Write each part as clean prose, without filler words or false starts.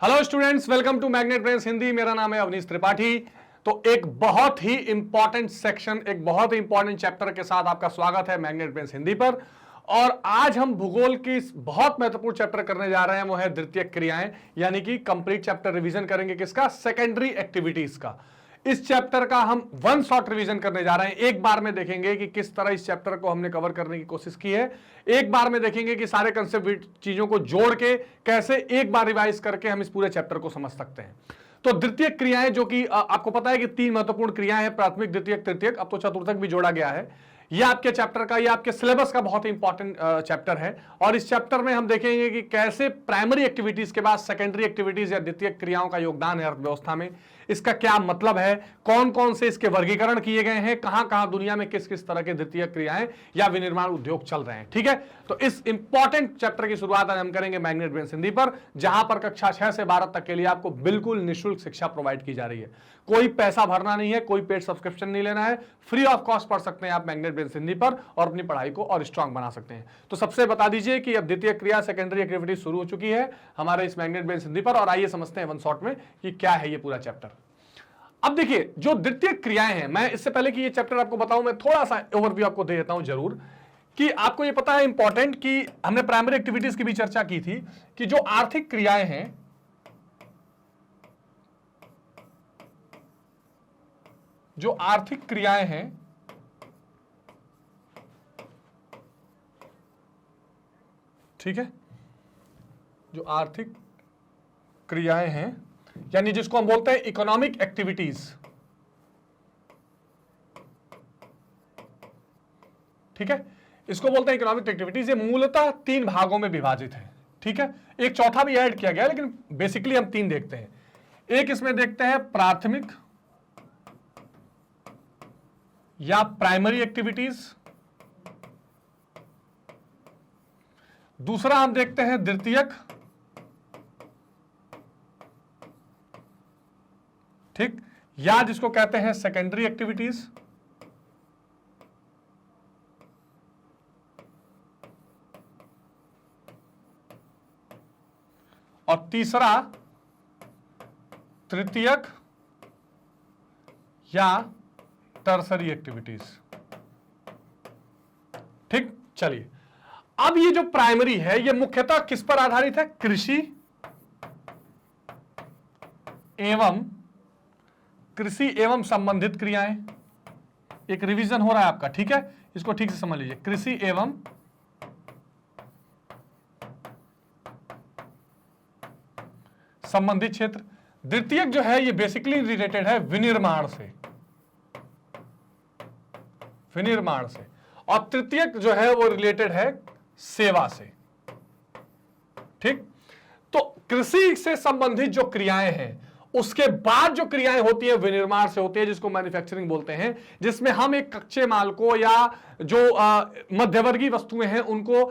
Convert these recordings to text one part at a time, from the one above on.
Hello students, welcome to Magnet Brains Hindi. मेरा नाम है अवनीश त्रिपाठी। तो एक बहुत ही इंपॉर्टेंट सेक्शन, एक बहुत ही इंपॉर्टेंट चैप्टर के साथ आपका स्वागत है मैग्नेट ब्रेन्स हिंदी पर। और आज हम भूगोल की बहुत महत्वपूर्ण चैप्टर करने जा रहे हैं, वो है द्वितीयक क्रियाएं, यानी कि कंप्लीट चैप्टर रिवीजन करेंगे किसका? सेकेंडरी एक्टिविटीज का। इस चैप्टर का हम वन शॉट रिवीजन करने जा रहे हैं। एक बार में देखेंगे कि किस तरह इस चैप्टर को हमने कवर करने की कोशिश की है। एक बार में देखेंगे कि सारे कंसेप्ट चीजों को जोड़ के कैसे एक बार रिवाइज करके हम इस पूरे चैप्टर को समझ सकते हैं। तो द्वितीयक क्रियाएं, जो कि आपको पता है कि तीन महत्वपूर्ण क्रियाएं हैं, प्राथमिक, द्वितीयक, तृतीयक, अब तो चतुर्थक भी जोड़ा गया है। यह आपके चैप्टर का, यह आपके सिलेबस का बहुत ही इंपॉर्टेंट चैप्टर है। और इस चैप्टर में हम देखेंगे कि कैसे प्राइमरी एक्टिविटीज के बाद सेकेंडरी एक्टिविटीज या द्वितीयक क्रियाओं का योगदान है अर्थव्यवस्था में, इसका क्या मतलब है, कौन कौन से इसके वर्गीकरण किए गए हैं, कहां कहां दुनिया में किस किस तरह के द्वितीयक क्रियाएं या विनिर्माण उद्योग चल रहे हैं। ठीक है, तो इस इंपॉर्टेंट चैप्टर की शुरुआत आज हम करेंगे मैग्नेट ब्रेन्स हिंदी पर, जहां पर कक्षा 6 से 12 तक के लिए आपको बिल्कुल निःशुल्क शिक्षा प्रोवाइड की जा रही है। कोई पैसा भरना नहीं है, कोई पेड सब्सक्रिप्शन नहीं लेना है, फ्री ऑफ कॉस्ट पढ़ सकते हैं आप मैग्नेट ब्रेन्स हिंदी पर और अपनी पढ़ाई को और स्ट्रांग बना सकते हैं। तो सबसे बता दीजिए कि अब द्वितीय क्रिया, सेकेंडरी एक्टिविटी शुरू हो चुकी है हमारे इस मैग्नेट ब्रेन्स हिंदी पर। और आइए समझते हैं वन शॉट में कि क्या है ये पूरा चैप्टर। अब देखिए, जो द्वितीय क्रियाएं हैं, मैं इससे पहले कि ये चैप्टर आपको बताऊं, मैं थोड़ा सा ओवरव्यू आपको दे देता हूं जरूर, कि आपको ये पता है इंपॉर्टेंट कि हमने प्राइमरी एक्टिविटीज की भी चर्चा की थी कि जो आर्थिक क्रियाएं हैं, जो आर्थिक क्रियाएं हैं, ठीक है, जो आर्थिक क्रियाएं हैं यानी जिसको हम बोलते हैं इकोनॉमिक एक्टिविटीज, ठीक है, इसको बोलते हैं इकोनॉमिक एक्टिविटीज। ये मूलतः तीन भागों में विभाजित है। ठीक है, एक चौथा भी ऐड किया गया, लेकिन बेसिकली हम तीन देखते हैं। एक इसमें देखते हैं प्राथमिक या प्राइमरी एक्टिविटीज, दूसरा हम देखते हैं द्वितीयक, ठीक, या जिसको कहते हैं सेकेंडरी एक्टिविटीज, और तीसरा तृतीयक या टर्सरी एक्टिविटीज। ठीक, चलिए, अब ये जो प्राइमरी है ये मुख्यतः किस पर आधारित है? कृषि एवं संबंधित क्रियाएं। एक रिवीजन हो रहा है आपका, ठीक है, इसको ठीक से समझ लीजिए। कृषि एवं संबंधित क्षेत्र। द्वितीयक जो है ये बेसिकली रिलेटेड है विनिर्माण से, और तृतीयक जो है वो रिलेटेड है सेवा से। ठीक, तो कृषि से संबंधित जो क्रियाएं हैं, उसके बाद जो क्रियाएं होती है विनिर्माण से होती है, जिसको मैन्युफैक्चरिंग बोलते हैं, जिसमें हम एक कच्चे माल को या जो मध्यवर्गीय वस्तुएं हैं उनको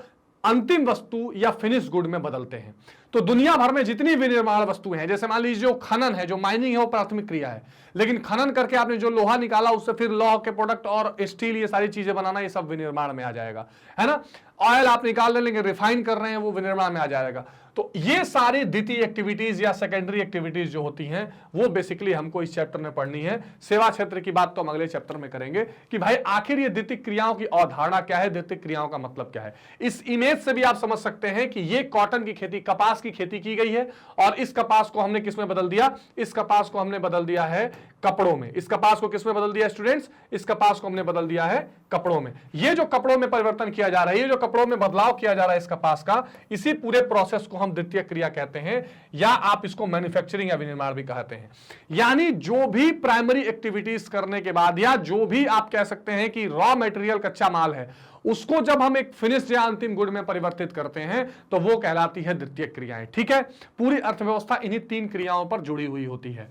अंतिम वस्तु या फिनिश गुड में बदलते हैं। तो दुनिया भर में जितनी विनिर्माण वस्तुएं हैं, जैसे मान लीजिए जो खनन है, जो माइनिंग है, वो प्राथमिक क्रिया है, लेकिन खनन करके आपने जो लोहा निकाला उससे फिर लौह के प्रोडक्ट और स्टील, ये सारी चीजें बनाना, ये सब विनिर्माण में आ जाएगा, है ना। ऑयल आप निकाल लेंगे, रिफाइन कर रहे हैं, वो विनिर्माण में आ जाएगा। तो ये सारी द्वितीय एक्टिविटीज या सेकेंडरी एक्टिविटीज जो होती हैं वो बेसिकली हमको इस चैप्टर में पढ़नी है। सेवा क्षेत्र की बात तो हम अगले चैप्टर में करेंगे कि भाई आखिर ये द्वितीय क्रियाओं की अवधारणा क्या है, द्वितीय क्रियाओं का मतलब क्या है। इस इमेज से भी आप समझ सकते हैं कि ये कॉटन की खेती, कपास की खेती की गई है, और इस कपास को हमने किस में बदल दिया? इस कपास को हमने बदल दिया है कपड़ों में। इस कपास को किस में बदल दिया स्टूडेंट्स? इस कपास को हमने बदल दिया है कपड़ों में। ये जो कपड़ों में परिवर्तन किया जा रहा है, ये जो कपड़ों में बदलाव किया जा रहा है इस कपास का, इसी पूरे प्रोसेस को हम द्वितीय क्रिया कहते हैं, या आप इसको मैन्युफैक्चरिंग या विनिर्माण भी कहते हैं। यानी जो भी प्राइमरी एक्टिविटीज करने के बाद, या जो भी आप कह सकते हैं कि रॉ मटेरियल, कच्चा माल है, उसको जब हम एक फिनिश या अंतिम गुड में परिवर्तित करते हैं तो वो कहलाती है द्वितीय क्रियाएं। ठीक है, पूरी अर्थव्यवस्था इन्हीं तीन क्रियाओं पर जुड़ी हुई होती है,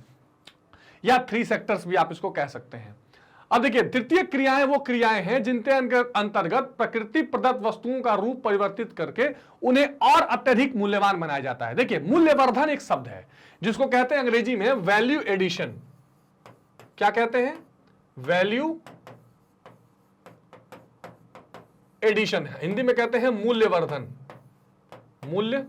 या थ्री सेक्टर्स भी आप इसको कह सकते हैं। अब देखिए, द्वितीय क्रियाएं वो क्रियाएं हैं जिनके अंतर्गत प्रकृति प्रदत्त वस्तुओं का रूप परिवर्तित करके उन्हें और अत्यधिक मूल्यवान बनाया जाता है। देखिए, मूल्यवर्धन एक शब्द है जिसको कहते हैं अंग्रेजी में वैल्यू एडिशन। क्या कहते हैं? Value addition. हिंदी में कहते हैं मूल्यवर्धन। मूल्य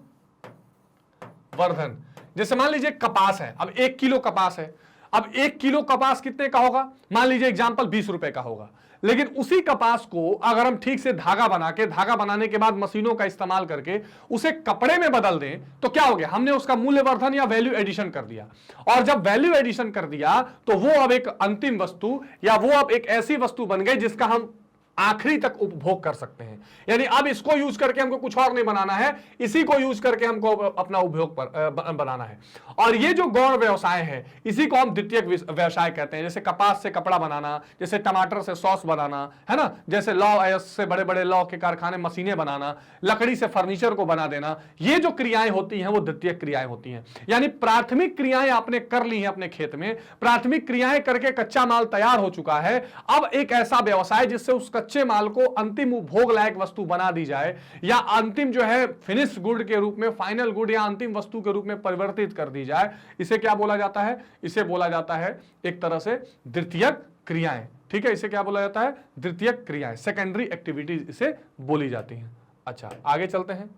वर्धन, जैसे मान लीजिए कपास है, अब 1 किलो कपास है, अब 1 किलो कपास कितने का होगा, मान लीजिए एग्जाम्पल 20 रुपए का होगा। लेकिन उसी कपास को अगर हम ठीक से धागा बना के, धागा बनाने के बाद मशीनों का इस्तेमाल करके उसे कपड़े में बदल दें, तो क्या हो गया, हमने उसका मूल्यवर्धन या वैल्यू एडिशन कर दिया। और जब वैल्यू एडिशन कर दिया तो वो अब एक अंतिम वस्तु या वो अब एक ऐसी वस्तु बन गई जिसका हम आखिरी तक उपभोग कर सकते हैं। यानी अब इसको यूज करके हमको कुछ और नहीं बनाना है, इसी को यूज करके हमको अपना उपभोग पर बनाना है। और ये जो गौण व्यवसाय है, इसी को हम द्वितीयक व्यवसाय कहते हैं। जैसे कपास से कपड़ा बनाना, जैसे टमाटर से सॉस बनाना, है ना, जैसे लौ से बड़े बड़े लौ के कारखाने मशीनें बनाना, लकड़ी से फर्नीचर को बना देना, ये जो क्रियाएं होती हैं वो द्वितीयक क्रियाएं होती हैं। यानी प्राथमिक क्रियाएं आपने कर ली हैं अपने खेत में, प्राथमिक क्रियाएं करके कच्चा माल तैयार हो चुका है। अब एक ऐसा व्यवसाय जिससे उस कच्चे माल को अंतिम उपभोग लायक वस्तु बना दी जाए, या अंतिम जो है फिनिश गुड के रूप में, फाइनल गुड या अंतिम वस्तु के रूप में परिवर्तित कर दी जाए, इसे क्या बोला जाता है, इसे बोला जाता है एक तरह से द्वितीयक क्रियाएं। ठीक है, इसे क्या बोला जाता है, द्वितीयक क्रियाएं, सेकेंडरी एक्टिविटीज इसे बोली जाती हैं। अच्छा, आगे चलते हैं।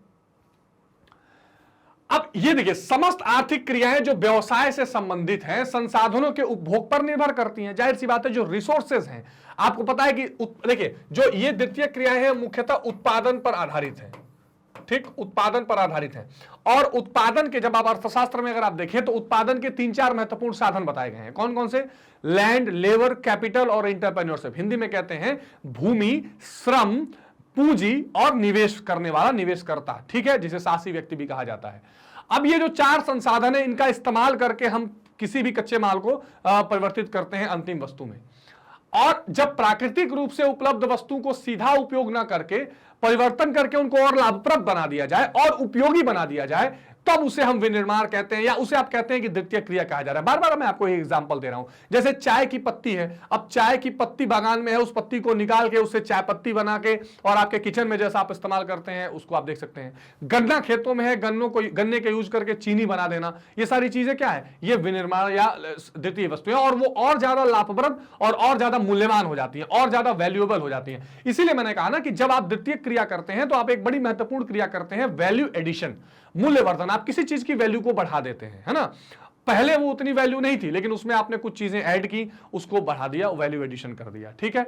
अब ये देखिए, समस्त आर्थिक क्रियाएं जो व्यवसाय से संबंधित हैं, संसाधनों के उपभोग पर निर्भर करती हैं। जाहिर सी बात है, जो रिसोर्सेज हैं, आपको पता है कि देखिए जो ये द्वितीय क्रियाएं हैं मुख्यतः उत्पादन पर आधारित है। ठीक, उत्पादन पर आधारित है। और उत्पादन के, जब आप अर्थशास्त्र में अगर आप देखें तो उत्पादन के 3-4 महत्वपूर्ण साधन बताए गए हैं। कौन कौन से, लैंड, लेबर, कैपिटल और इंटरप्रेन्योरशिप। हिंदी में कहते हैं भूमि, श्रम, पूंजी और निवेश करने वाला, निवेशकर्ता। ठीक है, जिसे साहसी व्यक्ति भी कहा जाता है। अब ये जो 4 संसाधन है, इनका इस्तेमाल करके हम किसी भी कच्चे माल को परिवर्तित करते हैं अंतिम वस्तु में। और जब प्राकृतिक रूप से उपलब्ध वस्तु को सीधा उपयोग ना करके परिवर्तन करके उनको और लाभप्रद बना दिया जाए और उपयोगी बना दिया जाए, तब उसे हम विनिर्माण कहते हैं, या उसे आप कहते हैं कि द्वितीय क्रिया कहा जा रहा है। बार बार मैं आपको एक एग्जांपल दे रहा हूं। जैसे चाय की पत्ती है, अब चाय की पत्ती बागान में है, उस पत्ती को निकाल के उससे चाय पत्ती बना के और आपके किचन में जैसा आप इस्तेमाल करते हैं उसको आप देख सकते हैं। गन्ना खेतों में है, गन्ने के यूज करके चीनी बना देना, ये सारी चीजें क्या है, ये विनिर्माण या द्वितीय वस्तुएं, और वो और ज्यादा लाभप्रद और ज्यादा मूल्यवान हो जाती है, और ज्यादा वैल्यूएबल हो जाती है। इसीलिए मैंने कहा ना कि जब आप द्वितीय क्रिया करते हैं तो आप एक बड़ी महत्वपूर्ण क्रिया करते हैं, वैल्यू एडिशन, मूल्यवर्धन। आप किसी चीज की वैल्यू को बढ़ा देते हैं, है ना। पहले वो उतनी वैल्यू नहीं थी, लेकिन उसमें आपने कुछ चीजें ऐड की, उसको बढ़ा दिया, वैल्यू एडिशन कर दिया। ठीक है,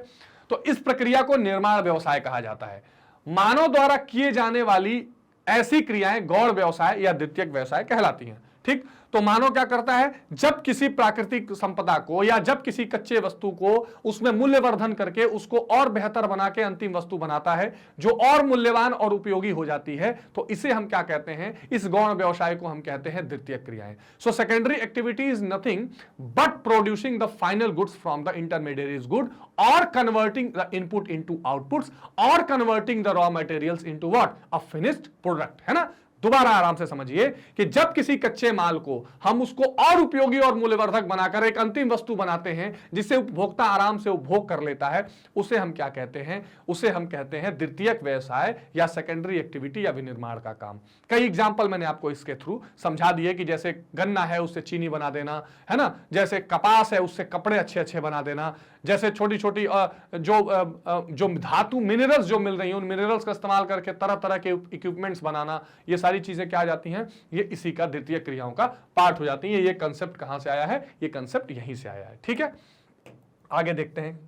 तो इस प्रक्रिया को निर्माण व्यवसाय कहा जाता है। मानव द्वारा किए जाने वाली ऐसी क्रियाएं गौण व्यवसाय या द्वितीयक व्यवसाय कहलाती हैं। ठीक, तो मानव क्या करता है, जब किसी प्राकृतिक संपदा को या जब किसी कच्चे वस्तु को उसमें मूल्यवर्धन करके उसको और बेहतर बना के अंतिम वस्तु बनाता है जो और मूल्यवान और उपयोगी हो जाती है, तो इसे हम क्या कहते हैं, इस गौण व्यवसाय को हम कहते हैं द्वितीयक क्रियाएं। So secondary activity is nothing but producing the final goods from the intermediate good और converting the input into outputs और converting the raw materials into what, a finished product, है ना। दोबारा आराम से समझिए कि जब किसी कच्चे माल को हम उसको और उपयोगी और मूल्यवर्धक बनाकर एक अंतिम वस्तु बनाते हैं जिसे उपभोक्ता आराम से उपभोग कर लेता है, उसे हम क्या कहते हैं, उसे हम कहते हैं द्वितीयक व्यवसाय या सेकेंडरी एक्टिविटी या विनिर्माण का काम। कई एग्जाम्पल मैंने आपको इसके थ्रू समझा दिए कि जैसे गन्ना है उससे चीनी बना देना, है ना, जैसे कपास है उससे कपड़े अच्छे अच्छे बना देना, जैसे छोटी छोटी जो धातु मिनरल्स जो मिल रही हैं उन मिनरल्स का इस्तेमाल करके तरह तरह के इक्विपमेंट्स बनाना, ये सारी चीजें क्या आ जाती हैं, ये इसी का द्वितीय क्रियाओं का पार्ट हो जाती हैं। ये कंसेप्ट कहां से आया है, ये कंसेप्ट यहीं से आया है। ठीक है, आगे देखते हैं।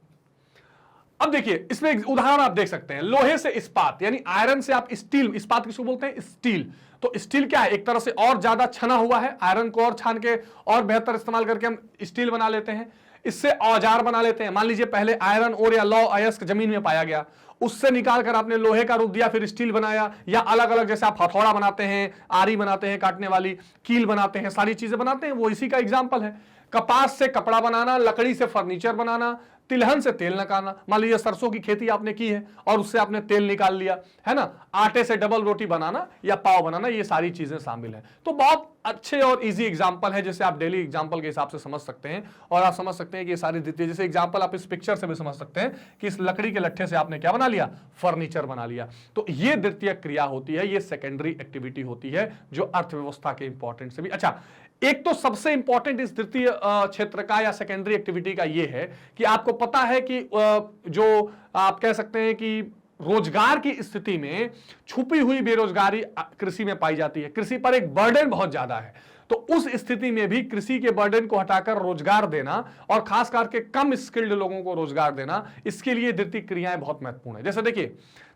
अब देखिए इसमें एक उदाहरण आप देख सकते हैं, लोहे से इस्पात, यानी आयरन से आप स्टील, इस्पात किसको बोलते हैं, स्टील। तो स्टील क्या है, एक तरह से और ज्यादा छना हुआ है, आयरन को और छान के और बेहतर इस्तेमाल करके हम स्टील बना लेते हैं। इससे औजार बना लेते हैं। मान लीजिए पहले आयरन और या लौ अयस्क जमीन में पाया गया, उससे निकाल कर आपने लोहे का रूप दिया, फिर स्टील बनाया, या अलग अलग जैसे आप हथौड़ा बनाते हैं, आरी बनाते हैं काटने वाली, कील बनाते हैं, सारी चीजें बनाते हैं, वो इसी का एग्जाम्पल है। कपास से कपड़ा बनाना, लकड़ी से फर्नीचर बनाना, तिलहन से तेल निकालना। मान लीजिए सरसों की खेती आपने की है और उससे आपने तेल निकाल लिया, है ना। आटे से डबल रोटी बनाना या पाव बनाना, ये सारी चीजें शामिल हैं। तो बहुत अच्छे और इजी एग्जाम्पल है जिसे आप डेली एग्जाम्पल के हिसाब से समझ सकते हैं, और आप समझ सकते हैं कि ये सारी द्वितीय, जैसे एग्जाम्पल आप इस पिक्चर से भी समझ सकते हैं कि इस लकड़ी के लट्ठे से आपने क्या बना लिया, फर्नीचर बना लिया। तो ये द्वितीय क्रिया होती है, ये सेकेंडरी एक्टिविटी होती है जो अर्थव्यवस्था के इंपॉर्टेंट से भी। अच्छा, एक तो सबसे इंपॉर्टेंट इस द्वितीय क्षेत्र का या सेकेंडरी एक्टिविटी का ये है कि आपको पता है कि जो आप कह सकते हैं कि रोजगार की स्थिति में छुपी हुई बेरोजगारी कृषि में पाई जाती है। कृषि पर एक बर्डन बहुत ज्यादा है, तो उस स्थिति में भी कृषि के बर्डन को हटाकर रोजगार देना और खास करके कम स्किल्ड लोगों को रोजगार देना, इसके लिए द्वितीयक क्रियाएं बहुत महत्वपूर्ण है। जैसे देखिए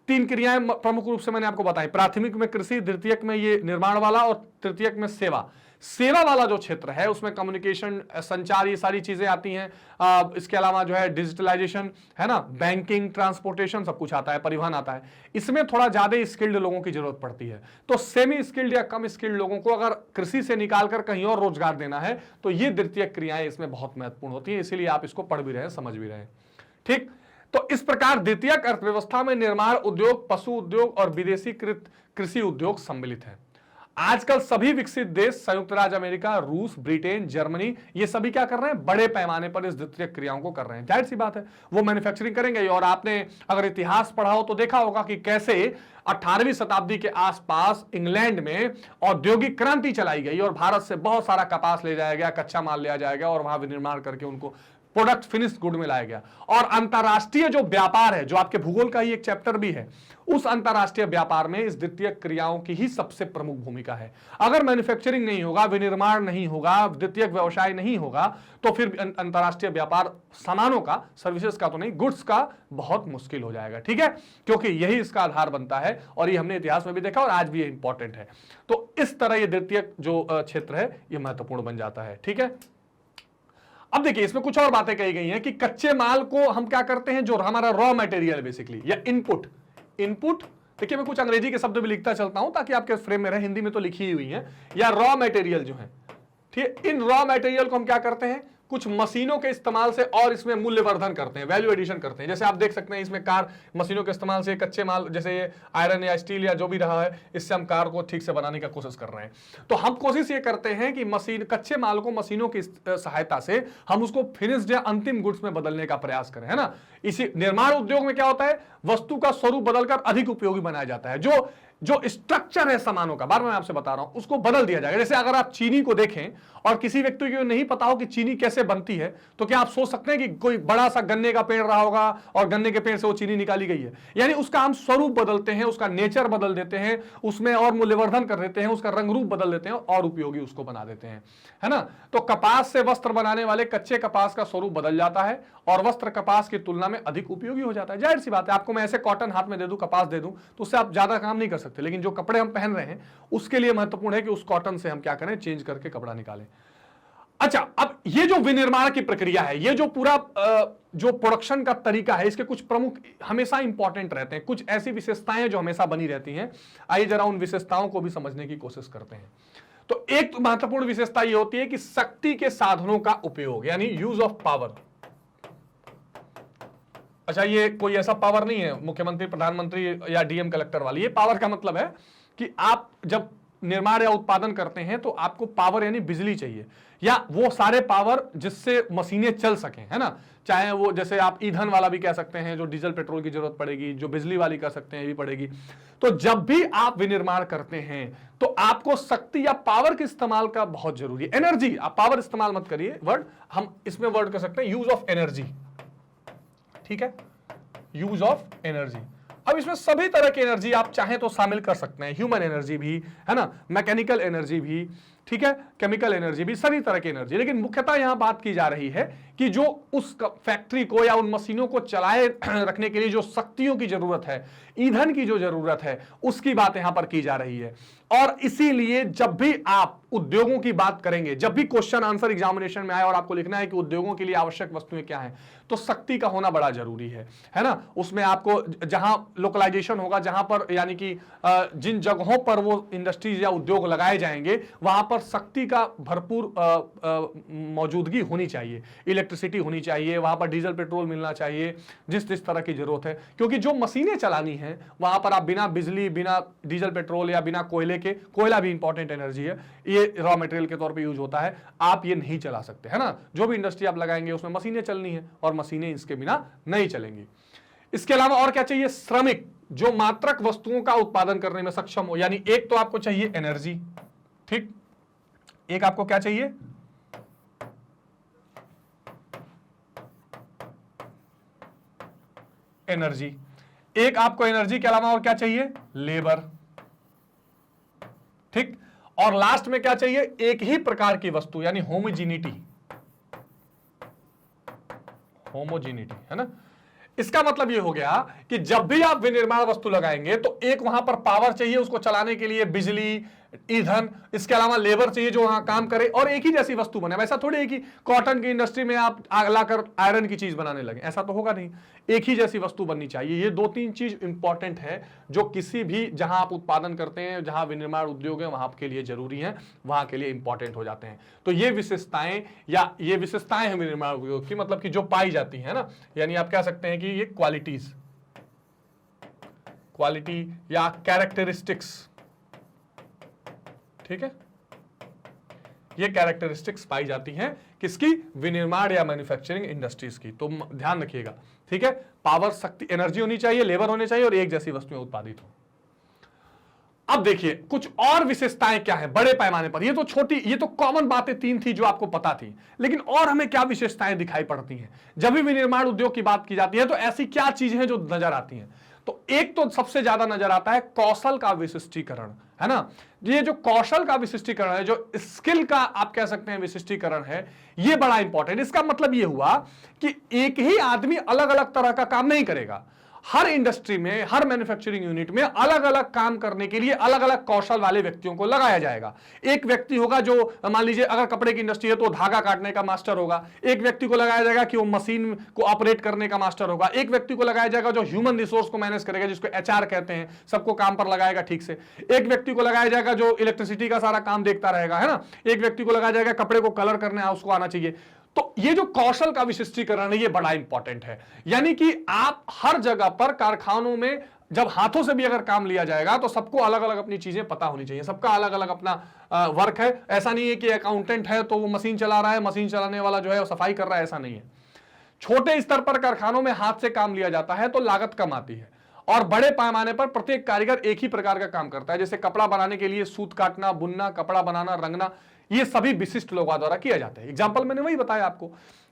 3 क्रियाएं प्रमुख रूप से मैंने आपको बताई, प्राथमिक में कृषि, द्वितीयक में ये निर्माण वाला और तृतीयक में सेवा। सेवा वाला जो क्षेत्र है उसमें कम्युनिकेशन, संचार, ये सारी चीजें आती हैं। इसके अलावा जो है डिजिटलाइजेशन है ना, बैंकिंग, ट्रांसपोर्टेशन, सब कुछ आता है, परिवहन आता है। इसमें थोड़ा ज्यादा स्किल्ड लोगों की जरूरत पड़ती है। तो सेमी स्किल्ड या कम स्किल्ड लोगों को अगर कृषि से निकालकर कहीं और रोजगार देना है तो ये द्वितीयक क्रियाएं इसमें बहुत महत्वपूर्ण होती है, इसीलिए आप इसको पढ़ भी रहे हैं, समझ भी रहे हैं। ठीक, तो इस प्रकार द्वितीयक अर्थव्यवस्था में निर्माण उद्योग, पशु उद्योग और विदेशीकृत कृषि उद्योग सम्मिलित है। आजकल सभी विकसित देश, संयुक्त राज्य अमेरिका, रूस, ब्रिटेन, जर्मनी, ये सभी क्या कर रहे हैं, बड़े पैमाने पर इस द्वितीयक क्रियाओं को कर रहे हैं। जाहिर सी बात है वो मैन्युफैक्चरिंग करेंगे। और आपने अगर इतिहास पढ़ा हो तो देखा होगा कि कैसे 18वीं शताब्दी के आसपास इंग्लैंड में औद्योगिक क्रांति चलाई गई और भारत से बहुत सारा कपास ले जाया गया, कच्चा माल लिया जाएगा और वहां विनिर्माण करके उनको प्रोडक्ट फिनिश गुड में लाया गया। और अंतरराष्ट्रीय जो व्यापार है, जो आपके भूगोल का ही एक चैप्टर भी है, उस अंतरराष्ट्रीय व्यापार में इस द्वितीयक क्रियाओं की ही सबसे प्रमुख भूमिका है। अगर मैन्युफैक्चरिंग नहीं होगा, विनिर्माण नहीं होगा, द्वितीयक व्यवसाय नहीं होगा, तो फिर अंतरराष्ट्रीय व्यापार सामानों का, सर्विसेज का तो नहीं, गुड्स का बहुत मुश्किल हो जाएगा। ठीक है, क्योंकि यही इसका आधार बनता है और ये हमने इतिहास में भी देखा और आज भी ये इंपॉर्टेंट है। तो इस तरह ये द्वितीयक जो क्षेत्र है ये महत्वपूर्ण बन जाता है। ठीक है, अब देखिए इसमें कुछ और बातें कही गई हैं कि कच्चे माल को हम क्या करते हैं, जो हमारा रॉ मटेरियल बेसिकली या इनपुट, देखिए मैं कुछ अंग्रेजी के शब्द भी लिखता चलता हूं ताकि आपके फ्रेम में रहे, हिंदी में तो लिखी हुई है, या रॉ मटेरियल जो है, ठीक है, इन रॉ मटेरियल को हम क्या करते हैं, कुछ मशीनों के इस्तेमाल से और इसमें मूल्यवर्धन करते हैं, वैल्यू एडिशन करते हैं। जैसे आप देख सकते हैं इसमें कार मशीनों के इस्तेमाल से कच्चे माल, जैसे ये आयरन या स्टील या जो भी रहा है, इससे हम कार को ठीक से बनाने का कोशिश कर रहे हैं। तो हम कोशिश ये करते हैं कि मशीन, कच्चे माल को मशीनों की सहायता से हम उसको फिनिश्ड या अंतिम गुड्स में बदलने का प्रयास करें, है ना। इसी निर्माण उद्योग में क्या होता है, वस्तु का स्वरूप बदलकर अधिक उपयोगी बनाया जाता है। जो स्ट्रक्चर है सामानों का, बार बार मैं आपसे बता रहा हूं, उसको बदल दिया जाएगा। जैसे अगर आप चीनी को देखें और किसी व्यक्ति को नहीं पता हो कि चीनी कैसे बनती है, तो क्या आप सोच सकते हैं कि कोई बड़ा सा गन्ने का पेड़ रहा होगा और गन्ने के पेड़ से वो चीनी निकाली गई है? यानी उसका हम स्वरूप बदलते हैं, उसका नेचर बदल देते हैं, उसमें और मूल्यवर्धन कर देते हैं, उसका रंग रूप बदल देते हैं और उपयोगी उसको बना देते हैं, है ना। तो कपास से वस्त्र बनाने वाले कच्चे कपास का स्वरूप बदल जाता है और वस्त्र कपास की तुलना में अधिक उपयोगी हो जाता है। जाहिर सी बात है, आपको मैं ऐसे कॉटन हाथ में दे दूं, कपास दे दूं, तो उससे आप ज्यादा काम नहीं कर सकते, लेकिन जो कपड़े हम पहन रहे हैं उसके लिए महत्वपूर्ण है कि उस कॉटन से हम क्या करें, चेंज करके कपड़ा निकालें। अच्छा, अब ये जो विनिर्माण की प्रक्रिया है, ये जो पूरा जो प्रोडक्शन का तरीका है, इसके कुछ प्रमुख हमेशा इंपॉर्टेंट रहते हैं, कुछ ऐसी विशेषताएं जो हमेशा बनी रहती हैं। आइए जरा उन विशेषताओं को भी समझने की कोशिश करते हैं। तो एक तो महत्वपूर्ण विशेषता ये होती है कि शक्ति के साधनों का उपयोग, यानी यूज ऑफ पावर। अच्छा, ये कोई ऐसा पावर नहीं है मुख्यमंत्री, प्रधानमंत्री या डीएम कलेक्टर वाली। ये पावर का मतलब है कि आप जब निर्माण या उत्पादन करते हैं तो आपको पावर यानी बिजली चाहिए, या वो सारे पावर जिससे मशीनें चल सकें, है ना। चाहे वो, जैसे आप ईंधन वाला भी कह सकते हैं, जो डीजल पेट्रोल की जरूरत पड़ेगी, जो बिजली वाली कर सकते हैं ये भी पड़ेगी। तो जब भी आप विनिर्माण करते हैं तो आपको शक्ति या पावर के इस्तेमाल का बहुत जरूरी है। एनर्जी, आप पावर इस्तेमाल मत करिए वर्ड, हम इसमें वर्ड कर सकते हैं यूज ऑफ एनर्जी। ठीक है, यूज ऑफ एनर्जी। अब इसमें सभी तरह की एनर्जी आप चाहें तो शामिल कर सकते हैं, ह्यूमन एनर्जी भी, है ना, मैकेनिकल एनर्जी भी, ठीक है, केमिकल एनर्जी भी, सभी तरह की एनर्जी। लेकिन मुख्यतः यहां बात की जा रही है कि जो उस फैक्ट्री को या उन मशीनों को चलाए रखने के लिए जो शक्तियों की जरूरत है, ईंधन की जो जरूरत है, उसकी बात यहां पर की जा रही है। और इसीलिए जब भी आप उद्योगों की बात करेंगे, जब भी क्वेश्चन आंसर एग्जामिनेशन में आए और आपको लिखना है कि उद्योगों के लिए आवश्यक वस्तुएं क्या हैं, तो शक्ति का होना बड़ा जरूरी है ना। उसमें आपको जहां लोकलाइजेशन होगा, जहां पर यानी कि जिन जगहों पर वो इंडस्ट्रीज या उद्योग लगाए जाएंगे, वहां पर शक्ति का भरपूर मौजूदगी होनी चाहिए, इलेक्ट्रिसिटी होनी चाहिए, वहां पर डीजल पेट्रोल मिलना चाहिए, जिस तरह की जरूरत है। क्योंकि जो मशीनें चलानी है वहां पर आप बिना बिजली, बिना डीजल पेट्रोल या बिना कोयले के, कोयला भी इंपॉर्टेंट एनर्जी है, ये रॉ मटेरियल के तौर पे यूज होता है, आप ये नहीं चला सकते, है ना। जो भी इंडस्ट्री आप लगाएंगे उसमें मशीनें चलनी है और मशीनें इसके बिना नहीं चलेंगी। इसके अलावा और क्या चाहिए, श्रमिक जो मात्रक वस्तुओं का उत्पादन करने में सक्षम हो। यानी एक तो आपको चाहिए एनर्जी, ठीक, एक आपको क्या चाहिए, एनर्जी। एक आपको एनर्जी के अलावा और क्या चाहिए, लेबर, ठीक। और लास्ट में क्या चाहिए, एक ही प्रकार की वस्तु, यानी होमोजीनिटी, होमोजीनिटी, है ना। इसका मतलब ये हो गया कि जब भी आप विनिर्माण वस्तु लगाएंगे तो एक वहां पर पावर चाहिए उसको चलाने के लिए, बिजली, ईंधन, इसके अलावा लेबर चाहिए जो वहां काम करे, और एक ही जैसी वस्तु बने। वैसा थोड़ी है कि कॉटन की इंडस्ट्री में आप आग लाकर आयरन की चीज बनाने लगे, ऐसा तो होगा नहीं। एक ही जैसी वस्तु बननी चाहिए। ये 2-3 चीज इंपॉर्टेंट है जो किसी भी, जहां आप उत्पादन करते हैं, जहां विनिर्माण उद्योग है, वहां के लिए जरूरी है, वहां के लिए इंपॉर्टेंट हो जाते हैं। तो ये विशेषताएं, या ये विशेषताएं हैं विनिर्माण उद्योग की, मतलब कि जो पाई जाती है ना, यानी आप कह सकते हैं कि ये क्वालिटीज, क्वालिटी या कैरेक्टरिस्टिक्स, ठीक है, ये कैरेक्टरिस्टिक्स पाई जाती हैं किसकी, विनिर्माण या मैन्युफैक्चरिंग इंडस्ट्रीज की। तो ध्यान रखिएगा, ठीक है। पावर, शक्ति, एनर्जी होनी चाहिए, लेबर होने चाहिए, और एक जैसी वस्तुएं उत्पादित हो। अब देखिए कुछ और विशेषताएं क्या है बड़े पैमाने पर। ये तो छोटी, ये तो कॉमन बातें 3 थी जो आपको पता थी, लेकिन और हमें क्या विशेषताएं दिखाई पड़ती हैं जब भी विनिर्माण उद्योग की बात की जाती है। तो ऐसी क्या चीजें हैं जो नजर आती हैं, तो एक तो सबसे ज्यादा नजर आता है कौशल का विशिष्टीकरण, है ना। ये जो कौशल का विशिष्टीकरण है, जो स्किल का आप कह सकते हैं विशिष्टीकरण है, ये बड़ा इंपॉर्टेंट। इसका मतलब ये हुआ कि एक ही आदमी अलग अलग तरह का काम नहीं करेगा। हर इंडस्ट्री में, हर मैन्युफैक्चरिंग यूनिट में अलग अलग काम करने के लिए अलग अलग कौशल वाले व्यक्तियों को लगाया जाएगा। एक व्यक्ति होगा जो, मान लीजिए अगर कपड़े की इंडस्ट्री है तो धागा काटने का मास्टर होगा, एक व्यक्ति को लगाया जाएगा कि वो मशीन को ऑपरेट करने का मास्टर होगा, एक व्यक्ति को लगाया जाएगा जो ह्यूमन रिसोर्स को मैनेज करेगा, जिसको एचआर कहते हैं, सबको काम पर लगाएगा ठीक से, एक व्यक्ति को लगाया जाएगा जो इलेक्ट्रिसिटी का सारा काम देखता रहेगा, है ना, एक व्यक्ति को लगाया जाएगा कपड़े को कलर करने उसको आना चाहिए। तो ये जो कौशल का विशिष्टीकरण है, ये बड़ा इंपॉर्टेंट है। यानी कि आप हर जगह पर, कारखानों में जब हाथों से भी अगर काम लिया जाएगा तो सबको अलग अलग अपनी चीजें पता होनी चाहिए, सबका अलग अलग अपना वर्क है। ऐसा नहीं है कि अकाउंटेंट है तो वो मशीन चला रहा है, मशीन चलाने वाला जो है वो सफाई कर रहा है, ऐसा नहीं है। छोटे स्तर पर कारखानों में हाथ से काम लिया जाता है तो लागत कम आती है, और बड़े पैमाने पर प्रत्येक कारीगर एक ही प्रकार का काम करता है। जैसे कपड़ा बनाने के लिए सूत काटना, बुनना, कपड़ा बनाना, रंगना, ये सभी विशिष्ट लोगों द्वारा किया जाता है। एग्जाम्पल मैंने वही बताया आपको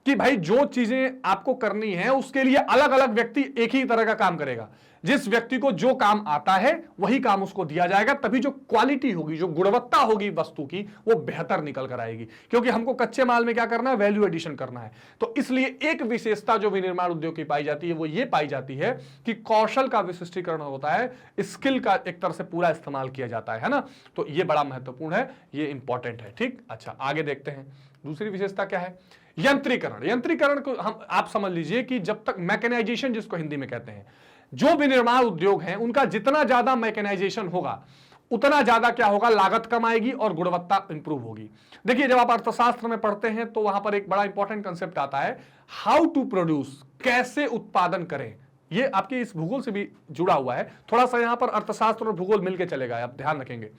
कि भाई जो चीजें आपको करनी है उसके लिए अलग अलग व्यक्ति एक ही तरह का काम करेगा। जिस व्यक्ति को जो काम आता है वही काम उसको दिया जाएगा, तभी जो क्वालिटी होगी, जो गुणवत्ता होगी वस्तु की, वो बेहतर निकल कर आएगी। क्योंकि हमको कच्चे माल में क्या करना है, वैल्यू एडिशन करना है। तो इसलिए एक विशेषता जो विनिर्माण उद्योग की पाई जाती है वो ये पाई जाती है कि कौशल का विशिष्टीकरण होता है, स्किल का एक तरह से पूरा इस्तेमाल किया जाता है ना। तो ये बड़ा महत्वपूर्ण है, ये इंपॉर्टेंट है, ठीक। अच्छा, आगे देखते हैं दूसरी विशेषता क्या है, यंत्रीकरण। यंत्रीकरण को हम आप समझ लीजिए कि जब तक मैकेनाइजेशन, जिसको हिंदी में कहते हैं, जो विनिर्माण उद्योग हैं उनका जितना ज्यादा मैकेनाइजेशन होगा उतना ज्यादा क्या होगा, लागत कम आएगी और गुणवत्ता इंप्रूव होगी। देखिए जब आप अर्थशास्त्र में पढ़ते हैं तो वहां पर एक बड़ा इंपॉर्टेंट कंसेप्ट आता है, हाउ टू प्रोड्यूस, कैसे उत्पादन करें। ये आपके इस भूगोल से भी जुड़ा हुआ है, थोड़ा सा यहां पर अर्थशास्त्र और भूगोल मिलकर चलेगा, आप ध्यान रखेंगे।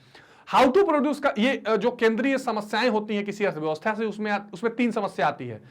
हाउ टू प्रोड्यूस का ये जो केंद्रीय समस्याएं होती हैं किसी अर्थव्यवस्था से, उसमें 3 समस्या आती है।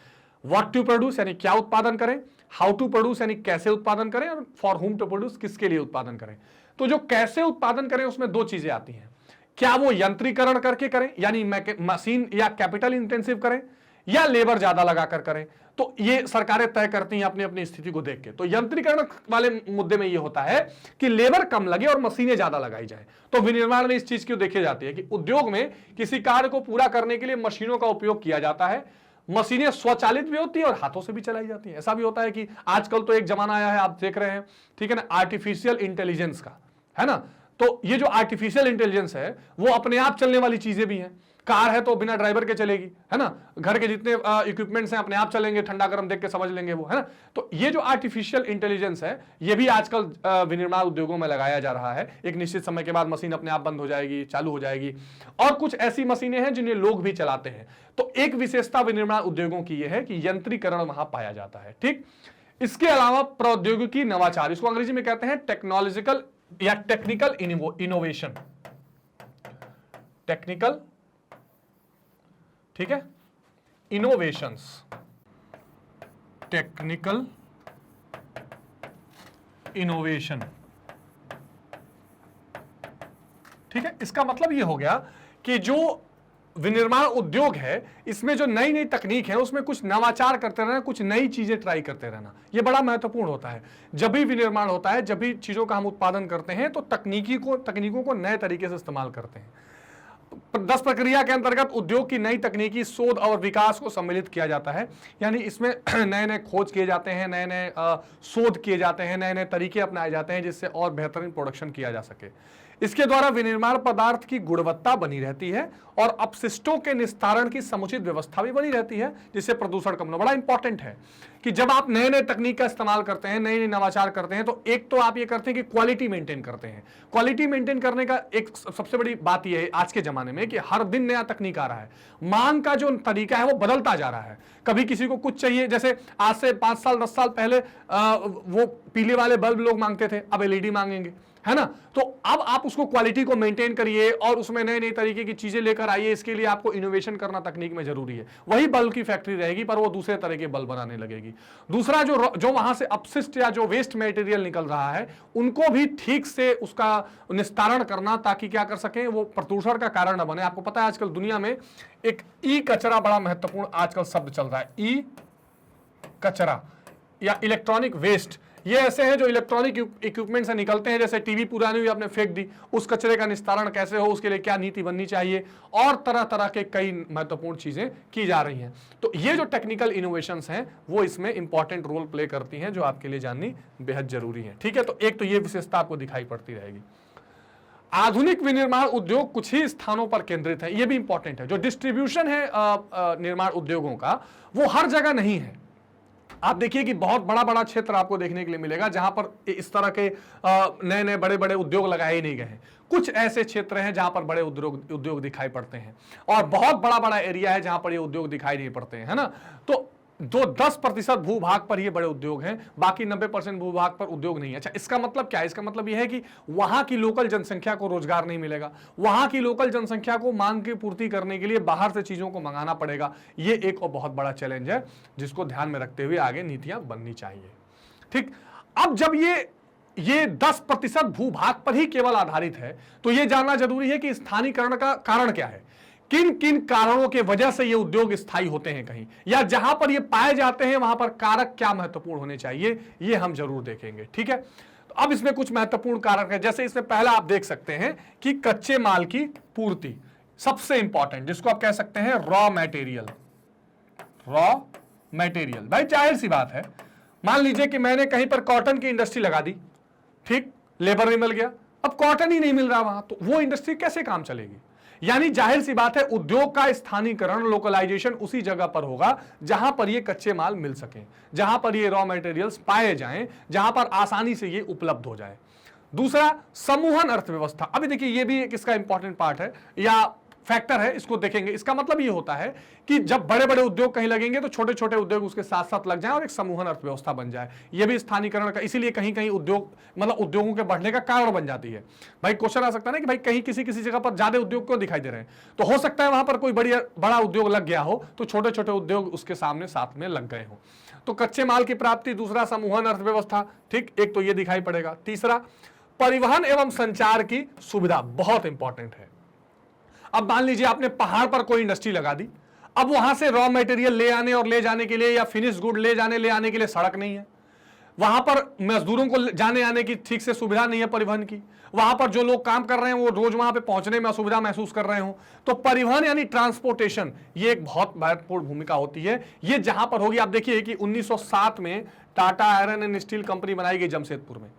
व्हाट टू प्रोड्यूस यानी क्या उत्पादन करें, हाउ टू प्रोड्यूस यानी कैसे उत्पादन करें, और फॉर हुम टू प्रोड्यूस किसके लिए उत्पादन करें। तो जो कैसे उत्पादन करें उसमें 2 चीजें आती हैं, क्या वो यंत्रीकरण करके करें यानी मशीन या कैपिटल इंटेंसिव करें, या लेबर ज्यादा लगाकर करें। तो ये सरकारें तय करती हैं अपनी अपनी स्थिति को देख के। तो यंत्रीकरण वाले मुद्दे में ये होता है कि लेबर कम लगे और मशीनें ज्यादा लगाई जाए। तो विनिर्माण में इस चीज की देखी जाती है कि उद्योग में किसी कार्य को पूरा करने के लिए मशीनों का उपयोग किया जाता है। मशीनें स्वचालित भी होती है और हाथों से भी चलाई जाती है। ऐसा भी होता है कि आजकल तो एक जमाना आया है, आप देख रहे हैं, ठीक है ना, आर्टिफिशियल इंटेलिजेंस का, है ना। तो ये जो आर्टिफिशियल इंटेलिजेंस है वो अपने आप चलने वाली चीजें भी हैं। कार है तो बिना ड्राइवर के चलेगी, है ना, घर के जितने इक्विपमेंट्स हैं अपने आप चलेंगे, ठंडा गर्म देख के समझ लेंगे वो, है ना। तो ये जो आर्टिफिशियल इंटेलिजेंस है ये भी आजकल विनिर्माण उद्योगों में लगाया जा रहा है। एक निश्चित समय के बाद मशीन अपने आप बंद हो जाएगी, चालू हो जाएगी, और कुछ ऐसी मशीनें हैं जिन्हें लोग भी चलाते हैं। तो एक विशेषता विनिर्माण उद्योगों की यह है कि यंत्रीकरण वहां पाया जाता है, ठीक। इसके अलावा प्रौद्योगिकी नवाचार, इसको अंग्रेजी में कहते हैं टेक्नोलॉजिकल या टेक्निकल इनोवेशन, टेक्निकल, ठीक है, इनोवेशंस, टेक्निकल इनोवेशन, ठीक है। इसका मतलब यह हो गया कि जो विनिर्माण उद्योग है इसमें जो नई नई तकनीक है उसमें कुछ नवाचार करते रहना, कुछ नई चीजें ट्राई करते रहना, यह बड़ा महत्वपूर्ण होता है। जब भी विनिर्माण होता है, जब भी चीजों का हम उत्पादन करते हैं तो तकनीकों को नए तरीके से इस्तेमाल करते हैं। 10 प्रक्रिया के अंतर्गत उद्योग की नई तकनीकी शोध और विकास को सम्मिलित किया जाता है, यानी इसमें नए नए खोज किए जाते हैं, नए नए शोध किए जाते हैं, नए नए तरीके अपनाए जाते हैं जिससे और बेहतरीन प्रोडक्शन किया जा सके। इसके द्वारा विनिर्माण पदार्थ की गुणवत्ता बनी रहती है और अपशिष्टों के निस्तारण की समुचित व्यवस्था भी बनी रहती है, जिससे प्रदूषण कम होना। बड़ा इंपॉर्टेंट है कि जब आप नए नए तकनीक का इस्तेमाल करते हैं, नए नए नवाचार करते हैं, तो एक तो आप ये करते हैं कि क्वालिटी मेंटेन करते हैं। क्वालिटी मेंटेन करने का एक सबसे बड़ी बात यह है आज के जमाने में कि हर दिन नया तकनीक आ रहा है, मांग का जो तरीका है वो बदलता जा रहा है। कभी किसी को कुछ चाहिए, जैसे आज से 5 साल 10 साल पहले वो पीले वाले बल्ब लोग मांगते थे, अब एलईडी मांगेंगे, है ना। तो अब आप उसको क्वालिटी को मेंटेन करिए और उसमें नए नए तरीके की चीजें लेकर आइए। इसके लिए आपको इनोवेशन करना तकनीक में जरूरी है। वही बल्ब की फैक्ट्री रहेगी पर वो दूसरे तरह के बल्ब बनाने लगेगी। दूसरा, जो वहां से अपशिष्ट या जो वेस्ट मटेरियल निकल रहा है उनको भी ठीक से उसका निस्तारण करना, ताकि क्या कर सकें, वो प्रदूषण का कारण न बने। आपको पता है आजकल दुनिया में एक ई कचरा बड़ा महत्वपूर्ण आजकल शब्द चल रहा है। ई कचरा या इलेक्ट्रॉनिक वेस्ट, ये ऐसे हैं जो इलेक्ट्रॉनिक इक्विपमेंट से निकलते हैं, जैसे टीवी पुरानी हुई आपने फेंक दी, उस कचरे का निस्तारण कैसे हो, उसके लिए क्या नीति बननी चाहिए, और तरह तरह के कई महत्वपूर्ण चीजें की जा रही हैं। तो ये जो टेक्निकल इनोवेशंस हैं वो इसमें इंपॉर्टेंट रोल प्ले करती हैं, जो आपके लिए जाननी बेहद जरूरी है। ठीक है, तो एक तो ये विशेषता आपको दिखाई पड़ती रहेगी। आधुनिक विनिर्माण उद्योग कुछ ही स्थानों पर केंद्रित है, ये भी इंपॉर्टेंट है। जो डिस्ट्रीब्यूशन है निर्माण उद्योगों का वो हर जगह नहीं है। आप देखिए कि बहुत बड़ा बड़ा क्षेत्र आपको देखने के लिए मिलेगा जहां पर इस तरह के नए नए बड़े बड़े उद्योग लगाए ही नहीं गए हैं। कुछ ऐसे क्षेत्र हैं जहां पर बड़े उद्योग दिखाई पड़ते हैं और बहुत बड़ा बड़ा एरिया है जहां पर ये उद्योग दिखाई नहीं पड़ते हैं, है ना। तो 10% भूभाग पर ये बड़े उद्योग हैं, बाकी 90% भूभाग पर उद्योग नहीं है। अच्छा, इसका मतलब क्या है? इसका मतलब यह है कि वहां की लोकल जनसंख्या को रोजगार नहीं मिलेगा, वहां की लोकल जनसंख्या को मांग की पूर्ति करने के लिए बाहर से चीजों को मंगाना पड़ेगा। ये एक और बहुत बड़ा चैलेंज है जिसको ध्यान में रखते हुए आगे नीतियां बननी चाहिए। ठीक, अब जब ये 10% भूभाग पर ही केवल आधारित है तो यह जानना जरूरी है कि स्थानीयकरण का कारण क्या है, किन किन कारणों के वजह से ये उद्योग स्थायी होते हैं कहीं, या जहां पर ये पाए जाते हैं वहां पर कारक क्या महत्वपूर्ण होने चाहिए, ये हम जरूर देखेंगे। ठीक है, तो अब इसमें कुछ महत्वपूर्ण कारक है। जैसे इसमें पहला आप देख सकते हैं कि कच्चे माल की पूर्ति सबसे इंपॉर्टेंट, जिसको आप कह सकते हैं रॉ मटेरियल। रॉ मटेरियल, भाई जाहिर सी बात है, मान लीजिए कि मैंने कहीं पर कॉटन की इंडस्ट्री लगा दी, ठीक, लेबर भी मिल गया, अब कॉटन ही नहीं मिल रहा वहां, तो वो इंडस्ट्री कैसे काम चलेगी? यानी जाहिर सी बात है उद्योग का स्थानीयकरण, लोकलाइजेशन उसी जगह पर होगा जहां पर ये कच्चे माल मिल सके, जहां पर ये रॉ मटेरियल्स पाए जाएं, जहां पर आसानी से ये उपलब्ध हो जाए। दूसरा, समूहन अर्थव्यवस्था। अभी देखिए ये भी एक इसका इंपॉर्टेंट पार्ट है या फैक्टर है, इसको देखेंगे। इसका मतलब ये होता है कि जब बड़े बड़े उद्योग कहीं लगेंगे तो छोटे छोटे उद्योग उसके साथ साथ लग जाएं और एक समूहन अर्थव्यवस्था बन जाए। ये भी स्थानीयकरण का, इसीलिए कहीं कहीं उद्योग मतलब उद्योगों के बढ़ने का कारण बन जाती है। भाई क्वेश्चन आ सकता है ना कि भाई कहीं किसी किसी जगह पर ज्यादा उद्योग क्यों दिखाई दे रहे हैं, तो हो सकता है वहां पर कोई बड़ा उद्योग लग गया हो तो छोटे छोटे उद्योग उसके सामने साथ में लग गए हो। तो कच्चे माल की प्राप्ति, दूसरा समूहन अर्थव्यवस्था, ठीक, एक तो ये दिखाई पड़ेगा। तीसरा, परिवहन एवं संचार की सुविधा बहुत इंपॉर्टेंट है। अब मान लीजिए आपने पहाड़ पर कोई इंडस्ट्री लगा दी, अब वहां से रॉ मटेरियल ले आने और ले जाने के लिए या फिनिश गुड ले आने के लिए सड़क नहीं है, वहां पर मजदूरों को जाने आने की ठीक से सुविधा नहीं है परिवहन की, वहां पर जो लोग काम कर रहे हैं वो रोज वहां पे पहुंचने में असुविधा महसूस कर रहे हो, तो परिवहन यानी ट्रांसपोर्टेशन ये एक बहुत महत्वपूर्ण भूमिका होती है। ये जहां पर होगी, आप देखिए कि 1907 में Tata iron and steel company बनाई गई जमशेदपुर में,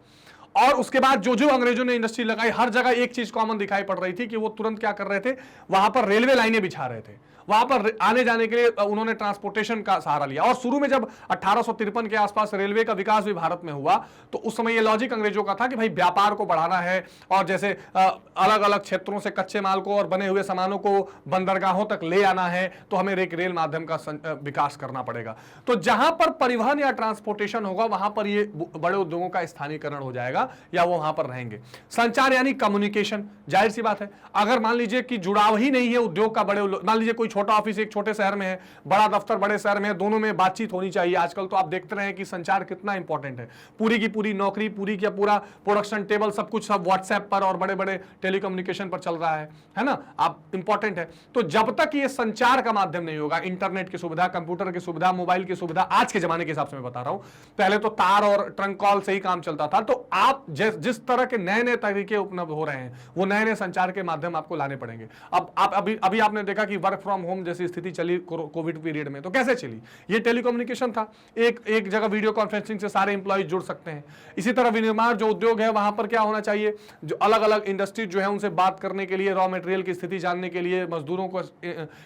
और उसके बाद जो जो अंग्रेजों ने इंडस्ट्री लगाई हर जगह एक चीज कॉमन दिखाई पड़ रही थी कि वो तुरंत क्या कर रहे थे, वहां पर रेलवे लाइनें बिछा रहे थे, वहां पर आने जाने के लिए उन्होंने ट्रांसपोर्टेशन का सहारा लिया। और शुरू में जब 1853 के आसपास रेलवे का विकास भी भारत में हुआ तो उस समय ये लॉजिक अंग्रेजों का था कि भाई व्यापार को बढ़ाना है और जैसे अलग अलग क्षेत्रों से कच्चे माल को और बने हुए सामानों को बंदरगाहों तक ले आना है तो हमें एक रेल माध्यम का विकास करना पड़ेगा। तो जहां पर परिवहन या ट्रांसपोर्टेशन होगा वहां पर ये बड़े उद्योगों का स्थानीयकरण हो जाएगा या वो वहां पर रहेंगे। संचार यानी कम्युनिकेशन, जाहिर सी बात है, अगर मान लीजिए कि जुड़ाव ही नहीं है उद्योग का, बड़े मान लीजिए कोई छोटा ऑफिस एक छोटे शहर में है, बड़ा दफ्तर बड़े शहर में है, दोनों में बातचीत होनी चाहिए। आजकल तो आप देखते रहे कि संचार कितना इंपॉर्टेंट है। पूरी की पूरी नौकरी, पूरी का पूरा प्रोडक्शन टेबल, सब कुछ सब व्हाट्सएप पर और बड़े बड़े टेलीकम्युनिकेशन पर चल रहा है ना। आप इंपॉर्टेंट है। तो जब तक ये संचार का माध्यम नहीं होगा, इंटरनेट की सुविधा, कंप्यूटर की सुविधा, मोबाइल की सुविधा, आज के जमाने के हिसाब से मैं बता रहा हूं, पहले तो तार और ट्रंक कॉल से ही काम चलता था। तो आप जिस तरह के नए नए तरीके उपलब्ध हो रहे हैं, वो नए नए संचार के माध्यम आपको लाने पड़ेंगे। अब आप अभी आपने देखा कि वर्क फ्रॉम होम जैसी स्थिति चली कोविड पीरियड में, तो कैसे चली? ये टेलीकम्युनिकेशन था, एक जगह वीडियो कॉन्फ्रेंसिंग से सारे इंप्लॉइज जुड़ सकते हैं। इसी तरह विनिर्माण जो उद्योग है, वहां पर क्या होना चाहिए, जो अलग अलग इंडस्ट्री जो है उनसे बात करने के लिए, रॉ मटेरियल की स्थिति जानने के लिए, मजदूरों को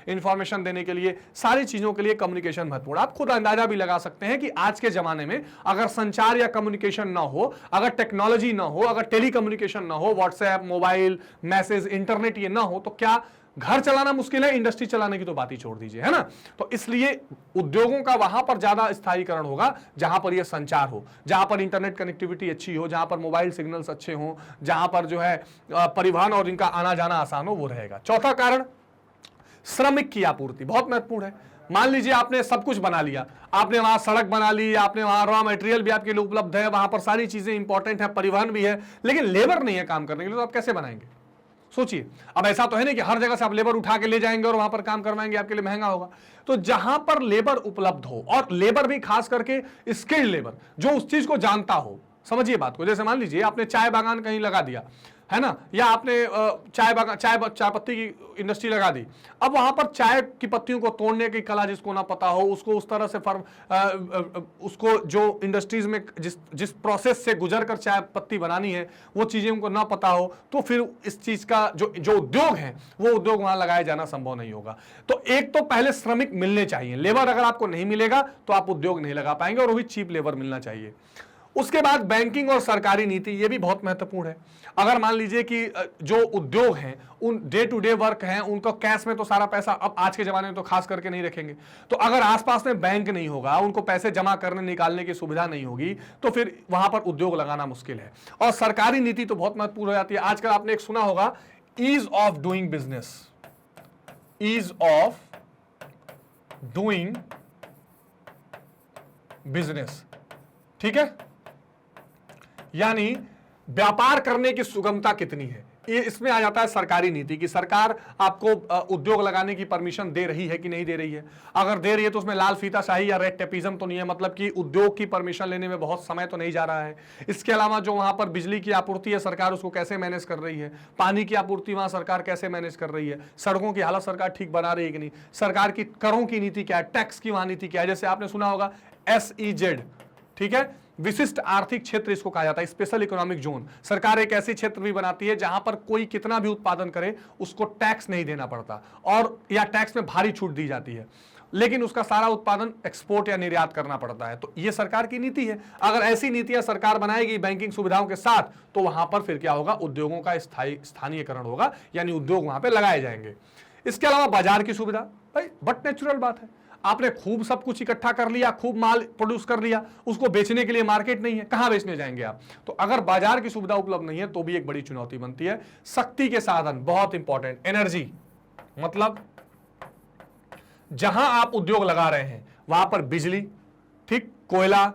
इंफॉर्मेशन देने के लिए, सारी चीजों के लिए कम्युनिकेशन महत्वपूर्ण। आप खुद अंदाजा भी लगा सकते हैं कि आज के जमाने में अगर संचार या कम्युनिकेशन ना हो, अगर टेक्नोलॉजी ना हो, अगर टेलीकम्युनिकेशन ना हो, व्हाट्सएप, मोबाइल, मैसेज, इंटरनेट ये ना हो, तो क्या घर चलाना मुश्किल है, इंडस्ट्री चलाने की तो बात ही छोड़ दीजिए, है ना। तो इसलिए उद्योगों का वहां पर ज्यादा स्थायीकरण होगा जहां पर यह संचार हो, जहां पर इंटरनेट कनेक्टिविटी अच्छी हो, जहां पर मोबाइल सिग्नल्स अच्छे हों, जहां पर जो है परिवहन और इनका आना जाना आसान हो, वो रहेगा। चौथा कारण श्रमिक की आपूर्ति बहुत महत्वपूर्ण है। मान लीजिए आपने सब कुछ बना लिया, आपने वहां सड़क बना ली, आपने वहां रॉ मटेरियल भी आपके लिए उपलब्ध है, वहां पर सारी चीजें इंपॉर्टेंट है, परिवहन भी है, लेकिन लेबर नहीं है काम करने के लिए, तो आप कैसे बनाएंगे? सोचिए। अब ऐसा तो है नहीं कि हर जगह से आप लेबर उठा के ले जाएंगे और वहां पर काम करवाएंगे, आपके लिए महंगा होगा। तो जहां पर लेबर उपलब्ध हो, और लेबर भी खास करके स्किल्ड लेबर जो उस चीज को जानता हो, समझिए बात को। जैसे मान लीजिए आपने चाय बागान कहीं लगा दिया, है ना, या आपने चाय पत्ती की इंडस्ट्री लगा दी। अब वहां पर चाय की पत्तियों को तोड़ने की कला जिसको ना पता हो, उसको उस तरह से उसको जो इंडस्ट्रीज में जिस प्रोसेस से गुजर कर चाय पत्ती बनानी है, वो चीजें उनको ना पता हो, तो फिर इस चीज का जो उद्योग है, वो उद्योग वहां लगाया जाना संभव नहीं होगा। तो एक तो पहले श्रमिक मिलने चाहिए। लेबर अगर आपको नहीं मिलेगा तो आप उद्योग नहीं लगा पाएंगे, और वो भी चीप लेबर मिलना चाहिए। उसके बाद बैंकिंग और सरकारी नीति, ये भी बहुत महत्वपूर्ण है। अगर मान लीजिए कि जो उद्योग हैं, उन डे टू डे वर्क हैं, उनको कैश में तो सारा पैसा अब आज के जमाने में तो खास करके नहीं रखेंगे। तो अगर आसपास में बैंक नहीं होगा, उनको पैसे जमा करने निकालने की सुविधा नहीं होगी, तो फिर वहां पर उद्योग लगाना मुश्किल है। और सरकारी नीति तो बहुत महत्वपूर्ण हो जाती है। आजकल आपने एक सुना होगा, ease of doing business, ease of doing business, ठीक है, यानी व्यापार करने की सुगमता कितनी है, ये इसमें आ जाता है सरकारी नीति की। सरकार आपको उद्योग लगाने की परमिशन दे रही है कि नहीं दे रही है। अगर दे रही है तो उसमें लाल फीताशाही या रेड टेपिज्म तो नहीं है, मतलब कि उद्योग की परमिशन लेने में बहुत समय तो नहीं जा रहा है। इसके अलावा जो वहां पर बिजली की आपूर्ति है, सरकार उसको कैसे मैनेज कर रही है, पानी की आपूर्ति वहां सरकार कैसे मैनेज कर रही है, सड़कों की हालत सरकार ठीक बना रही है कि नहीं, सरकार की करों की नीति क्या है, टैक्स की वहां नीति क्या है। जैसे आपने सुना होगा SEZ, ठीक है, विशिष्ट आर्थिक क्षेत्र इसको कहा जाता है, स्पेशल इकोनॉमिक जोन। सरकार एक ऐसी क्षेत्र भी बनाती है जहां पर कोई कितना भी उत्पादन करे उसको टैक्स नहीं देना पड़ता, और या टैक्स में भारी छूट दी जाती है, लेकिन उसका सारा उत्पादन एक्सपोर्ट या निर्यात करना पड़ता है। तो ये सरकार की नीति है। अगर ऐसी नीतियां सरकार बनाएगी बैंकिंग सुविधाओं के साथ, तो वहां पर फिर क्या होगा, उद्योगों का स्थानीयकरण होगा, यानी उद्योग वहां पर लगाए जाएंगे। इसके अलावा बाजार की सुविधा, भाई बट नेचुरल बात है, आपने खूब सब कुछ इकट्ठा कर लिया, खूब माल प्रोड्यूस कर लिया, उसको बेचने के लिए मार्केट नहीं है, कहां बेचने जाएंगे आप? तो अगर बाजार की सुविधा उपलब्ध नहीं है तो भी एक बड़ी चुनौती बनती है। शक्ति के साधन बहुत इंपॉर्टेंट, एनर्जी, मतलब जहां आप उद्योग लगा रहे हैं वहां पर बिजली, ठीक, कोयला,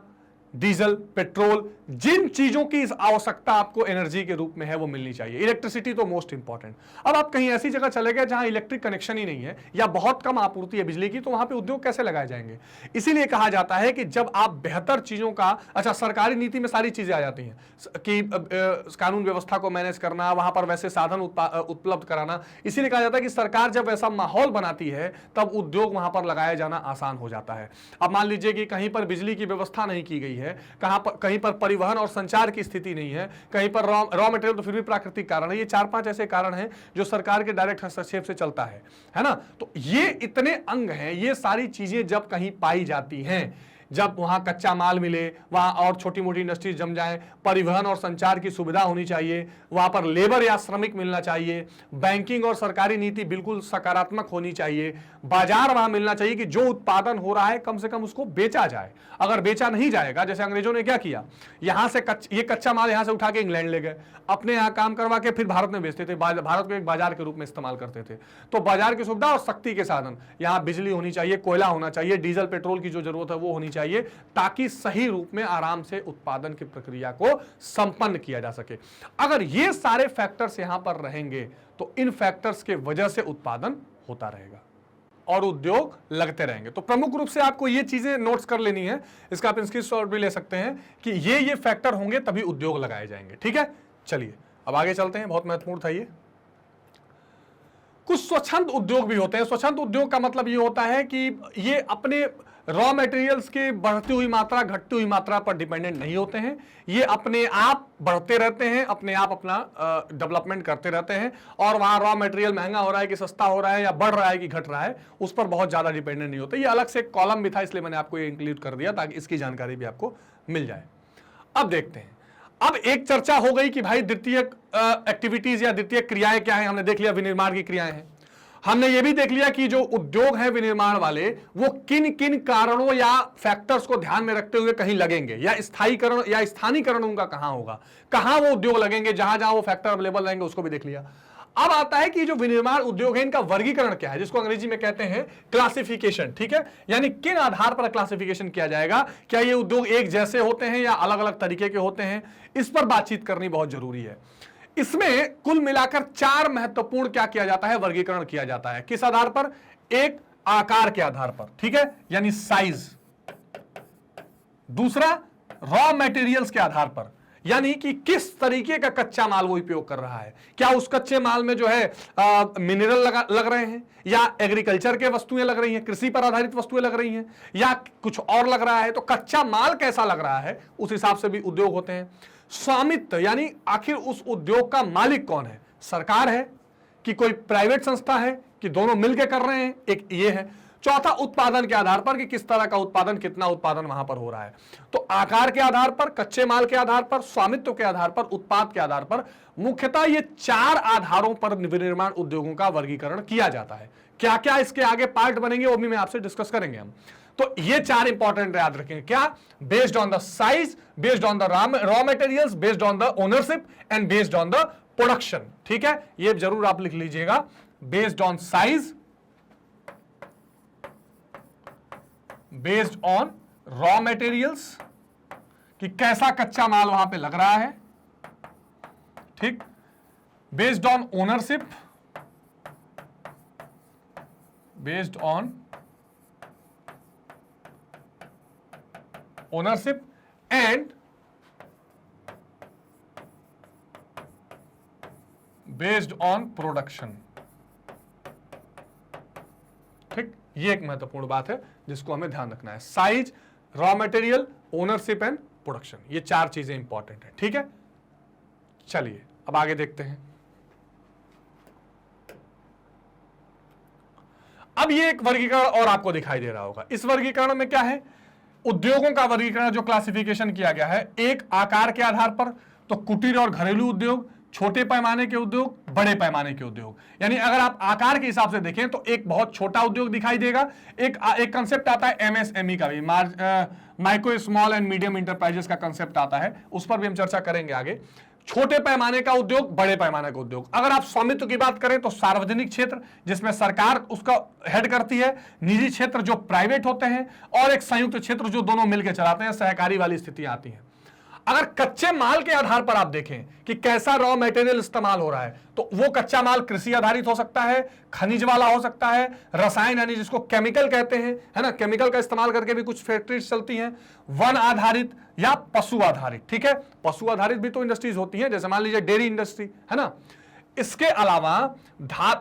डीजल, पेट्रोल, जिन चीजों की आवश्यकता आपको एनर्जी के रूप में है वो मिलनी चाहिए। इलेक्ट्रिसिटी तो मोस्ट इंपॉर्टेंट। अब आप कहीं ऐसी जगह चले गए जहां इलेक्ट्रिक कनेक्शन ही नहीं है या बहुत कम आपूर्ति है बिजली की, तो वहां पे उद्योग कैसे लगाए जाएंगे? इसीलिए कहा जाता है कि जब आप बेहतर चीजों का, अच्छा सरकारी नीति में सारी चीजें आ जाती हैं कि कानून व्यवस्था को मैनेज करना, वहां पर वैसे साधन उपलब्ध कराना। इसीलिए कहा जाता है कि सरकार जब ऐसा माहौल बनाती है तब उद्योग वहां पर लगाया जाना आसान हो जाता है। अब मान लीजिए कि कहीं पर बिजली की व्यवस्था नहीं की गई है, कहीं पर परिवहन और संचार की स्थिति नहीं है, कहीं पर रॉ मटेरियल तो फिर भी प्राकृतिक कारण है। ये 4-5 ऐसे कारण हैं जो सरकार के डायरेक्ट हस्तक्षेप से चलता है ना। तो ये इतने अंग हैं, ये सारी चीजें जब कहीं पाई जाती हैं जब वहां कच्चा माल मिले, वहां और छोटी मोटी इंडस्ट्रीज जम जाए, परिवहन और संचार की सुविधा होनी चाहिए, वहां पर लेबर या श्रमिक मिलना चाहिए, बैंकिंग और सरकारी नीति बिल्कुल सकारात्मक होनी चाहिए, बाजार वहां मिलना चाहिए कि जो उत्पादन हो रहा है कम से कम उसको बेचा जाए। अगर बेचा नहीं जाएगा, जैसे अंग्रेजों ने क्या किया, यहां से ये कच्चा माल यहां से उठा के इंग्लैंड ले गए, अपने यहां काम करवा के फिर भारत में बेचते थे, भारत को एक बाजार के रूप में इस्तेमाल करते थे। तो बाजार की सुविधा और शक्ति के साधन, यहां बिजली होनी चाहिए, कोयला होना चाहिए, डीजल पेट्रोल की जो जरूरत है वो होनी चाहिए, ताकि सही रूप में आराम से उत्पादन की प्रक्रिया को संपन्न किया जा सके। अगर ये सारे फैक्टर्स यहां पर रहेंगे तो इन फैक्टर्स के वजह से उत्पादन होता रहेगा और उद्योग लगते रहेंगे। तो प्रमुख रूप से आपको ये चीजें नोट्स कर लेनी है, इसका आप स्क्रीनशॉट भी ले सकते हैं कि ये फैक्टर होंगे तभी उद्योग लगाए जाएंगे। ठीक है, चलिए अब आगे चलते हैं, बहुत महत्वपूर्ण था ये। कुछ स्वच्छंद उद्योग भी होते हैं। स्वच्छंद उद्योग का मतलब ये होता है कि ये अपने रॉ मटेरियल्स की बढ़ती हुई मात्रा, घटती हुई मात्रा पर डिपेंडेंट नहीं होते हैं, ये अपने आप बढ़ते रहते हैं, अपने आप अपना डेवलपमेंट करते रहते हैं, और वहां रॉ मटेरियल महंगा हो रहा है कि सस्ता हो रहा है या बढ़ रहा है कि घट रहा है, उस पर बहुत ज्यादा डिपेंडेंट नहीं होते। ये अलग से एक कॉलम भी था, इसलिए मैंने आपको ये इंक्लूड कर दिया ताकि इसकी जानकारी भी आपको मिल जाए। अब देखते हैं, अब एक चर्चा हो गई कि भाई द्वितीयक एक्टिविटीज या द्वितीयक क्रियाएं क्या है, हमने देख लिया विनिर्माण की क्रियाएं हैं। हमने ये भी देख लिया कि जो उद्योग है विनिर्माण वाले, वो किन किन कारणों या फैक्टर्स को ध्यान में रखते हुए कहीं लगेंगे, या स्थायीकरण या स्थानीकरण उनका कहां होगा, कहां वो उद्योग लगेंगे, जहां जहां वो फैक्टर अवेलेबल रहेंगे उसको भी देख लिया। अब आता है कि जो विनिर्माण उद्योग है इनका वर्गीकरण क्या है, जिसको अंग्रेजी में कहते हैं क्लासिफिकेशन। ठीक है, यानी किन आधार पर क्लासिफिकेशन किया जाएगा, क्या ये उद्योग एक जैसे होते हैं या अलग अलग तरीके के होते हैं, इस पर बातचीत करनी बहुत जरूरी है। इसमें कुल मिलाकर 4 महत्वपूर्ण क्या किया जाता है, वर्गीकरण किया जाता है। किस आधार पर? एक, आकार के आधार पर, ठीक है, यानी साइज। दूसरा, रॉ मटेरियल्स के आधार पर, यानी कि किस तरीके का कच्चा माल वो उपयोग कर रहा है, क्या उस कच्चे माल में जो है मिनरल लग रहे हैं, या एग्रीकल्चर के वस्तुएं लग रही हैं, कृषि पर आधारित वस्तुएं लग रही हैं, या कुछ और लग रहा है। तो कच्चा माल कैसा लग रहा है उस हिसाब से भी उद्योग होते हैं। स्वामित्व, यानी आखिर उस उद्योग का मालिक कौन है, सरकार है कि कोई प्राइवेट संस्था है कि दोनों मिलकर कर रहे हैं, एक ये है। चौथा, उत्पादन के आधार पर कि किस तरह का उत्पादन, कितना उत्पादन वहां पर हो रहा है। तो आकार के आधार पर, कच्चे माल के आधार पर, स्वामित्व के आधार पर, उत्पाद के आधार पर, मुख्यतः ये 4 आधारों पर विनिर्माण उद्योगों का वर्गीकरण किया जाता है। क्या क्या इसके आगे पार्ट बनेंगे वो भी मैं आपसे डिस्कस करेंगे हम। तो ये 4 इंपॉर्टेंट याद रखेंगे, क्या? Based on the size, based on the raw materials, based on the ownership and based on the production. ठीक है, ये जरूर आप लिख लीजिएगा, based on size, based on raw materials कि कैसा कच्चा माल वहां पे लग रहा है, ठीक, based on ownership, based on ownership and based on production. ठीक, ये एक महत्वपूर्ण बात है जिसको हमें ध्यान रखना है। Size, raw material, ownership and production, ये 4 चीजें इंपॉर्टेंट है। ठीक है, चलिए अब आगे देखते हैं। अब ये एक वर्गीकरण और आपको दिखाई दे रहा होगा। इस वर्गीकरण में क्या है, उद्योगों का वर्गीकरण जो क्लासिफिकेशन किया गया है, एक आकार के आधार पर, तो कुटीर और घरेलू उद्योग, छोटे पैमाने के उद्योग, बड़े पैमाने के उद्योग। यानी अगर आप आकार के हिसाब से देखें तो एक बहुत छोटा उद्योग दिखाई देगा, एक कंसेप्ट आता है एमएसएमई का भी, micro small and medium enterprises का कंसेप्ट आता है, उस पर भी हम चर्चा करेंगे आगे। छोटे पैमाने का उद्योग, बड़े पैमाने का उद्योग। अगर आप स्वामित्व की बात करें तो सार्वजनिक क्षेत्र जिसमें सरकार उसका हेड करती है, निजी क्षेत्र जो प्राइवेट होते हैं, और एक संयुक्त क्षेत्र जो दोनों मिलकर चलाते हैं, सहकारी वाली स्थितियां आती हैं। अगर कच्चे माल के आधार पर आप देखें कि कैसा रॉ मटेरियल इस्तेमाल हो रहा है, तो वो कच्चा माल कृषि आधारित हो सकता है, खनिज वाला हो सकता है, रसायन यानी जिसको केमिकल कहते हैं, है ना, केमिकल का इस्तेमाल करके भी कुछ फैक्ट्रीज चलती हैं, वन आधारित या पशु आधारित। ठीक है, पशु आधारित भी तो इंडस्ट्रीज होती हैं, जैसे मान लीजिए डेयरी इंडस्ट्री, है ना। इसके अलावा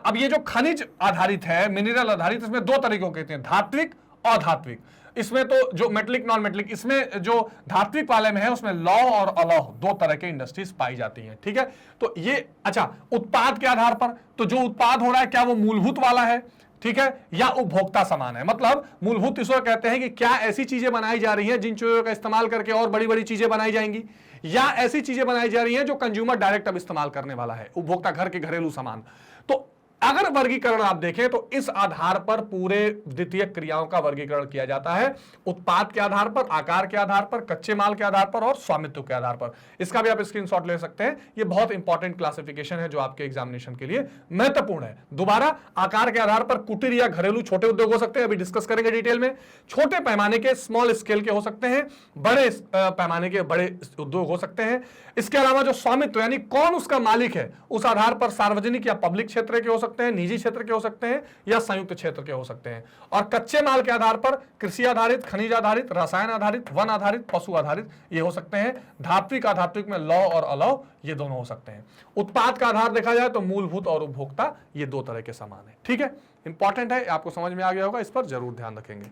अब ये जो खनिज आधारित है, मिनरल आधारित, इसमें 2 तरीकों के होते हैं, धात्विक और अधात्विक। इसमें तो जो मेटलिक, नॉन मेटलिक, इसमें जो धात्विक वाले में है उसमें लौह और अलौह 2 तरह के इंडस्ट्रीज पाई जाती हैं। ठीक है, तो ये अच्छा, उत्पाद के आधार पर, तो जो उत्पाद हो रहा है क्या वो मूलभूत वाला है, ठीक है, या उपभोक्ता सामान है। मतलब मूलभूत इसको कहते हैं कि क्या ऐसी चीजें बनाई जा रही हैं जिन चीजों का इस्तेमाल करके और बड़ी बड़ी चीजें बनाई जाएंगी, या ऐसी चीजें बनाई जा रही हैं जो कंज्यूमर डायरेक्ट अब इस्तेमाल करने वाला है, उपभोक्ता घर के घरेलू सामान। तो अगर वर्गीकरण आप देखें तो इस आधार पर पूरे द्वितीय क्रियाओं का वर्गीकरण किया जाता है, उत्पाद के आधार पर, आकार के आधार पर, कच्चे माल के आधार पर और स्वामित्व के आधार पर। इसका भी आप स्क्रीनशॉट ले सकते हैं। ये बहुत इंपॉर्टेंट क्लासिफिकेशन है जो आपके एग्जामिनेशन के लिए महत्वपूर्ण है। दोबारा, आकार के आधार पर कुटीर या घरेलू छोटे उद्योग हो सकते हैं, अभी डिस्कस करेंगे डिटेल में। छोटे पैमाने के स्मॉल स्केल के हो सकते हैं, बड़े पैमाने के बड़े उद्योग हो सकते हैं। इसके अलावा जो स्वामित्व यानी कौन उसका मालिक है, उस आधार पर सार्वजनिक या पब्लिक क्षेत्र के हो सकते हैं, निजी क्षेत्र के हो सकते हैं या संयुक्त क्षेत्र के हो सकते हैं। और कच्चे माल के आधार पर कृषि आधारित, खनिज आधारित, रसायन आधारित, वन आधारित, पशु आधारित ये हो सकते हैं। धात्विक अधात्विक में लौ और अलौ ये दोनों हो सकते हैं। उत्पाद का आधार देखा जाए तो मूलभूत और उपभोक्ता ये दो तरह के सामान है। ठीक है, इंपॉर्टेंट है, आपको समझ में आ गया होगा, इस पर जरूर ध्यान रखेंगे।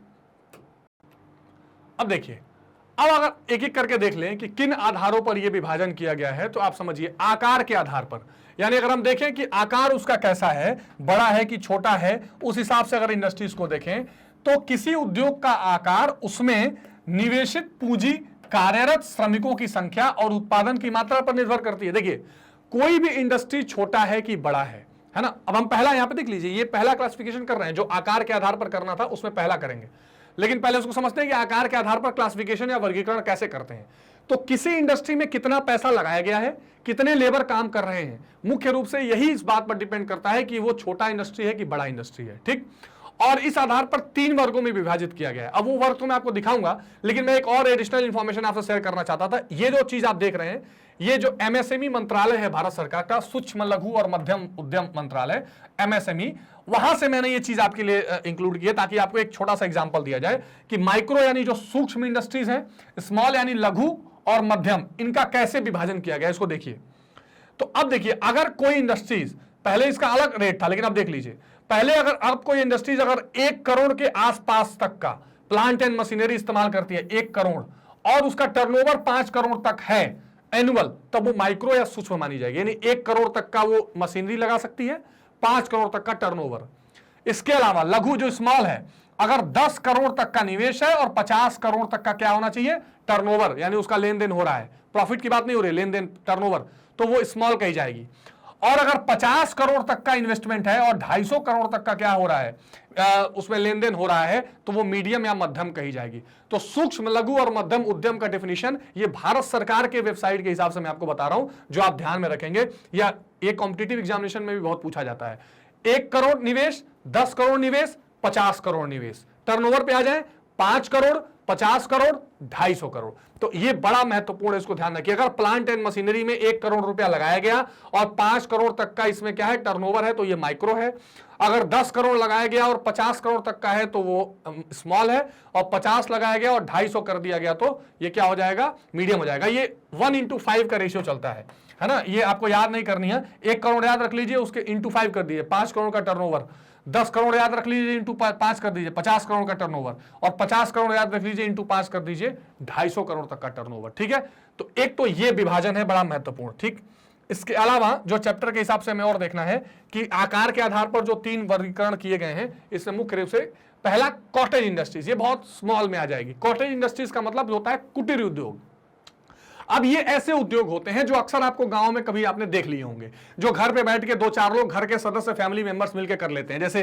अब देखिए, अब अगर एक एक करके देख लें कि किन आधारों पर यह विभाजन किया गया है, तो आप समझिए आकार के आधार पर, यानी अगर हम देखें कि आकार उसका कैसा है, बड़ा है कि छोटा है, उस हिसाब से अगर इंडस्ट्रीज को देखें तो किसी उद्योग का आकार उसमें निवेशित पूंजी, कार्यरत श्रमिकों की संख्या और उत्पादन की मात्रा पर निर्भर करती है। देखिए, कोई भी इंडस्ट्री छोटा है कि बड़ा है ना। अब हम पहला यहां पे देख लीजिए, ये पहला क्लासिफिकेशन कर रहे हैं जो आकार के आधार पर करना था, उसमें पहला करेंगे। लेकिन पहले उसको समझते हैं कि आकार के आधार पर क्लासिफिकेशन या वर्गीकरण कैसे करते हैं। तो किसी इंडस्ट्री में कितना पैसा लगाया गया है, कितने लेबर काम कर रहे हैं, मुख्य रूप से यही इस बात पर डिपेंड करता है कि वो छोटा इंडस्ट्री है कि बड़ा इंडस्ट्री है। ठीक, और इस आधार पर 3 वर्गों में विभाजित किया गया है। अब वो वर्ग तो मैं आपको दिखाऊंगा, लेकिन मैं एक और एडिशनल इंफॉर्मेशन आपसे शेयर करना चाहता था। ये जो चीज आप देख रहे हैं, ये जो एमएसएमई मंत्रालय है भारत सरकार का, सूक्ष्म लघु और मध्यम उद्यम मंत्रालय, एमएसएमई, वहां से मैंने ये चीज आपके लिए इंक्लूड की है ताकि आपको एक छोटा सा एग्जांपल दिया जाए कि माइक्रो यानी जो सूक्ष्म इंडस्ट्रीज हैं, स्मॉल यानी लघु और मध्यम, इनका कैसे विभाजन किया गया, इसको देखिए। तो अब देखिए, अगर कोई इंडस्ट्रीज, पहले इसका अलग रेट था, लेकिन अब देख लीजिए, पहले अगर अब कोई इंडस्ट्रीज अगर 1 करोड़ के आसपास तक का प्लांट एंड मशीनरी इस्तेमाल करती है, 1 करोड़, और उसका टर्नओवर 5 करोड़ तक है एनुअल, तब वो माइक्रो या सूक्ष्म मानी जाएगी। यानी 1 करोड़ तक का वो मशीनरी लगा सकती है, 5 करोड़ तक का टर्नओवर। इसके अलावा लघु जो स्मॉल है, अगर 10 करोड़ तक का निवेश है और 50 करोड़ तक का क्या होना चाहिए, टर्नओवर, यानी उसका लेन देन हो रहा है, प्रॉफिट की बात नहीं हो रही, लेन देन टर्नओवर, तो वो स्मॉल कही जाएगी। और अगर 50 करोड़ तक का इन्वेस्टमेंट है और 250 करोड़ तक का क्या हो रहा है, उसमें लेन देन हो रहा है, तो वो मीडियम या मध्यम कही जाएगी। तो सूक्ष्म लघु और मध्यम उद्यम का डेफिनेशन ये भारत सरकार के वेबसाइट के हिसाब से मैं आपको बता रहा हूं, जो आप ध्यान में रखेंगे, या ये कॉम्पिटिटिव एग्जामिनेशन में भी बहुत पूछा जाता है। 1 करोड़ निवेश, 10 करोड़ निवेश, 50 करोड़ निवेश, टर्नओवर पे आ जाए 5 करोड़, 50 करोड़, 250 करोड़। तो ये बड़ा महत्वपूर्ण है, इसको ध्यान रखिए। अगर प्लांट एंड मशीनरी में 1 करोड़ रुपया लगाया गया और 5 करोड़ तक का इसमें क्या है, टर्नओवर है, तो ये माइक्रो है। अगर 10 करोड़ लगाया गया और 50 करोड़ तक का है तो वो स्मॉल है, और 50 लगाया गया और 250 कर दिया गया तो ये क्या हो जाएगा, मीडियम हो जाएगा। ये 1:5 का रेशियो चलता है ना, ये आपको याद नहीं करनी है। 1 करोड़ याद रख लीजिए, उसके इंटू 5 कर दीजिए, 5 करोड़ का टर्नओवर। 10 करोड़ याद रख लीजिए, इंटू 5 कर दीजिए, 50 करोड़ का टर्नओवर। और 50 करोड़ याद रख लीजिए, इंटू 5 कर दीजिए, 250 करोड़ तक का टर्नओवर। ठीक है, तो एक तो ये विभाजन है बड़ा महत्वपूर्ण। ठीक, इसके अलावा जो चैप्टर के हिसाब से हमें और देखना है कि आकार के आधार पर जो 3 वर्गीकरण किए गए हैं, इसमें मुख्य रूप से पहला कॉटेज इंडस्ट्रीज, ये बहुत स्मॉल में आ जाएगी। कॉटेज इंडस्ट्रीज का मतलब होता है कुटीर उद्योग। अब ये ऐसे उद्योग होते हैं जो अक्सर आपको गांव में कभी आपने देख लिए होंगे, जो घर पे बैठ के 2-4 लोग, घर के सदस्य, फैमिली मेंबर्स मिलकर कर लेते हैं। जैसे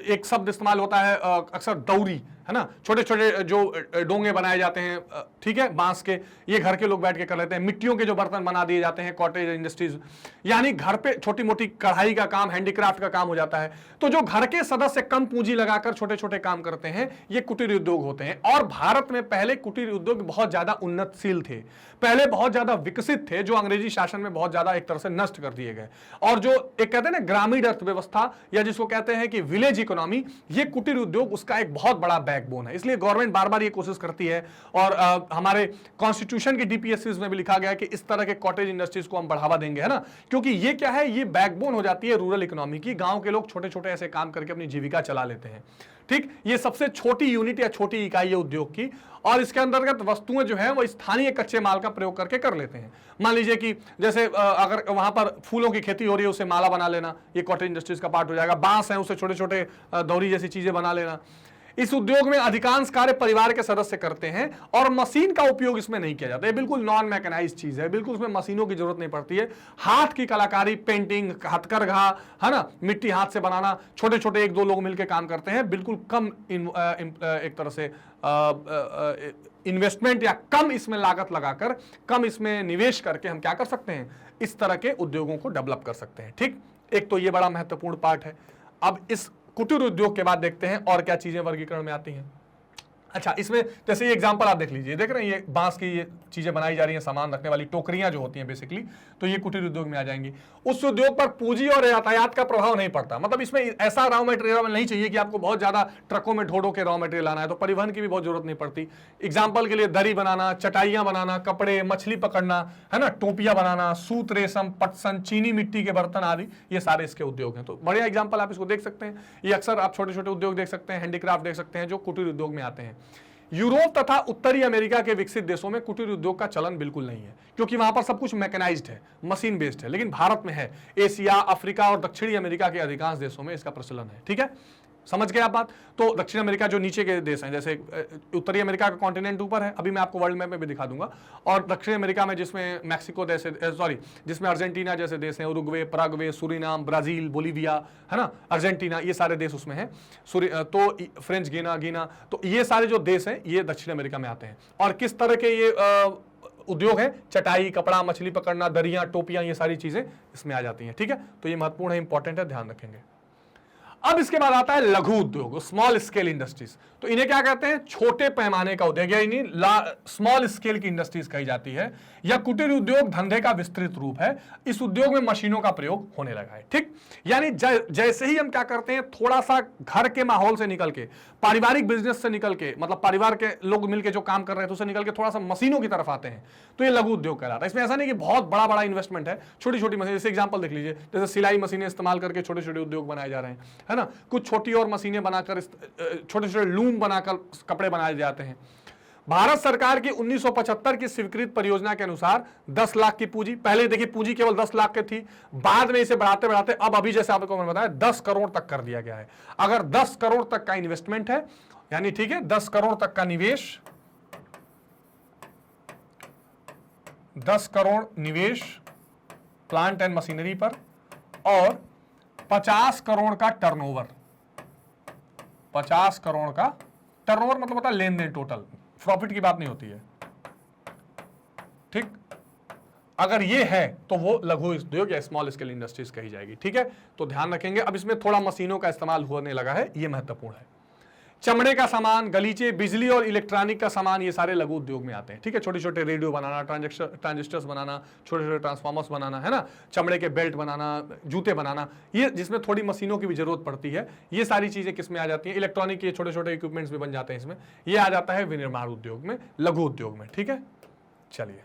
एक शब्द इस्तेमाल होता है अक्सर दौरी, है ना, छोटे छोटे जो डोंगे बनाए जाते हैं, ठीक है, बांस के, ये घर के लोग बैठ के कर लेते हैं। मिट्टियों के जो बर्तन बना दिए जाते हैं, कॉटेज इंडस्ट्रीज, यानी घर पे छोटी मोटी कढ़ाई का काम, हैंडीक्राफ्ट का काम हो जाता है। तो जो घर के सदस्य कम पूंजी लगाकर छोटे छोटे काम करते हैं, ये कुटीर उद्योग होते हैं। और भारत में पहले कुटीर उद्योग बहुत ज्यादा उन्नतशील थे, पहले बहुत ज्यादा विकसित थे, जो अंग्रेजी शासन में बहुत ज्यादा एक तरह से नष्ट कर दिए गए। और जो एक कहते हैं ना ग्रामीण अर्थव्यवस्था, या जिसको कहते हैं कि विलेज इकोनॉमी, ये कुटीर उद्योग उसका एक बहुत बड़ा बैकबोन है। इसलिए गवर्नमेंट बार बार ये कोशिश करती है और हमारे कॉन्स्टिट्यूशन के डीपीएससी में भी लिखा गया है कि इस तरह के कॉटेज इंडस्ट्रीज को हम बढ़ावा देंगे, है ना, क्योंकि ये क्या है, ये बैकबोन हो जाती है रूरल इकोनॉमी की। गांव के लोग छोटे छोटे ऐसे काम करके अपनी जीविका चला लेते हैं। ठीक, ये सबसे छोटी यूनिट या छोटी इकाई है उद्योग की, और इसके अंतर्गत वस्तुएं जो है वो स्थानीय कच्चे माल का प्रयोग करके कर लेते हैं। मान लीजिए कि जैसे अगर वहां पर फूलों की खेती हो रही है, उसे माला बना लेना, ये कॉटेज इंडस्ट्रीज का पार्ट हो जाएगा। बांस है, उसे छोटे छोटे दौरी जैसी चीजें बना लेना। इस उद्योग में अधिकांश कार्य परिवार के सदस्य करते हैं और मशीन का उपयोग इसमें नहीं किया जाता है। बिल्कुल नॉन मैकेनाइज्ड चीज है, बिल्कुल उसमें मशीनों की जरूरत नहीं पड़ती है। हाथ की कलाकारी, पेंटिंग, हथकरघा, है ना, मिट्टी हाथ से बनाना, छोटे छोटे एक दो लोग मिलकर काम करते हैं। बिल्कुल कम एक तरह से इन्वेस्टमेंट या कम इसमें लागत लगाकर, कम इसमें निवेश करके हम क्या कर सकते हैं, इस तरह के उद्योगों को डेवलप कर सकते हैं। ठीक, एक तो ये बड़ा महत्वपूर्ण पार्ट है। अब इस कुटीर उद्योग के बाद देखते हैं और क्या चीजें वर्गीकरण में आती हैं। अच्छा, इसमें जैसे ये एग्जांपल आप देख लीजिए, देख रहे हैं ये बांस की ये चीजें बनाई जा रही हैं, सामान रखने वाली टोकरियां जो होती हैं बेसिकली, तो ये कुटीर उद्योग में आ जाएंगी। उस उद्योग पर पूंजी और यातायात का प्रभाव नहीं पड़ता। मतलब इसमें ऐसा रॉ मटेरियल नहीं चाहिए कि आपको बहुत ज्यादा ट्रकों में ढो के रॉ मटेरियल लाना है, तो परिवहन की भी बहुत जरूरत नहीं पड़ती। एग्जाम्पल के लिए दरी बनाना, चटाइयां बनाना, कपड़े, मछली पकड़ना, है ना, टोपियां बनाना, सूत, रेशम, पटसन, चीनी मिट्टी के बर्तन आदि, ये सारे इसके उद्योग हैं। तो बढ़िया एग्जाम्पल आप इसको देख सकते हैं। ये अक्सर आप छोटे छोटे उद्योग देख सकते हैं, हैंडीक्राफ्ट देख सकते हैं, जो कुटीर उद्योग में आते हैं। यूरोप तथा उत्तरी अमेरिका के विकसित देशों में कुटीर उद्योग का चलन बिल्कुल नहीं है, क्योंकि वहां पर सब कुछ मैकेनाइज्ड है, मशीन बेस्ड है। लेकिन भारत में है। एशिया, अफ्रीका और दक्षिणी अमेरिका के अधिकांश देशों में इसका प्रचलन है। ठीक है, समझ गए आप बात। तो दक्षिण अमेरिका जो नीचे के देश हैं, जैसे उत्तरी अमेरिका का कॉन्टिनेंट ऊपर है, अभी मैं आपको वर्ल्ड मैप में भी दिखा दूंगा, और दक्षिण अमेरिका में जिसमें मैक्सिको जैसे जिसमें अर्जेंटीना जैसे देश हैं, Uruguay, Paraguay, Suriname, Brazil, Bolivia, है ना, अर्जेंटीना, ये सारे देश उसमें हैं। तो फ्रेंच गिना, तो ये सारे जो देश हैं ये दक्षिण अमेरिका में आते हैं। और किस तरह के ये उद्योग है, चटाई, कपड़ा, मछली पकड़ना, दरियां, टोपियां, ये सारी चीजें इसमें आ जाती हैं। ठीक है, तो ये महत्वपूर्ण है, इंपॉर्टेंट है, ध्यान रखेंगे। अब इसके बाद आता है लघु उद्योग, स्मॉल स्केल इंडस्ट्रीज। तो इन्हें क्या कहते हैं, छोटे पैमाने का उद्योग, यानी स्मॉल स्केल की इंडस्ट्रीज कही जाती है। या कुटीर उद्योग धंधे का विस्तृत रूप है। इस उद्योग में मशीनों का प्रयोग होने लगा है। ठीक, यानी जैसे ही हम क्या करते हैं, थोड़ा सा घर के माहौल से निकल के, पारिवारिक बिजनेस से निकल के, मतलब परिवार के लोग मिलकर जो काम कर रहे हैं उससे निकल के थोड़ा सा मशीनों की तरफ आते हैं, तो ये लघु उद्योग कहलाता है। इसमें ऐसा नहीं कि बहुत बड़ा बड़ा इन्वेस्टमेंट है, छोटी छोटी मशीन। जैसे एग्जाम्पल देख लीजिए, जैसे सिलाई मशीनें इस्तेमाल करके छोटे छोटे उद्योग बनाए जा रहे हैं, है ना, कुछ छोटी और मशीनें बनाकर, छोटे छोटे लूम बनाकर कपड़े बनाए जाते हैं। भारत सरकार की 1975 की स्वीकृत परियोजना के अनुसार 10 लाख की पूंजी, पहले देखिए पूंजी केवल 10 लाख की थी, बाद में इसे बढ़ाते बढ़ाते अब अभी जैसे आपको मैंने बताया 10 करोड़ तक कर दिया गया है। अगर 10 करोड़ तक का इन्वेस्टमेंट है, यानी ठीक है 10 करोड़ तक का निवेश, 10 करोड़ निवेश प्लांट एंड मशीनरी पर, और 50 करोड़ का टर्नओवर, 50 करोड़ का टर्नओवर मतलब होता है लेन देन, टोटल प्रॉफिट की बात नहीं होती है। ठीक, अगर ये है तो वो लघु उद्योग या स्मॉल स्केल इंडस्ट्रीज कही जाएगी। ठीक है, तो ध्यान रखेंगे। अब इसमें थोड़ा मशीनों का इस्तेमाल होने लगा है, ये महत्वपूर्ण है। चमड़े का सामान, गलीचे, बिजली और इलेक्ट्रॉनिक का सामान, ये सारे लघु उद्योग में आते हैं। ठीक है, छोटे छोटे रेडियो बनाना, ट्रांजिस्टर्स बनाना, छोटे छोटे ट्रांसफार्मर्स बनाना, है ना, चमड़े के बेल्ट बनाना, जूते बनाना, ये जिसमें थोड़ी मशीनों की भी जरूरत पड़ती है, ये सारी चीजें किसमें आ जाती हैं, इलेक्ट्रॉनिक के छोटे छोटे इक्विपमेंट्स भी बन जाते हैं इसमें। ये आ जाता है विनिर्माण उद्योग में, लघु उद्योग में। ठीक है, चलिए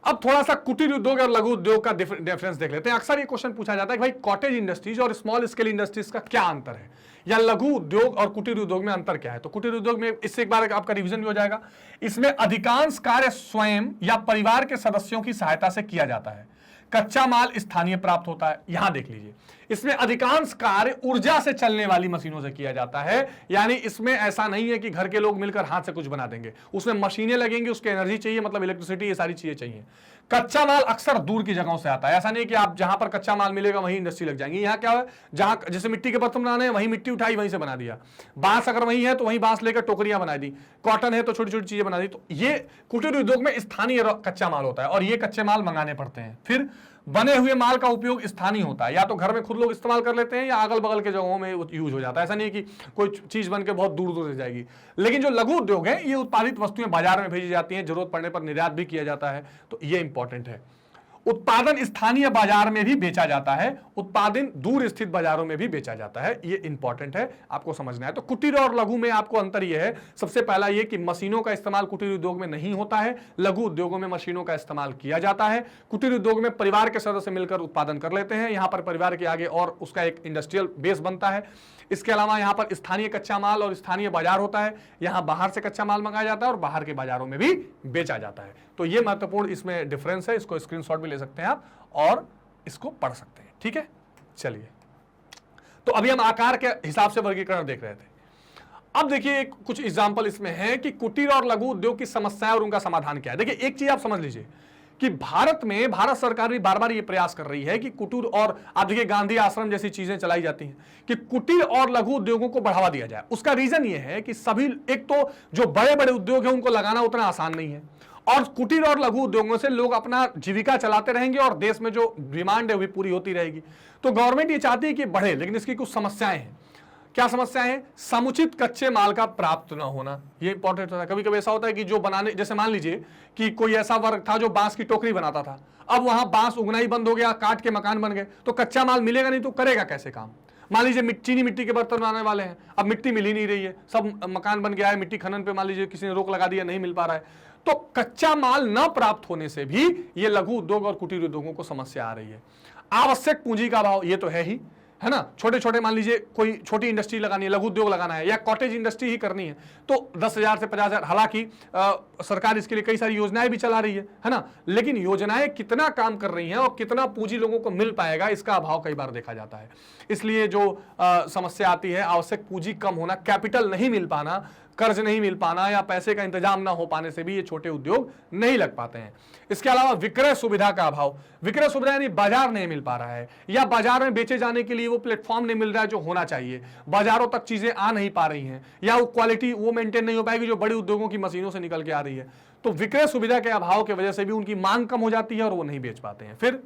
अब थोड़ा सा कुटीर उद्योग और लघु उद्योग का डिफरेंस देख लेते हैं। अक्सर ये क्वेश्चन पूछा जाता है कि भाई कॉटेज इंडस्ट्रीज और स्मॉल स्केल इंडस्ट्रीज का क्या अंतर है, या लघु उद्योग और कुटीर उद्योग में अंतर क्या है। तो कुटीर उद्योग में इससे एक बार आपका रिवीजन भी हो जाएगा। इसमें अधिकांश कार्य स्वयं या परिवार के सदस्यों की सहायता से किया जाता है। कच्चा माल स्थानीय प्राप्त होता है। यहां देख लीजिए, इसमें अधिकांश कार्य ऊर्जा से चलने वाली मशीनों से किया जाता है। यानी इसमें ऐसा नहीं है कि घर के लोग मिलकर हाथ से कुछ बना देंगे, उसमें मशीनें लगेंगी, उसके एनर्जी चाहिए, मतलब इलेक्ट्रिसिटी, ये सारी चीजें चाहिए। कच्चा माल अक्सर दूर की जगहों से आता है। ऐसा नहीं कि आप जहां पर कच्चा माल मिलेगा वहीं इंडस्ट्री लग जाएंगी। यहाँ क्या है, जहां जैसे मिट्टी के बर्तन बनाने हैं, वहीं मिट्टी उठाई वहीं से बना दिया। बांस अगर वहीं है तो वहीं बांस लेकर टोकरियां बना दी। कॉटन है तो छोटी छोटी चीजें बना दी। तो ये कुटीर उद्योग में स्थानीय कच्चा माल होता है, और ये कच्चे माल मंगाने पड़ते हैं। फिर बने हुए माल का उपयोग स्थानीय होता है, या तो घर में खुद लोग इस्तेमाल कर लेते हैं या अगल बगल के जगहों में यूज हो जाता है। ऐसा नहीं कि कोई चीज बन के बहुत दूर दूर से जाएगी। लेकिन जो लघु उद्योग है, ये उत्पादित वस्तुएं बाजार में भेजी जाती हैं, जरूरत पड़ने पर निर्यात भी किया जाता है। तो ये इंपॉर्टेंट है। उत्पादन स्थानीय बाजार में भी बेचा जाता है, उत्पादन दूर स्थित बाजारों में भी बेचा जाता है। ये इंपॉर्टेंट है, आपको समझना है। तो कुटीर और लघु में आपको अंतर यह है, सबसे पहला यह कि मशीनों का इस्तेमाल कुटीर उद्योग में नहीं होता है, लघु उद्योगों में मशीनों का इस्तेमाल किया जाता है। कुटीर उद्योग में परिवार के सदस्य मिलकर उत्पादन कर लेते हैं, यहां पर परिवार के आगे और उसका एक इंडस्ट्रियल बेस बनता है। इसके अलावा यहां पर स्थानीय कच्चा माल और स्थानीय बाजार होता है, यहां बाहर से कच्चा माल मंगाया जाता है और बाहर के बाजारों में भी बेचा जाता है। तो यह महत्वपूर्ण इसमें डिफरेंस है, इसको स्क्रीनशॉट भी ले सकते हैं आप और इसको पढ़ सकते हैं। ठीक है, चलिए, तो अभी हम आकार के हिसाब से वर्गीकरण देख रहे थे। अब देखिए कुछ एग्जांपल इसमें है कि कुटीर और लघु उद्योग की समस्याएं और उनका समाधान क्या है। देखिए एक चीज आप समझ लीजिए कि भारत में भारत सरकार भी बार बार ये प्रयास कर रही है कि कुटीर और, आप देखिए गांधी आश्रम जैसी चीजें चलाई जाती हैं कि कुटीर और लघु उद्योगों को बढ़ावा दिया जाए। उसका रीजन ये है कि सभी, एक तो जो बड़े बड़े उद्योग हैं उनको लगाना उतना आसान नहीं है, और कुटीर और लघु उद्योगों से लोग अपना जीविका चलाते रहेंगे और देश में जो डिमांड है वो भी पूरी होती रहेगी। तो गवर्नमेंट ये चाहती है कि बढ़े, लेकिन इसकी कुछ समस्याएं हैं। क्या समस्या है? समुचित कच्चे माल का प्राप्त न होना, ये इंपॉर्टेंट होता है। कभी कभी ऐसा होता है कि जो बनाने, जैसे मान लीजिए कि कोई ऐसा वर्ग था जो बांस की टोकरी बनाता था, अब वहां बांस उगना ही बंद हो गया, काट के मकान बन गए, तो कच्चा माल मिलेगा नहीं तो करेगा कैसे काम? मान लीजिए चीनी मिट्टी के बर्तन बनाने वाले हैं, अब मिट्टी मिल ही नहीं रही है, सब मकान बन गया है, मिट्टी खनन पे मान लीजिए किसी ने रोक लगा दिया, नहीं मिल पा रहा है, तो कच्चा माल न प्राप्त होने से भी ये लघु उद्योग और कुटीर उद्योगों को समस्या आ रही है। आवश्यक पूंजी का अभाव, ये तो है ना, छोटे छोटे मान लीजिए कोई छोटी इंडस्ट्री लगानी है, लघु उद्योग लगाना है या कॉटेज इंडस्ट्री ही करनी है, तो 10,000 से 50,000, हालांकि सरकार इसके लिए कई सारी योजनाएं भी चला रही है ना, लेकिन योजनाएं कितना काम कर रही हैं और कितना पूंजी लोगों को मिल पाएगा, इसका अभाव कई बार देखा जाता है। इसलिए जो समस्या आती है, आवश्यक पूंजी कम होना, कैपिटल नहीं मिल पाना, कर्ज नहीं मिल पाना या पैसे का इंतजाम ना हो पाने से भी ये छोटे उद्योग नहीं लग पाते हैं। इसके अलावा विक्रय सुविधा का अभाव, विक्रय सुविधा यानी बाजार नहीं मिल पा रहा है या बाजार में बेचे जाने के लिए वो प्लेटफॉर्म नहीं मिल रहा है जो होना चाहिए, बाजारों तक चीजें आ नहीं पा रही हैं या वो क्वालिटी वो मेंटेन नहीं हो पाएगी जो बड़ी उद्योगों की मशीनों से निकल के आ रही है। तो विक्रय सुविधा के अभाव की वजह से भी उनकी मांग कम हो जाती है और वो नहीं बेच पाते हैं। फिर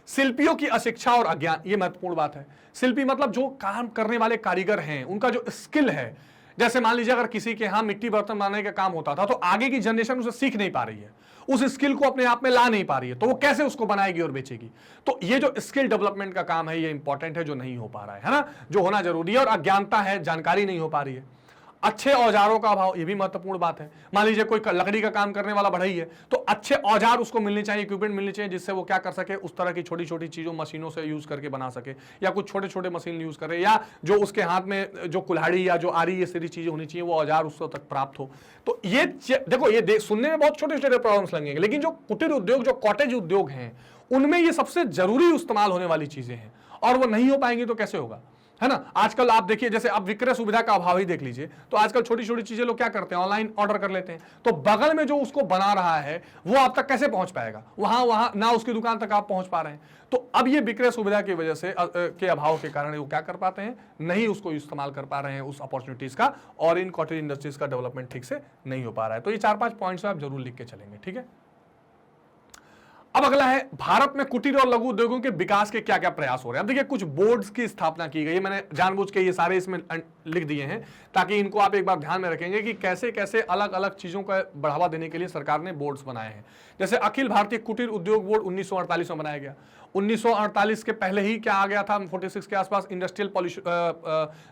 शिल्पियों की अशिक्षा और अज्ञान, ये महत्वपूर्ण बात है। शिल्पी मतलब जो काम करने वाले कारीगर हैं, उनका जो स्किल है, जैसे मान लीजिए अगर किसी के यहां मिट्टी बर्तन बनाने का काम होता था तो आगे की जनरेशन उसे सीख नहीं पा रही है, उस स्किल को अपने आप में ला नहीं पा रही है, तो वो कैसे उसको बनाएगी और बेचेगी? तो ये जो स्किल डेवलपमेंट का काम है ये इंपॉर्टेंट है, जो नहीं हो पा रहा है ना, जो होना जरूरी है। और अज्ञानता है, जानकारी नहीं हो पा रही है। अच्छे औजारों का अभाव, ये भी महत्वपूर्ण बात है। मान लीजिए कोई लकड़ी का काम करने वाला बढ़ई है, तो अच्छे औजार उसको मिलने चाहिए, इक्विपमेंट मिलने चाहिए, जिससे वो क्या कर सके, उस तरह की छोटी छोटी चीजों मशीनों से यूज करके बना सके, या कुछ छोटे छोटे मशीन यूज करे, या जो उसके हाथ में जो कुल्हाड़ी या जो आरी, ये सारी चीजें होनी चाहिए, वो औजार उसको तक प्राप्त हो। तो ये देखो, ये सुनने में बहुत छोटे छोटे प्रॉब्लम्स लगेंगे, लेकिन जो कुटीर उद्योग, जो कॉटेज उद्योग हैं, उनमें ये सबसे जरूरी इस्तेमाल होने वाली चीजें हैं, और वो नहीं हो पाएंगी तो कैसे होगा, है ना। आजकल आप देखिए, जैसे आप विक्रय सुविधा का अभाव ही देख लीजिए, तो आजकल छोटी छोटी चीजें लोग क्या करते हैं, ऑनलाइन ऑर्डर कर लेते हैं, तो बगल में जो उसको बना रहा है वो आप तक कैसे पहुंच पाएगा, वहां ना उसकी दुकान तक आप पहुंच पा रहे हैं। तो अब ये विक्रय सुविधा की वजह से के अभाव के कारण वो क्या कर पाते हैं, नहीं उसको इस्तेमाल कर पा रहे हैं उस अपॉर्चुनिटीज का, और इन कॉटेज इंडस्ट्रीज का डेवलपमेंट ठीक से नहीं हो पा रहा है। तो ये 4-5 पॉइंट्स आप जरूर लिख के चलेंगे, ठीक है। अब अगला है, भारत में कुटीर और लघु उद्योगों के विकास के क्या क्या प्रयास हो रहे हैं। अब देखिए कुछ बोर्ड्स की स्थापना की गई है, मैंने जानबूझ के ये सारे इसमें लिख दिए हैं ताकि इनको आप एक बार ध्यान में रखेंगे कि कैसे कैसे अलग अलग चीजों का बढ़ावा देने के लिए सरकार ने बोर्ड्स बनाए हैं। जैसे अखिल भारतीय कुटीर उद्योग बोर्ड 1948 में बनाया गया। 1948 के पहले ही क्या आ गया था, 46 के आसपास इंडस्ट्रियल पॉल्यूशन,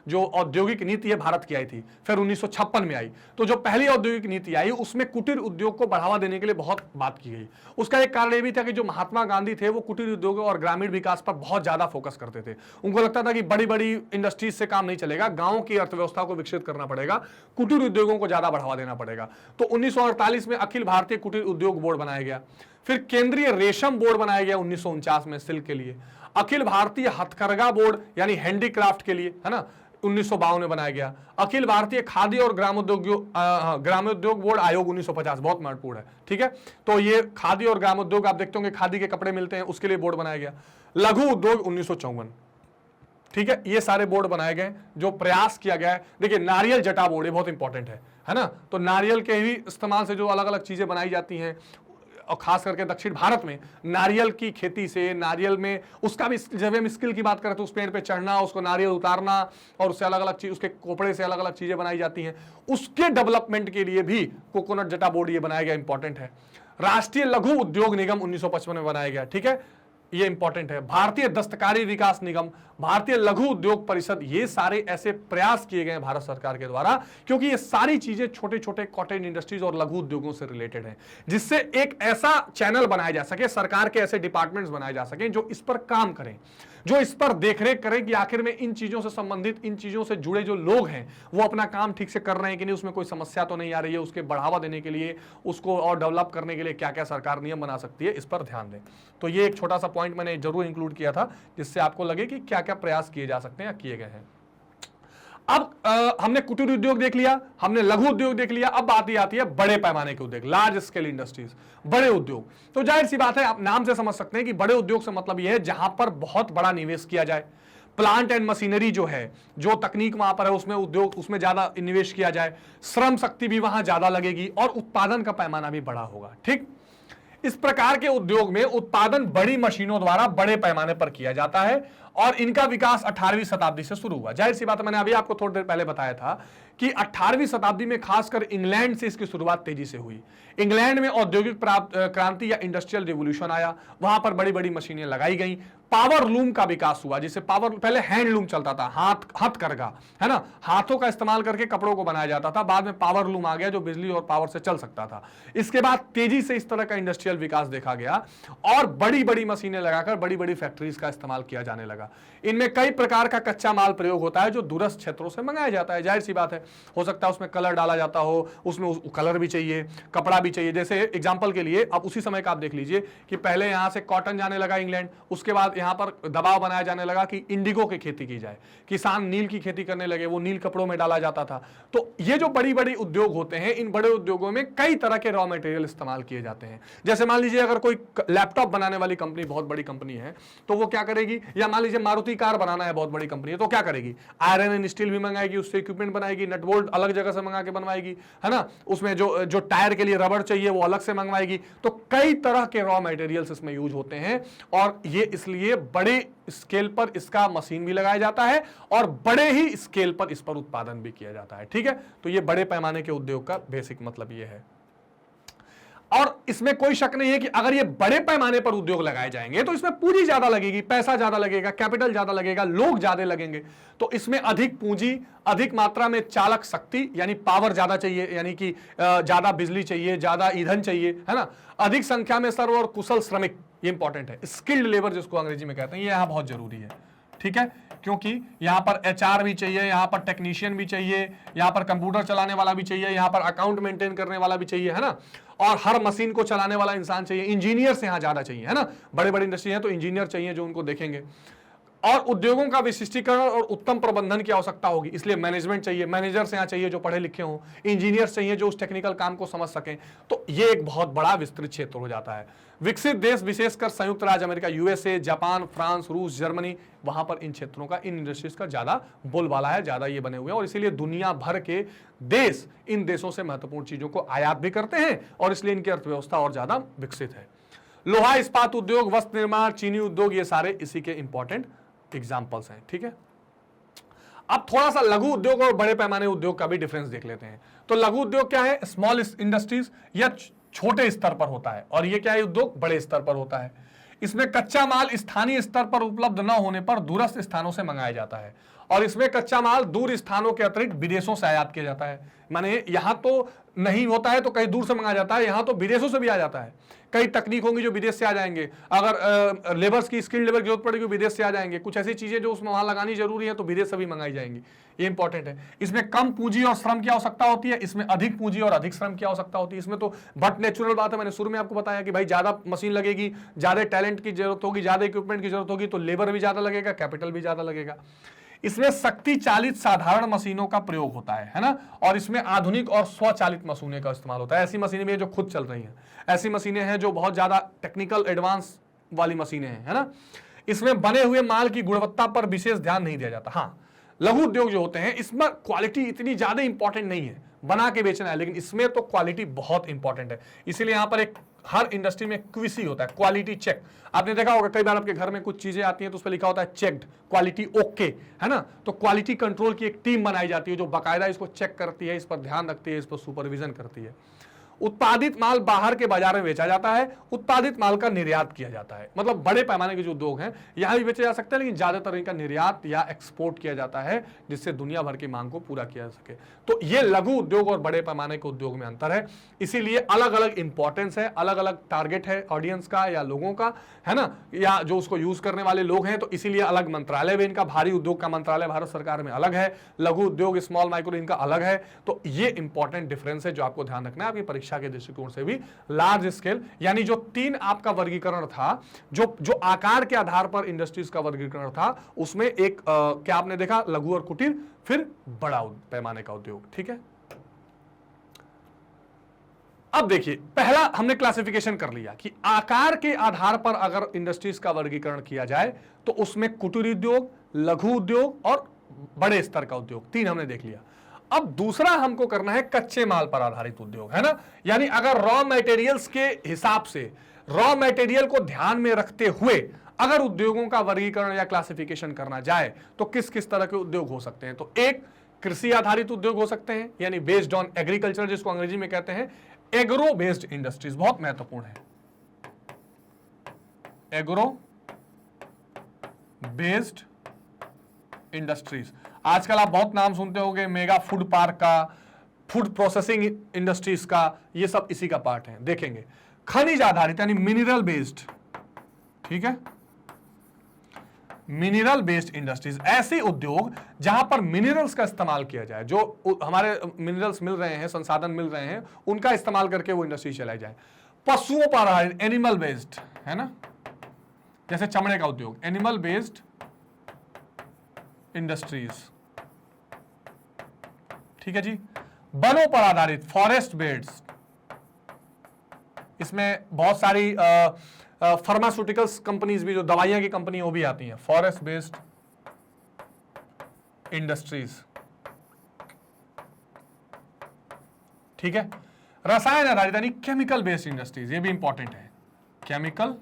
जो औद्योगिक नीति है भारत की आई थी, फिर 1956 में आई। तो जो पहली औद्योगिक नीति आई उसमें कुटीर उद्योग को बढ़ावा देने के लिए बहुत बात की गई। उसका एक कारण यह भी था कि जो महात्मा गांधी थे वो कुटीर उद्योगों और ग्रामीण विकास पर बहुत ज्यादा फोकस करते थे। उनको लगता था कि बड़ी बड़ी इंडस्ट्रीज से काम नहीं चलेगा, गांव की अर्थव्यवस्था को विकसित करना पड़ेगा, कुटीर उद्योगों को ज्यादा बढ़ावा देना पड़ेगा। तो 1948 में अखिल भारतीय कुटीर उद्योग बोर्ड बनाया गया। फिर केंद्रीय रेशम बोर्ड बनाया गया 1949 में सिल्क के लिए। अखिल भारतीय हथकरघा बोर्ड यानी हैंडीक्राफ्ट के लिए, है ना, 1952 में बनाया गया। अखिल भारतीय खादी और ग्रामोद्योग बोर्ड आयोग 1950, बहुत महत्वपूर्ण है, ठीक है। तो ये खादी और ग्रामोद्योग, आप देखते होंगे खादी के कपड़े मिलते हैं, उसके लिए बोर्ड बनाया गया। लघु उद्योग 1954, ठीक है। ये सारे बोर्ड बनाए गए जो प्रयास किया गया है। देखिए नारियल जटा बोर्ड, ये बहुत इंपॉर्टेंट है ना। तो नारियल के ही इस्तेमाल से जो अलग अलग चीजें बनाई जाती हैं, और खास करके दक्षिण भारत में नारियल की खेती से, नारियल में उसका भी, जब हम स्किल की बात करें तो उस पेड़ पे चढ़ना, उसको नारियल उतारना और उससे अलग अलग चीज, उसके कोपड़े से अलग अलग चीजें बनाई जाती हैं, उसके डेवलपमेंट के लिए भी कोकोनट जटा बोर्ड ये बनाया गया, इंपॉर्टेंट है। राष्ट्रीय लघु उद्योग निगम 1955 में बनाया गया, ठीक है, ये इंपॉर्टेंट है। भारतीय दस्तकारी विकास निगम, भारतीय लघु उद्योग परिषद, ये सारे ऐसे प्रयास किए गए भारत सरकार के द्वारा, क्योंकि ये सारी चीजें छोटे छोटे कॉटेज इंडस्ट्रीज और लघु उद्योगों से रिलेटेड है, जिससे एक ऐसा चैनल बनाया जा सके, सरकार के ऐसे डिपार्टमेंट्स बनाए जा सके जो इस पर काम करें, जो इस पर देखरेख करें कि आखिर में इन चीजों से संबंधित, इन चीजों से जुड़े जो लोग हैं वो अपना काम ठीक से कर रहे हैं कि नहीं, उसमें कोई समस्या तो नहीं आ रही है, उसके बढ़ावा देने के लिए, उसको और डेवलप करने के लिए क्या क्या सरकार नियम बना सकती है, इस पर ध्यान दें। तो ये एक छोटा सा पॉइंट मैंने जरूर इंक्लूड किया था, जिससे आपको लगे कि क्या क्या प्रयास किए जा सकते हैं या किए गए हैं। अब हमने कुटीर उद्योग देख लिया, हमने लघु उद्योग देख लिया, अब बात आती है बड़े पैमाने के उद्योग, लार्ज स्केल इंडस्ट्रीज, बड़े उद्योग। तो जाहिर सी बात है, आप नाम से समझ सकते हैं कि बड़े उद्योग से मतलब यह है जहां पर बहुत बड़ा निवेश किया जाए, प्लांट एंड मशीनरी जो है, जो तकनीक वहां पर है उसमें उद्योग, उसमें ज्यादा निवेश किया जाए, श्रम शक्ति भी वहां ज्यादा लगेगी और उत्पादन का पैमाना भी बड़ा होगा। ठीक, इस प्रकार के उद्योग में उत्पादन बड़ी मशीनों द्वारा बड़े पैमाने पर किया जाता है और इनका विकास 18वीं शताब्दी से शुरू हुआ। जाहिर सी बात है, मैंने अभी आपको थोड़ी देर पहले बताया था कि 18वीं शताब्दी में खासकर इंग्लैंड से इसकी शुरुआत तेजी से हुई। इंग्लैंड में औद्योगिक क्रांति या इंडस्ट्रियल रिवोल्यूशन आया, वहां पर बड़ी बड़ी मशीनें लगाई गई, पावर लूम का विकास हुआ, जिसे पावर, पहले हैंडलूम चलता था, हथकरघा, है ना, हाथों का इस्तेमाल करके कपड़ों को बनाया जाता था, बाद में पावर लूम आ गया जो बिजली और पावर से चल सकता था। इसके बाद तेजी से इस तरह का इंडस्ट्रियल विकास देखा गया और बड़ी बड़ी मशीनें लगाकर बड़ी बड़ी फैक्ट्रीज का इस्तेमाल किया जाने लगा। इनमें कई प्रकार का कच्चा माल प्रयोग होता है जो दूरस्थ क्षेत्रों से मंगाया जाता है। जाहिर सी बात है, हो सकता है उसमें कलर डाला जाता हो, उसमें कलर भी चाहिए, कपड़ा भी चाहिए। जैसे एग्जांपल के लिए अब उसी समय का आप देख लीजिए कि पहले यहां से कॉटन जाने लगा इंग्लैंड, उसके बाद यहां पर दबाव बनाया जाने लगा कि इंडिगो की खेती की जाए, किसान नील की खेती करने लगे, वो नील कपड़ों में डाला जाता था। तो ये जो बड़ी बड़ी उद्योग होते हैं, इन बड़े उद्योगों में कई तरह के रॉ मटेरियल इस्तेमाल किए जाते हैं। जैसे मान लीजिए अगर कोई लैपटॉप बनाने वाली कंपनी बहुत बड़ी कंपनी है तो वो क्या करेगी, या मान लीजिए मारुति कार बनाना है बहुत बड़ी कंपनी है तो क्या करेगी, आयरन एंड स्टील भी मंगाएगी, उससे इक्विपमेंट बनाएगी, नट बोल्ट अलग जगह से मंगा के बनवाएगी, है ना, उसमें जो टायर के लिए रबड़ चाहिए वो अलग से मंगवाएगी। तो कई तरह के रॉ मटेरियल्स इसमें यूज होते हैं और ये इसलिए बड़े स्केल पर इसका मशीन भी लगाया जाता है और बड़े ही स्केल पर इस पर उत्पादन भी किया जाता है। ठीक है, तो ये बड़े पैमाने के उद्योग का बेसिक मतलब ये है। और इसमें कोई शक नहीं है कि अगर ये बड़े पैमाने पर उद्योग लगाए जाएंगे तो इसमें पूंजी ज्यादा लगेगी, पैसा ज्यादा लगेगा, कैपिटल ज्यादा लगेगा, लोग ज्यादा लगेंगे, तो इसमें अधिक पूंजी, अधिक मात्रा में चालक शक्ति यानी पावर ज्यादा चाहिए, यानी कि ज्यादा बिजली चाहिए, ज्यादा ईंधन चाहिए, है ना, अधिक संख्या में सर्व और कुशल श्रमिक, ये इंपॉर्टेंट है, स्किल्ड लेबर जिसको अंग्रेजी में कहते हैं, ये यहां बहुत जरूरी है। ठीक है, क्योंकि यहां पर एचआर भी चाहिए, यहां पर टेक्नीशियन भी चाहिए, यहां पर कंप्यूटर चलाने वाला भी चाहिए, यहां पर अकाउंट मेंटेन करने वाला भी चाहिए, है ना, और हर मशीन को चलाने वाला इंसान चाहिए, इंजीनियर्स यहां ज्यादा चाहिए, है ना, बड़े बड़े इंडस्ट्री है तो इंजीनियर चाहिए जो उनको देखेंगे। और उद्योगों का विशिष्टीकरण और उत्तम प्रबंधन की आवश्यकता होगी, इसलिए मैनेजमेंट चाहिए, मैनेजर्स यहाँ चाहिए जो पढ़े लिखे हों, इंजीनियर्स चाहिए जो उस टेक्निकल काम को समझ सकें। तो ये एक बहुत बड़ा विस्तृत क्षेत्र हो जाता है। विकसित देश विशेषकर संयुक्त राज्य अमेरिका, यूएसए, जापान, फ्रांस, रूस, जर्मनी, वहां पर इन क्षेत्रों का, इन इंडस्ट्रीज का ज्यादा बोलबाला है, ज्यादा ये बने हुए हैं और इसीलिए दुनिया भर के देश इन देशों से महत्वपूर्ण चीजों को आयात भी करते हैं और इसलिए इनकी अर्थव्यवस्था और ज्यादा विकसित है। लोहा इस्पात उद्योग, वस्त्र निर्माण, चीनी उद्योग, ये सारे इसी के इंपॉर्टेंट एग्जाम्पल्स हैं। ठीक है, अब थोड़ा सा लघु उद्योग और बड़े पैमाने उद्योग का भी डिफरेंस देख लेते हैं। तो लघु उद्योग क्या है, स्मॉल इंडस्ट्रीज, या छोटे स्तर पर होता है, और ये क्या है, उद्योग बड़े स्तर पर होता है। इसमें कच्चा माल स्थानीय स्तर पर उपलब्ध न होने पर दूरस्थ स्थानों से मंगाया जाता है और इसमें कच्चा माल दूर स्थानों के अतिरिक्त विदेशों से आयात किया जाता है। माने यहां तो नहीं होता है तो कहीं दूर से मंगाया जाता है, यहां तो विदेशों से भी आ जाता है। कई तकनीक होंगी जो विदेश से आ जाएंगे, अगर लेबर्स की स्किल्ड लेबर की जरूरत पड़ेगी विदेश से आ जाएंगे, कुछ ऐसी चीजें जो उसमें वहां लगानी जरूरी है तो विदेश से भी मंगाई जाएंगी, ये इंपॉर्टेंट है। इसमें कम पूंजी और श्रम की आवश्यकता होती है, इसमें अधिक पूंजी और अधिक श्रम की आवश्यकता होती है। इसमें तो बट नेचुरल बात है, मैंने शुरू में आपको बताया कि भाई ज्यादा मशीन लगेगी, ज्यादा टैलेंट की जरूरत होगी, ज्यादा इक्विपमेंट की जरूरत होगी, तो लेबर भी ज्यादा लगेगा, कैपिटल भी ज्यादा लगेगा। इसमें शक्ति चालित साधारण मशीनों का प्रयोग होता है ना, और इसमें आधुनिक और स्वचालित मशीनों का इस्तेमाल होता है। ऐसी मशीनें भी हैं जो खुद चल रही हैं, ऐसी मशीनें हैं जो बहुत ज्यादा टेक्निकल एडवांस वाली मशीनें हैं, है ना। इसमें बने हुए माल की गुणवत्ता पर विशेष ध्यान नहीं दिया जाता। हाँ, लघु उद्योग जो होते हैं इसमें क्वालिटी इतनी ज्यादा इंपॉर्टेंट नहीं है, बना के बेचना है, लेकिन इसमें तो क्वालिटी बहुत इंपॉर्टेंट है। इसीलिए यहां पर एक हर इंडस्ट्री में क्विसी होता है, क्वालिटी चेक। आपने देखा होगा कई बार आपके घर में कुछ चीजें आती हैं तो उस पर लिखा होता है चेक्ड, क्वालिटी ओके, है ना। तो क्वालिटी कंट्रोल की एक टीम बनाई जाती है जो बाकायदा इसको चेक करती है, इस पर ध्यान रखती है, इस पर सुपरविजन करती है। उत्पादित माल बाहर के बाजार में बेचा जाता है, उत्पादित माल का निर्यात किया जाता है। मतलब बड़े पैमाने के जो उद्योग हैं यहां भी बेचे जा सकते हैं, लेकिन ज्यादातर इनका निर्यात या एक्सपोर्ट किया जाता है, जिससे दुनिया भर की मांग को पूरा किया जा सके। तो ये लघु उद्योग और बड़े पैमाने के उद्योग में अंतर है, इसीलिए अलग अलग इंपॉर्टेंस है, अलग अलग टारगेट है ऑडियंस का या लोगों का, है ना, या जो उसको यूज करने वाले लोग हैं, तो इसीलिए अलग मंत्रालय भी इनका, भारी उद्योग का मंत्रालय भारत सरकार में अलग है, लघु उद्योग स्मॉल माइक्रो इनका अलग है। तो ये इंपॉर्टेंट डिफरेंस है जो आपको ध्यान रखना है आपकी परीक्षा के दृष्टिकोण से भी। लार्ज स्केल यानी जो 3 आपका वर्गीकरण था, जो आकार के आधार पर इंडस्ट्रीज का वर्गीकरण था, उसमें एक क्या आपने देखा, लघु और कुटीर, फिर बड़ा पैमाने का उद्योग। ठीक है, अब देखिए पहला हमने क्लासिफिकेशन कर लिया कि आकार के आधार पर अगर इंडस्ट्रीज का वर्गीकरण किया जाए तो उसमें कुटीर उद्योग, लघु उद्योग और बड़े स्तर का उद्योग, 3 हमने देख लिया। अब दूसरा हमको करना है कच्चे माल पर आधारित उद्योग, है ना, यानी अगर रॉ मटेरियल्स के हिसाब से, रॉ मटेरियल को ध्यान में रखते हुए अगर उद्योगों का वर्गीकरण या क्लासिफिकेशन करना जाए तो किस किस तरह के उद्योग हो सकते हैं। तो एक कृषि आधारित उद्योग हो सकते हैं, यानी बेस्ड ऑन एग्रीकल्चर, जिसको अंग्रेजी में कहते हैं एग्रो बेस्ड इंडस्ट्रीज, बहुत महत्वपूर्ण है, एग्रो बेस्ड इंडस्ट्रीज। आजकल आप बहुत नाम सुनते होंगे, मेगा फूड पार्क का, फूड प्रोसेसिंग इंडस्ट्रीज का, ये सब इसी का पार्ट है। देखेंगे खनिज आधारित यानी मिनरल बेस्ड, ठीक है, मिनरल बेस्ड इंडस्ट्रीज, ऐसे उद्योग जहां पर मिनरल्स का इस्तेमाल किया जाए, जो हमारे मिनरल्स मिल रहे हैं, संसाधन मिल रहे हैं, उनका इस्तेमाल करके वो इंडस्ट्री चलाई जाए। पशुओं पर आधारित एनिमल बेस्ड, है ना, जैसे चमड़े का उद्योग, एनिमल बेस्ड इंडस्ट्रीज, ठीक है जी। वनों पर आधारित फॉरेस्ट बेस्ड, इसमें बहुत सारी फार्मास्यूटिकल्स कंपनीज भी, जो दवाइयां की कंपनी वो भी आती हैं, फॉरेस्ट बेस्ड इंडस्ट्रीज, ठीक है। रसायन आधारित यानी केमिकल बेस्ड इंडस्ट्रीज, ये भी इंपॉर्टेंट है, केमिकल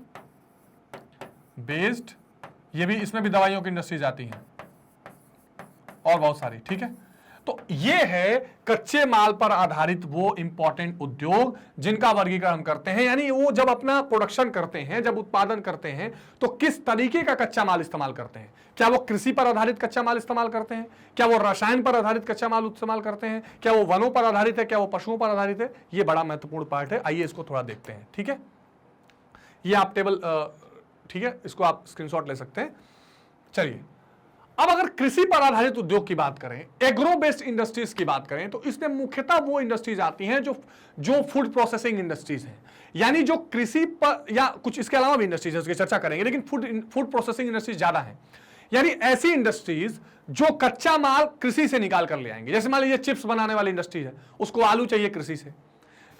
बेस्ड, ये भी, इसमें भी दवाइयों की इंडस्ट्रीज आती हैं और बहुत सारी, ठीक है। तो ये है कच्चे माल पर आधारित वो इंपॉर्टेंट उद्योग जिनका वर्गीकरण हम करते हैं, यानी वो जब अपना प्रोडक्शन करते हैं, जब उत्पादन करते हैं, तो किस तरीके का कच्चा माल इस्तेमाल करते हैं। क्या वो कृषि पर आधारित कच्चा माल इस्तेमाल करते हैं, क्या वो रसायन पर आधारित कच्चा माल इस्तेमाल करते हैं, क्या वो वनों पर आधारित है, क्या वो पशुओं पर आधारित है। ये बड़ा महत्वपूर्ण पार्ट है, आइए इसको थोड़ा देखते हैं, ठीक है। ये आप टेबल, ठीक है, इसको आप स्क्रीनशॉट ले सकते हैं। चलिए, अब अगर कृषि पर आधारित उद्योग की बात करें, एग्रो बेस्ड इंडस्ट्रीज की बात करें, तो इसमें मुख्यतः वो इंडस्ट्रीज आती हैं जो फूड प्रोसेसिंग इंडस्ट्रीज हैं, यानी जो कृषि पर, या कुछ इसके अलावा भी इंडस्ट्रीज है, उसकी चर्चा करेंगे, लेकिन फूड प्रोसेसिंग इंडस्ट्रीज ज्यादा है, यानी ऐसी इंडस्ट्रीज जो कच्चा माल कृषि से निकाल कर ले आएंगे। जैसे मान लीजिए चिप्स बनाने वाली इंडस्ट्री है, उसको आलू चाहिए कृषि से,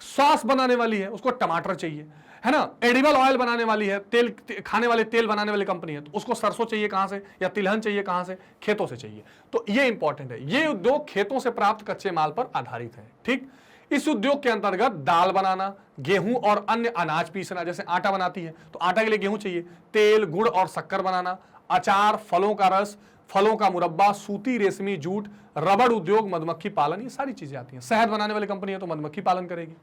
सॉस बनाने वाली है, उसको टमाटर चाहिए, है ना, एडिबल ऑयल बनाने वाली है, तेल खाने वाले तेल बनाने वाली कंपनी है, तो उसको सरसों चाहिए कहां से, या तिलहन चाहिए कहां से, खेतों से चाहिए। तो ये इंपॉर्टेंट है, ये उद्योग खेतों से प्राप्त कच्चे माल पर आधारित है, ठीक। इस उद्योग के अंतर्गत दाल बनाना, गेहूं और अन्य अनाज पीसना, जैसे आटा बनाती है तो आटा के लिए गेहूं चाहिए, तेल, गुड़ और शक्कर बनाना, अचार, फलों का रस, फलों का मुरब्बा, सूती रेशमी जूट, रबड़ उद्योग, मधुमक्खी पालन, ये सारी चीजें आती हैं। शहद बनाने वाली कंपनी है तो मधुमक्खी पालन करेगी,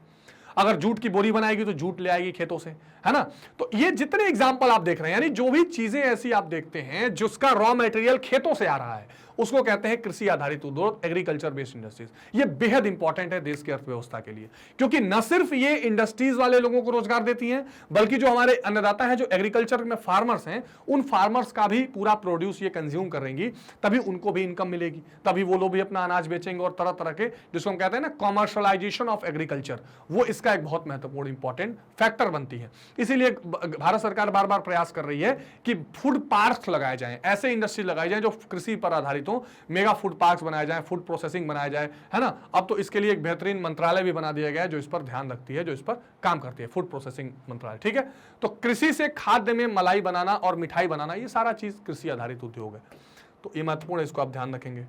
अगर जूट की बोरी बनाएगी तो जूट ले आएगी खेतों से, है ना। तो ये जितने एग्जाम्पल आप देख रहे हैं, यानी जो भी चीजें ऐसी आप देखते हैं जिसका रॉ मटेरियल खेतों से आ रहा है, उसको कहते हैं कृषि आधारित उद्योग, एग्रीकल्चर बेस्ड इंडस्ट्रीज। ये बेहद इंपॉर्टेंट है देश की अर्थव्यवस्था के लिए, क्योंकि न सिर्फ ये इंडस्ट्रीज वाले लोगों को रोजगार देती हैं, बल्कि जो हमारे अन्नदाता हैं, जो एग्रीकल्चर में फार्मर्स हैं, उन फार्मर्स का भी पूरा प्रोड्यूस ये कंज्यूम करेंगी, तभी उनको भी इनकम मिलेगी, तभी वो लोग भी अपना अनाज बेचेंगे, और तरह तरह के, जिसको हम कहते हैं ना कॉमर्शलाइजेशन ऑफ एग्रीकल्चर, वो इसका एक बहुत महत्वपूर्ण इंपॉर्टेंट फैक्टर बनती है। इसीलिए भारत सरकार बार बार प्रयास कर रही है कि फूड पार्क्स लगाए जाएं, ऐसे इंडस्ट्री लगाई जाए जो कृषि पर आधारित हो, मेगा फूड पार्क्स बनाए जाएं, फूड प्रोसेसिंग बनाया जाए, है ना। अब तो इसके लिए एक बेहतरीन मंत्रालय भी बना दिया गया है जो इस पर ध्यान रखती है, जो इस पर काम करती है, फूड प्रोसेसिंग मंत्रालय, ठीक है। तो कृषि से खाद्य में मलाई बनाना और मिठाई बनाना, ये सारा चीज कृषि आधारित उद्योग है, तो ये महत्वपूर्ण है, इसको आप ध्यान रखेंगे।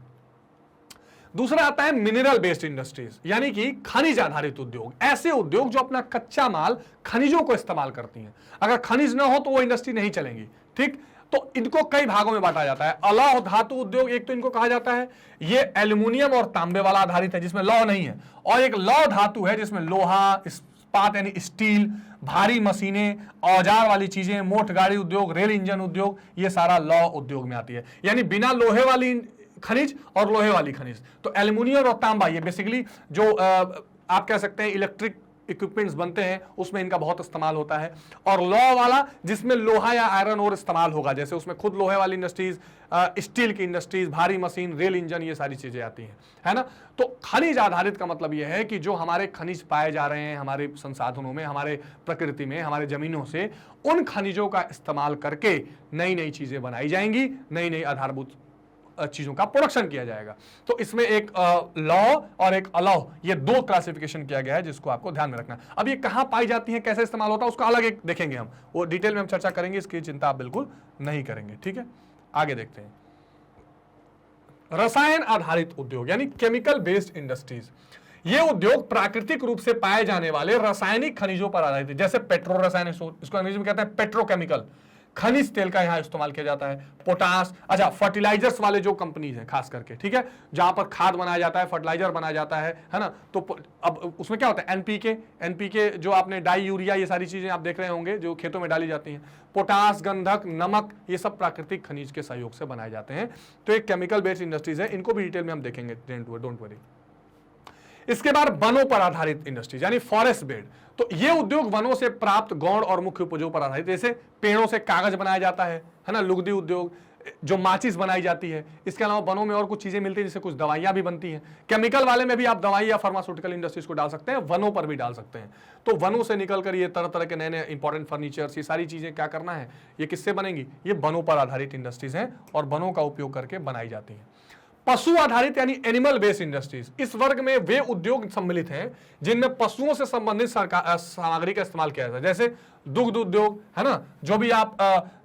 दूसरा आता है मिनरल बेस्ड इंडस्ट्रीज, यानी कि खनिज आधारित उद्योग, ऐसे उद्योग जो अपना कच्चा माल खनिजों को इस्तेमाल करती हैं। अगर खनिज ना हो तो वो इंडस्ट्री नहीं चलेंगी, ठीक। तो इनको कई भागों में बांटा जाता है। अलौह धातु उद्योग एक तो इनको कहा जाता है, ये एल्यूमिनियम और तांबे वाला आधारित है जिसमें लौह नहीं है, और एक लौह धातु है जिसमें लोहा, इस्पात यानी स्टील, भारी मशीनें, औजार वाली चीजें, मोटर गाड़ी उद्योग, रेल इंजन उद्योग, ये सारा लौह उद्योग में आती है। यानी बिना लोहे वाली खनिज और लोहे वाली खनिज। तो एल्यूमिनियम और तांबा ये बेसिकली जो आप कह सकते हैं इलेक्ट्रिक इक्विपमेंट्स बनते हैं उसमें इनका बहुत इस्तेमाल होता है। और लौह वाला जिसमें लोहा या आयरन और इस्तेमाल होगा, जैसे उसमें खुद लोहे वाली इंडस्ट्रीज, स्टील की इंडस्ट्रीज, भारी मशीन, रेल इंजन, ये सारी चीजें आती हैं, है ना। तो खनिज आधारित का मतलब यह है कि जो हमारे खनिज पाए जा रहे हैं हमारे संसाधनों में, हमारे प्रकृति में, हमारे जमीनों से, उन खनिजों का इस्तेमाल करके नई नई चीजें बनाई जाएंगी, नई नई आधारभूत चीजों का प्रोडक्शन किया जाएगा। तो इसमें एक लौह और एक अलौह, ये दो क्लासिफिकेशन किया गया है जिसको आपको ध्यान में रखना है। अब ये कहां पाई जाती है, कैसे इस्तेमाल होता है, उसका अलग एक देखेंगे हम, वो डिटेल में हम चर्चा करेंगे, इसकी चिंता आप बिल्कुल नहीं करेंगे, ठीक है। आगे देखते हैं रसायन आधारित उद्योग यानी केमिकल बेस्ड इंडस्ट्रीज। ये उद्योग प्राकृतिक रूप से पाए जाने वाले रासायनिक खनिजों पर आधारित है, जैसे पेट्रो रसायन, इसको अंग्रेजी में कहते हैं पेट्रोकेमिकल, खनिज तेल का यहां इस्तेमाल किया जाता है। पोटास, अच्छा फर्टिलाइजर्स वाले जो कंपनीज हैं खास करके, ठीक है, जहां पर खाद बनाया जाता है, फर्टिलाइजर बनाया जाता है ना। तो अब उसमें क्या होता है, एनपीके जो आपने डाई यूरिया, ये सारी चीजें आप देख रहे होंगे जो खेतों में डाली जाती हैं। पोटास, गंधक, नमक, ये सब प्राकृतिक खनिज के सहयोग से बनाए जाते हैं। तो एक केमिकल बेस्ड इंडस्ट्रीज है, इनको भी डिटेल में हम देखेंगे, डोंट वरी। इसके बाद वनों पर आधारित इंडस्ट्रीज यानी फॉरेस्ट बेड। तो ये उद्योग वनों से प्राप्त गौण और मुख्य उपजों पर आधारित, जैसे पेड़ों से कागज बनाया जाता है ना, लुगदी उद्योग, जो माचिस बनाई जाती है। इसके अलावा वनों में और कुछ चीजें मिलती है, जिससे कुछ दवाइयां भी बनती हैं। केमिकल वाले में भी आप दवाई या फार्मास्यूटिकल इंडस्ट्रीज को डाल सकते हैं, वनों पर भी डाल सकते हैं। तो वनों से निकलकर ये तरह तरह के नए नए इंपॉर्टेंट फर्नीचर्स, ये सारी चीजें क्या करना है, ये किससे बनेंगी, ये वनों पर आधारित इंडस्ट्रीज हैं और वनों का उपयोग करके बनाई जाती हैं। पशु आधारित यानी एनिमल बेस्ड इंडस्ट्रीज, इस वर्ग में वे उद्योग सम्मिलित हैं जिनमें पशुओं से संबंधित सामग्री का इस्तेमाल किया जाता है, जैसे दुग्ध उद्योग, है ना, जो भी आप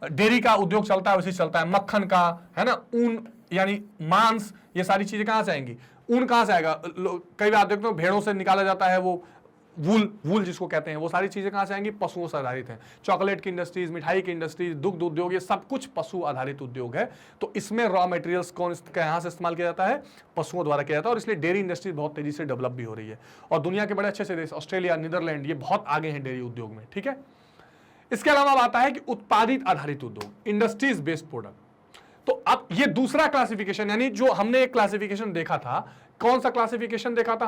डेयरी का उद्योग चलता है वैसे चलता है, मक्खन का, है ना, ऊन यानी मांस, ये सारी चीजें कहां से आएंगी, ऊन कहां से आएगा, कई बार देखते हो भेड़ों से निकाला जाता है वो वूल जिसको कहते हैं, वो सारी चीजें कहां से आएंगी, पशुओं से आधारित हैं। चॉकलेट की इंडस्ट्रीज, मिठाई की इंडस्ट्रीज, दुग्ध उद्योग, ये सब कुछ पशु आधारित उद्योग है। तो इसमें रॉ मटेरियल्स कौन यहां से इस्तेमाल किया जाता है, पशुओं द्वारा किया जाता है। और इसलिए डेयरी इंडस्ट्री बहुत तेजी से डेवलप भी हो रही है और दुनिया के बड़े अच्छे से देश ऑस्ट्रेलिया, नीदरलैंड, ये बहुत आगे हैं डेयरी उद्योग में, ठीक है। इसके अलावा आता है कि उत्पादित आधारित उद्योग, इंडस्ट्रीज बेस्ड प्रोडक्ट। तो अब ये दूसरा क्लासिफिकेशन, यानी जो हमने एक क्लासिफिकेशन देखा था, कौन सा क्लासिफिकेशन देखा था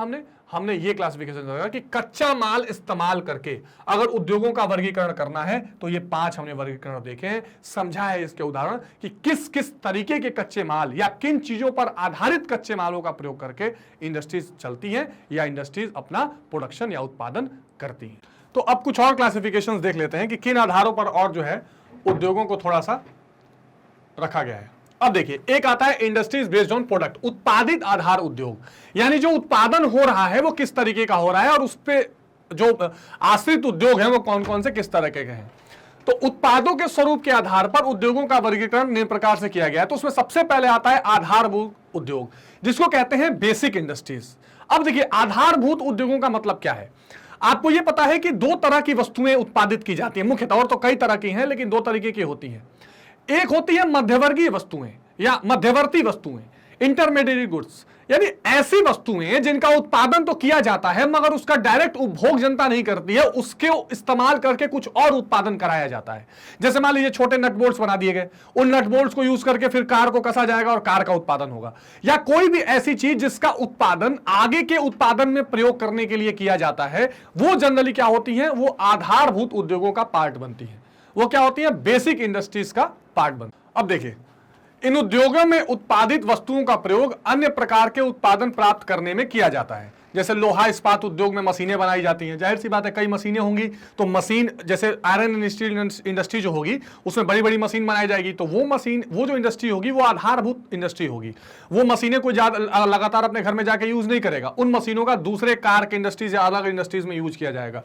हमने ये क्लासिफिकेशन देखा कि कच्चा माल इस्तेमाल करके अगर उद्योगों का वर्गीकरण करना है तो ये 5 हमने वर्गीकरण देखे हैं, समझा है इसके उदाहरण कि किस किस तरीके के कच्चे माल या किन चीजों पर आधारित कच्चे मालों का प्रयोग करके इंडस्ट्रीज चलती हैं या इंडस्ट्रीज अपना प्रोडक्शन या उत्पादन करती हैं। तो अब कुछ और क्लासिफिकेशंस देख लेते हैं कि किन आधारों पर और जो है उद्योगों को थोड़ा सा रखा गया है। अब देखिए, एक आता है इंडस्ट्रीज बेस्ड ऑन प्रोडक्ट, उत्पादित आधार उद्योग, यानी जो उत्पादन हो रहा है वो किस तरीके का हो रहा है और उस पे जो आश्रित उद्योग है वो कौन कौन से किस तरह के हैं। तो उत्पादों के स्वरूप के आधार पर उद्योगों का वर्गीकरण निम्न प्रकार से किया गया है। तो उसमें सबसे पहले आता है आधारभूत उद्योग, जिसको कहते हैं बेसिक इंडस्ट्रीज। अब देखिए, आधारभूत उद्योगों का मतलब क्या है, आपको यह पता है कि 2 तरह की वस्तुएं उत्पादित की जाती है, मुख्यतः, और तो कई तरह की हैं लेकिन 2 तरीके की होती हैं। एक होती है मध्यवर्गीय वस्तुएं या मध्यवर्ती वस्तुएं, इंटरमीडिएट गुड्स, यानी ऐसी वस्तुएं जिनका उत्पादन तो किया जाता है मगर उसका डायरेक्ट उपभोग जनता नहीं करती है, उसके इस्तेमाल करके कुछ और उत्पादन कराया जाता है। जैसे मान लीजिए छोटे नट बोल्ट्स बना दिए गए, उन नट बोल्ट्स को यूज करके फिर कार को कसा जाएगा और कार का उत्पादन होगा, या कोई भी ऐसी चीज जिसका उत्पादन आगे के उत्पादन में प्रयोग करने के लिए किया जाता है, वो जनरली क्या होती है, वो आधारभूत उद्योगों का पार्ट बनती है। वो क्या होती है, बेसिक इंडस्ट्रीज का पार्ट बनती है। अब देखिए, इन उद्योगों में उत्पादित वस्तुओं का प्रयोग अन्य प्रकार के उत्पादन प्राप्त करने में किया जाता है। जैसे लोहा इस्पात उद्योग में मशीनें बनाई जाती हैं, जाहिर सी बात है कई मशीनें होंगी, तो मशीन जैसे आयरन एंड स्टील इंडस्ट्री जो होगी उसमें बड़ी बड़ी मशीन बनाई जाएगी, तो वो जो इंडस्ट्री होगी वो आधारभूत इंडस्ट्री होगी। वो मशीनें कोई ज्यादा लगातार अपने घर में जाके यूज नहीं करेगा, उन मशीनों का दूसरे कार के इंडस्ट्रीज या अलग इंडस्ट्रीज में यूज किया जाएगा।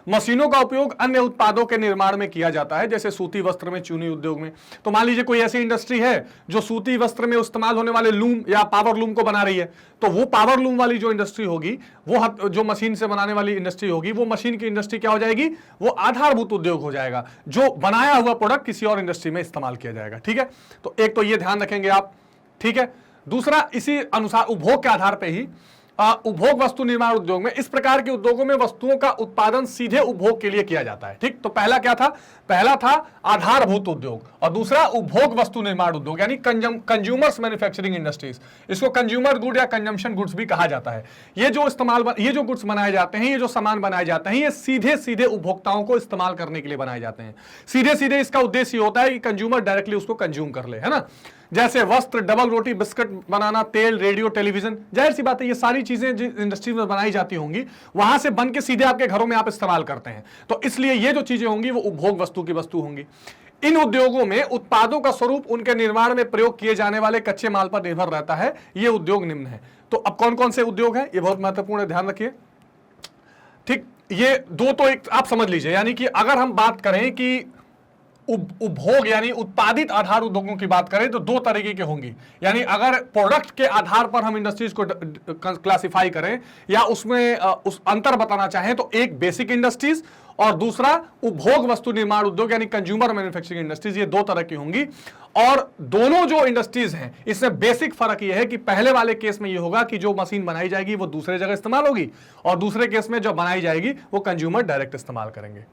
मशीनों का उपयोग अन्य उत्पादों के निर्माण में किया जाता है, जैसे सूती वस्त्र में, चूनी उद्योग में। तो मान लीजिए कोई ऐसी इंडस्ट्री है जो सूती वस्त्र में इस्तेमाल होने वाले लूम या पावर लूम को बना रही है, तो वो पावर लूम वाली जो इंडस्ट्री होगी, वो जो मशीन से बनाने वाली इंडस्ट्री होगी, वो मशीन की इंडस्ट्री क्या हो जाएगी, वो आधारभूत उद्योग हो जाएगा, जो बनाया हुआ प्रोडक्ट किसी और इंडस्ट्री में इस्तेमाल किया जाएगा। ठीक है, तो एक तो ये ध्यान रखेंगे आप। ठीक है, दूसरा, इसी अनुसार उपभोग के आधार पर ही उपभोग वस्तु निर्माण उद्योग में, इस प्रकार के उद्योगों में वस्तुओं का उत्पादन सीधे उपभोग के लिए किया जाता है। ठीक, तो पहला क्या था, पहला था आधारभूत उद्योग, और दूसरा उपभोग वस्तु निर्माण उद्योग, यानी कंज्यूमर्स मैन्युफैक्चरिंग इंडस्ट्रीज। इसको कंज्यूमर गुड या कंजम्पशन गुड्स भी कहा जाता है। ये जो गुड्स बनाए जाते हैं, ये जो सामान बनाए जाते हैं, ये सीधे सीधे उपभोक्ताओं को इस्तेमाल करने के लिए बनाए जाते हैं। सीधे सीधे इसका उद्देश्य होता है कि कंज्यूमर डायरेक्टली उसको कंज्यूम कर ले, है ना। जैसे वस्त्र, डबल रोटी, बिस्किट बनाना, तेल, रेडियो, टेलीविजन, जाहिर सी बात है ये सारी चीजें जिस इंडस्ट्री में बनाई जाती होंगी, वहां से बन के सीधे आपके घरों में आप इस्तेमाल करते हैं। तो इसलिए ये जो चीजें होंगी वो उपभोग वस्तु की वस्तु होंगी। इन उद्योगों में उत्पादों का स्वरूप उनके निर्माण में प्रयोग किए जाने वाले कच्चे माल पर निर्भर रहता है। ये उद्योग निम्न है। तो अब कौन कौन से उद्योग हैं, ये बहुत महत्वपूर्ण है, ध्यान रखिए। ठीक, ये दो तो एक आप समझ लीजिए, यानी कि अगर हम बात करें कि उपभोग यानी उत्पादित आधार उद्योगों की बात करें तो दो तरीके की होंगी। यानी अगर प्रोडक्ट के आधार पर हम इंडस्ट्रीज को क्लासिफाई करें या उसमें उस अंतर बताना चाहें, तो एक बेसिक इंडस्ट्रीज और दूसरा उपभोग वस्तु निर्माण उद्योग यानी कंज्यूमर मैन्युफैक्चरिंग इंडस्ट्रीज। ये दो तरह की होंगी, और दोनों जो इंडस्ट्रीज हैं इसमें बेसिक फर्क यह है कि पहले वाले केस में यह होगा कि जो मशीन बनाई जाएगी वो दूसरे जगह इस्तेमाल होगी, और दूसरे केस में जो बनाई जाएगी वो कंज्यूमर डायरेक्ट इस्तेमाल करेंगे।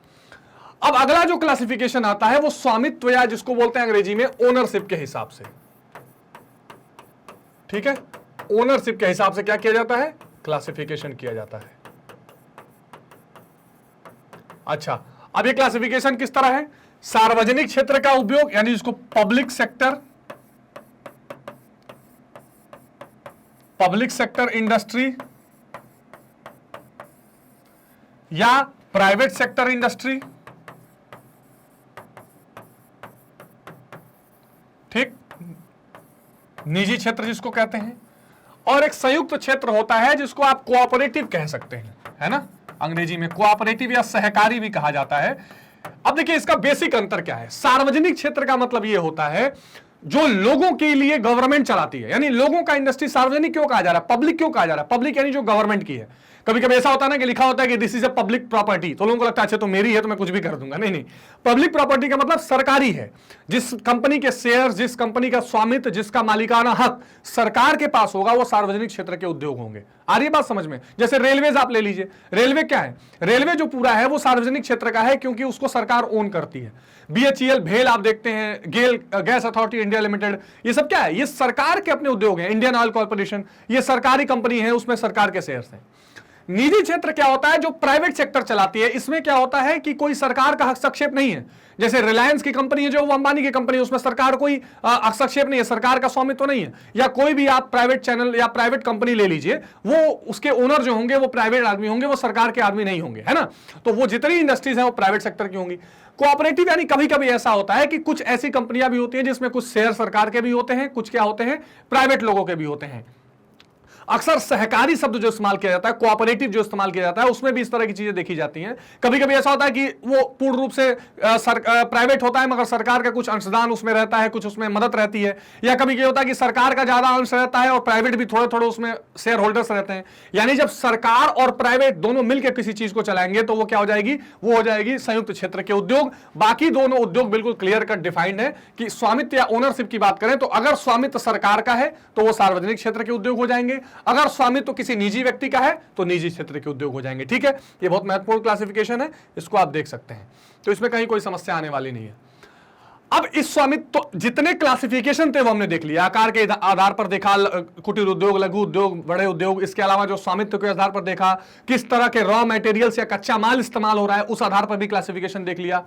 अब अगला जो क्लासिफिकेशन आता है वो स्वामित्व या जिसको बोलते हैं अंग्रेजी में ओनरशिप के हिसाब से। ठीक है, ओनरशिप के हिसाब से क्या किया जाता है, क्लासिफिकेशन किया जाता है। अच्छा, अब ये क्लासिफिकेशन किस तरह है, सार्वजनिक क्षेत्र का उपयोग यानी जिसको पब्लिक सेक्टर इंडस्ट्री या प्राइवेट सेक्टर इंडस्ट्री। ठीक, निजी क्षेत्र जिसको कहते हैं, और एक संयुक्त क्षेत्र होता है जिसको आप कोऑपरेटिव कह सकते हैं, है ना, अंग्रेजी में कोऑपरेटिव या सहकारी भी कहा जाता है। अब देखिए इसका बेसिक अंतर क्या है। सार्वजनिक क्षेत्र का मतलब यह होता है जो लोगों के लिए गवर्नमेंट चलाती है, यानी लोगों का इंडस्ट्री सार्वजनिक क्यों कहा जा रहा है, पब्लिक क्यों कहा जा रहा है, पब्लिक यानी जो गवर्नमेंट की है। कभी कभी ऐसा होता है ना कि लिखा होता है कि this is a public property, तो लोगों को लगता है अच्छा तो मेरी है तो मैं कुछ भी कर दूंगा। नहीं, पब्लिक प्रॉपर्टी का मतलब सरकारी है। जिस कंपनी के शेयर, जिस कंपनी का स्वामित्व, जिसका मालिकाना हक सरकार के पास होगा वो सार्वजनिक क्षेत्र के उद्योग होंगे। आ रही है बात समझ में। जैसे रेलवेज आप ले लीजिए, रेलवे क्या है, रेलवे जो पूरा है वो सार्वजनिक क्षेत्र का है क्योंकि उसको सरकार ओन करती है। BHEL, भेल आप देखते हैं, गेल, गैस अथॉरिटी इंडिया लिमिटेड, ये सब क्या है, ये सरकार के अपने उद्योग हैं। इंडियन ऑयल कॉर्पोरेशन, ये सरकारी कंपनी है, उसमें सरकार के शेयर्स हैं। निजी क्षेत्र क्या होता है, जो प्राइवेट सेक्टर चलाती है। इसमें क्या होता है कि कोई सरकार का हस्तक्षेप नहीं है। जैसे रिलायंस की कंपनी है जो वो अंबानी की कंपनी है, उसमें सरकार कोई हस्तक्षेप नहीं है, सरकार का स्वामित्व नहीं है। या कोई भी आप प्राइवेट चैनल या प्राइवेट कंपनी ले लीजिए, वो उसके ओनर जो होंगे वो प्राइवेट आदमी होंगे, वो सरकार के आदमी नहीं होंगे, है ना। तो वो जितनी इंडस्ट्रीज हैं वो प्राइवेट सेक्टर की होंगी। कोऑपरेटिव यानी कभी कभी ऐसा होता है कि कुछ ऐसी कंपनियां भी होती हैं जिसमें कुछ शेयर सरकार के भी होते हैं, कुछ क्या होते हैं, प्राइवेट लोगों के भी होते हैं। अक्सर सहकारी शब्द जो इस्तेमाल किया जाता है, कोऑपरेटिव जो इस्तेमाल किया जाता है, उसमें भी इस तरह की चीजें देखी जाती हैं। कभी कभी ऐसा होता है कि वो पूर्ण रूप से प्राइवेट होता है मगर सरकार का कुछ अंशदान उसमें रहता है, कुछ उसमें मदद रहती है। या कभी क्या होता है कि सरकार का ज्यादा अंश रहता है और प्राइवेट भी थोड़े थोड़े उसमें शेयर होल्डर्स रहते हैं। यानी जब सरकार और प्राइवेट दोनों मिलकर किसी चीज को चलाएंगे तो वो क्या हो जाएगी, वो हो जाएगी संयुक्त क्षेत्र के उद्योग। बाकी दोनों उद्योग बिल्कुल क्लियर कट डिफाइंड है कि स्वामित्व या ओनरशिप की बात करें तो अगर स्वामित्व सरकार का है तो वो सार्वजनिक क्षेत्र के उद्योग हो जाएंगे, अगर स्वामित्व तो किसी निजी व्यक्ति का है तो निजी क्षेत्र के उद्योग हो जाएंगे। ठीक है, ये बहुत महत्वपूर्ण क्लासिफिकेशन है, इसको आप देख सकते हैं, तो इसमें कहीं कोई समस्या आने वाली नहीं है। अब इस स्वामित्व तो जितने क्लासिफिकेशन थे वो हमने देख लिया, आकार के आधार पर देखा, कुटीर उद्योग, लघु उद्योग, बड़े उद्योग। इसके अलावा जो स्वामित्व के आधार पर देखा, किस तरह के रॉ मटेरियल्स या कच्चा माल इस्तेमाल हो रहा है, उस आधार पर भी क्लासिफिकेशन देख लिया।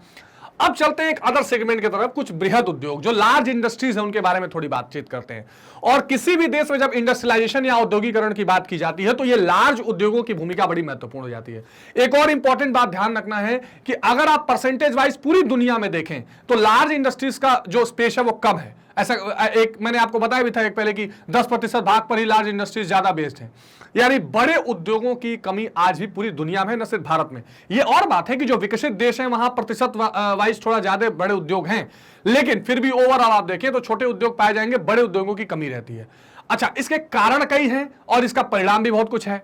अब चलते हैं एक अदर सेगमेंट की तरफ, कुछ बृहद उद्योग जो लार्ज इंडस्ट्रीज हैं उनके बारे में थोड़ी बातचीत करते हैं। और किसी भी देश में जब इंडस्ट्रियलाइजेशन या औद्योगिकरण की बात की जाती है तो ये लार्ज उद्योगों की भूमिका बड़ी महत्वपूर्ण हो जाती है। एक और इंपॉर्टेंट बात ध्यान रखना है कि अगर आप परसेंटेज वाइज पूरी दुनिया में देखें तो लार्ज इंडस्ट्रीज का जो स्पेस है वो कम है। ऐसा एक मैंने आपको बताया भी था एक पहले कि 10% भाग पर ही लार्ज इंडस्ट्रीज ज्यादा बेस्ड है। यानी बड़े उद्योगों की कमी आज भी पूरी दुनिया में, न सिर्फ भारत में। ये और बात है कि जो विकसित देश हैं वहां प्रतिशत वाइज थोड़ा ज्यादा बड़े उद्योग हैं, लेकिन फिर भी ओवरऑल आप देखें तो छोटे उद्योग पाए जाएंगे, बड़े उद्योगों की कमी रहती है। अच्छा, इसके कारण कई हैं और इसका परिणाम भी बहुत कुछ है।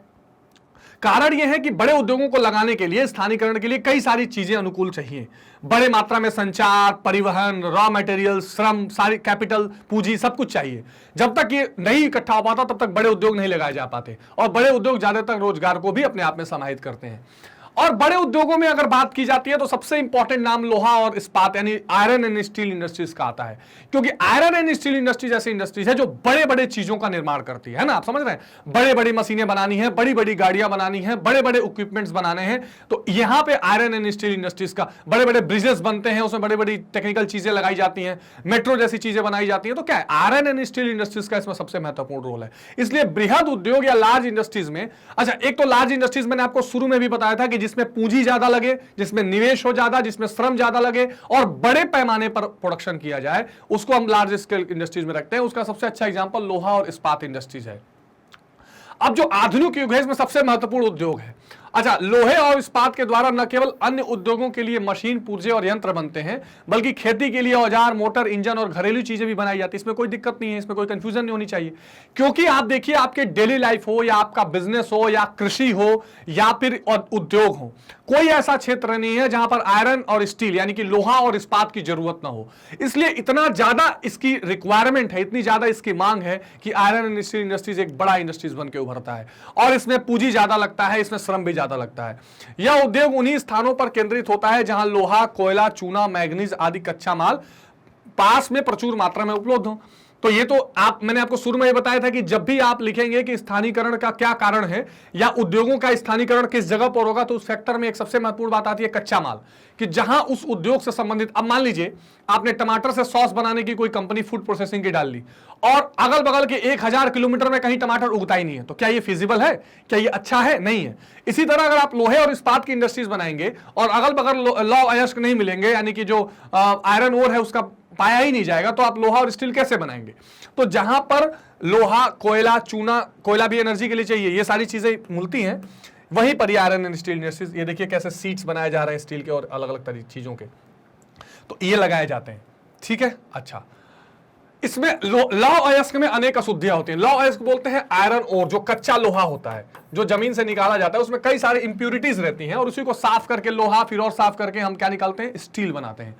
कारण यह है कि बड़े उद्योगों को लगाने के लिए, स्थानीकरण के लिए कई सारी चीजें अनुकूल चाहिए। बड़े मात्रा में संचार, परिवहन, रॉ मटेरियल, श्रम, सारी कैपिटल, पूंजी, सब कुछ चाहिए। जब तक ये नहीं इकट्ठा हो पाता तब तक बड़े उद्योग नहीं लगाए जा पाते, और बड़े उद्योग ज्यादातर रोजगार को भी अपने आप में समाहित करते हैं। और बड़े उद्योगों में अगर बात की जाती है तो सबसे इंपॉर्टेंट नाम लोहा और इस्पात यानी आयरन एंड स्टील इंडस्ट्रीज का आता है, क्योंकि आयरन एंड स्टील इंडस्ट्री जैसी इंडस्ट्रीज है जो बड़े बड़े चीजों का निर्माण करती है ना, आप समझ रहे हैं। बड़े बड़ी मशीनें बनानी है, बड़ी बड़ी गाड़ियां बनानी है, बड़े बड़े इक्विपमेंट्स बनाने हैं, तो यहां पे आयरन एंड स्टील इंडस्ट्रीज का बड़े बड़े ब्रिजेस बनते हैं, उसमें बड़ी बड़ी टेक्निकल चीजें लगाई जाती हैं, मेट्रो जैसी चीजें बनाई जाती हैं। तो क्या है, आयरन एंड स्टील इंडस्ट्रीज का इसमें सबसे महत्वपूर्ण रोल है। इसलिए बृहद उद्योग या लार्ज इंडस्ट्रीज में, अच्छा एक तो लार्ज इंडस्ट्रीज मैंने आपको शुरू में भी बताया था कि जिसमें पूंजी ज्यादा लगे, जिसमें निवेश हो ज्यादा, जिसमें श्रम ज्यादा लगे और बड़े पैमाने पर प्रोडक्शन किया जाए, उसको हम लार्ज स्केल इंडस्ट्रीज में रखते हैं। उसका सबसे अच्छा एग्जांपल लोहा और इस्पात इंडस्ट्रीज है। अब जो आधुनिक युग है इसमें सबसे महत्वपूर्ण उद्योग है। अच्छा, लोहे और इस्पात के द्वारा न केवल अन्य उद्योगों के लिए मशीन, पुर्जे और यंत्र बनते हैं, बल्कि खेती के लिए औजार, मोटर, इंजन और घरेलू चीजें भी बनाई जाती है। इसमें कोई दिक्कत नहीं है, इसमें कोई कंफ्यूजन नहीं होनी चाहिए, क्योंकि आप देखिए आपके डेली लाइफ हो या आपका बिजनेस हो या कृषि हो या फिर उद्योग हो, कोई ऐसा क्षेत्र नहीं है जहां पर आयरन और स्टील यानी कि लोहा और इस्पात की जरूरत ना हो। इसलिए इतना ज्यादा इसकी रिक्वायरमेंट है, इतनी ज्यादा इसकी मांग है कि आयरन एंड स्टील इंडस्ट्रीज एक बड़ा इंडस्ट्रीज बन के उभरता है। और इसमें पूंजी ज्यादा लगता है, इसमें श्रम भी ज्यादा लगता है। यह उद्योग उन्हीं स्थानों पर केंद्रित होता है जहां लोहा, कोयला, चूना, मैग्नीज आदि कच्चा माल पास में प्रचुर मात्रा में उपलब्ध हो। तो ये तो मैंने आपको शुरू में ये बताया था कि जब भी आप लिखेंगे कि स्थानीकरण का क्या कारण है या उद्योगों का स्थानीकरण किस जगह पर होगा, तो उस फैक्टर में एक सबसे महत्वपूर्ण बात आती है कच्चा माल, कि जहां उस उद्योग से संबंधित, अब मान लीजिए आपने टमाटर से सॉस बनाने की कोई कंपनी फूड प्रोसेसिंग की डाल ली और अगल बगल के 1000 किलोमीटर में कहीं टमाटर उगता ही नहीं है, तो क्या ये फिजिबल है? क्या ये अच्छा है? नहीं है। इसी तरह अगर आप लोहे और इस्पात की इंडस्ट्रीज बनाएंगे और अगल बगल लौ अयस्क नहीं मिलेंगे, यानी कि जो आयरन ओर है उसका पाया ही नहीं जाएगा, तो आप लोहा और स्टील कैसे बनाएंगे? तो जहां पर लोहा, कोयला, चूना, कोयला भी एनर्जी के लिए चाहिए, ये सारी चीजें मिलती हैं, वहीं पर ये आयरन एंड स्टील इंडस्ट्रीज, ये देखिए कैसे सीट्स बनाए जा रहे हैं स्टील के और अलग अलग तरह चीजों के, तो ये लगाए जाते हैं। ठीक है। अच्छा, इसमें लौह अयस्क में अनेक अशुद्धियां होती हैं। लौह अयस्क बोलते हैं आयरन ओर, जो कच्चा लोहा होता है जो जमीन से निकाला जाता है, उसमें कई सारी इंप्यूरिटीज रहती हैं और उसी को साफ करके लोहा, फिर और साफ करके हम क्या निकालते हैं? स्टील बनाते हैं।